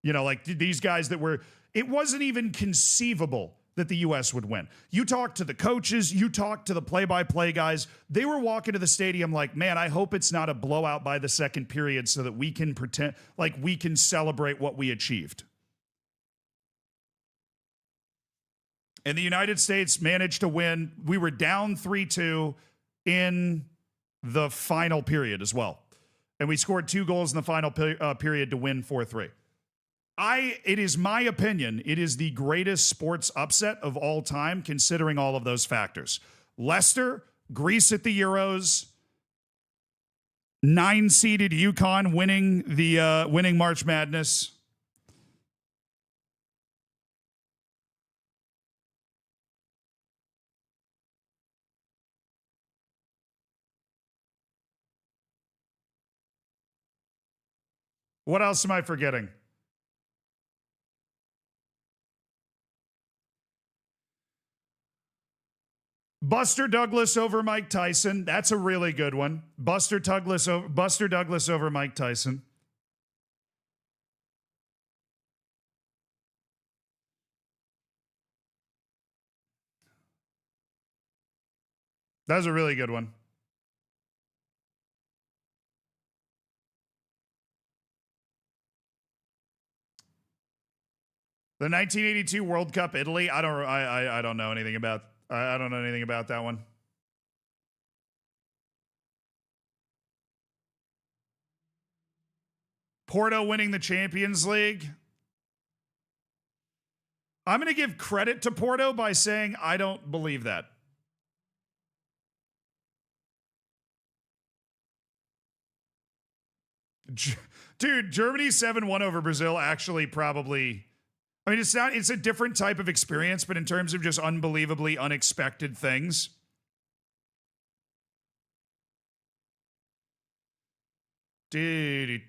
You know, like these guys that were, it wasn't even conceivable that the U.S. would win. You talk to the coaches, you talk to the play-by-play guys, they were walking to the stadium like, man, I hope it's not a blowout by the second period so that we can pretend like we can celebrate what we achieved. And the United States managed to win. We were down 3-2 in the final period as well. And we scored 2 goals in the final period to win 4-3. It is my opinion, it is the greatest sports upset of all time, considering all of those factors. Leicester, Greece at the Euros, 9-seeded UConn winning March Madness. What else am I forgetting? Buster Douglas over Mike Tyson. That's a really good one. Buster Douglas over Mike Tyson. That was a really good one. The 1982 World Cup, Italy. I don't know anything about. I don't know anything about that one. Porto winning the Champions League. I'm going to give credit to Porto by saying I don't believe that. Dude, Germany 7-1 over Brazil actually probably... I mean, it's a different type of experience, but in terms of just unbelievably unexpected things. Kim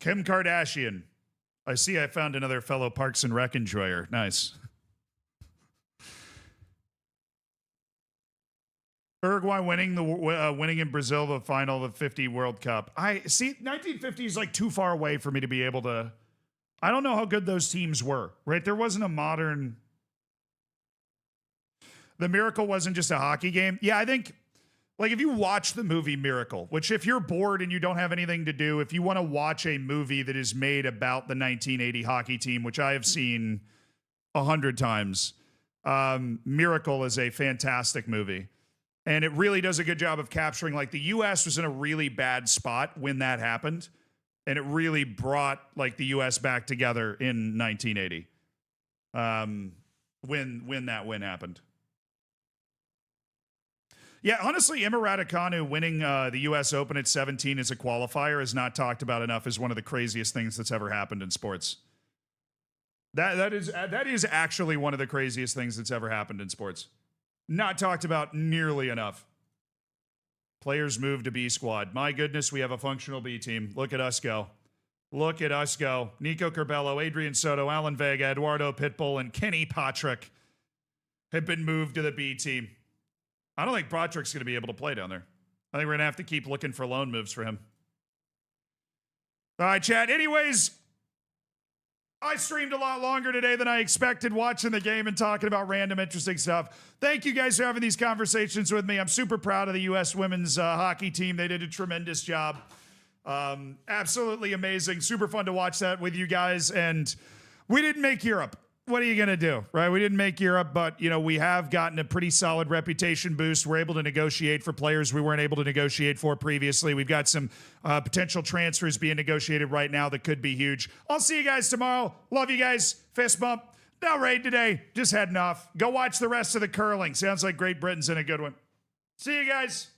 Kardashian. I see I found another fellow Parks and Rec enjoyer. Nice. Uruguay winning in Brazil the final of the 50 World Cup. I see 1950 is like too far away for me to be able to. I don't know how good those teams were, right? There wasn't a modern. The Miracle wasn't just a hockey game. Yeah, I think like if you watch the movie Miracle, which if you're bored and you don't have anything to do, if you want to watch a movie that is made about the 1980 hockey team, which I have seen 100 times, Miracle is a fantastic movie. And it really does a good job of capturing, like, the U.S. was in a really bad spot when that happened. And it really brought, like, the U.S. back together in 1980 when that win happened. Yeah, honestly, Emma Raducanu winning the U.S. Open at 17 as a qualifier is not talked about enough as one of the craziest things that's ever happened in sports. That is actually one of the craziest things that's ever happened in sports. Not talked about nearly enough. Players move to B squad. My goodness, we have a functional B team. Look at us go. Look at us go. Nico Curbelo, Adrian Soto, Alan Vega, Eduardo Pitbull, and Kenny Patrick have been moved to the B team. I don't think Patrick's going to be able to play down there. I think we're going to have to keep looking for loan moves for him. All right, chat. Anyways, I streamed a lot longer today than I expected watching the game and talking about random interesting stuff. Thank you guys for having these conversations with me. I'm super proud of the U.S. women's hockey team. They did a tremendous job. Absolutely amazing. Super fun to watch that with you guys. And we didn't make Europe. What are you going to do, right? We didn't make Europe, but, you know, we have gotten a pretty solid reputation boost. We're able to negotiate for players we weren't able to negotiate for previously. We've got some potential transfers being negotiated right now that could be huge. I'll see you guys tomorrow. Love you guys. Fist bump. No raid today. Just heading off. Go watch the rest of the curling. Sounds like Great Britain's in a good one. See you guys.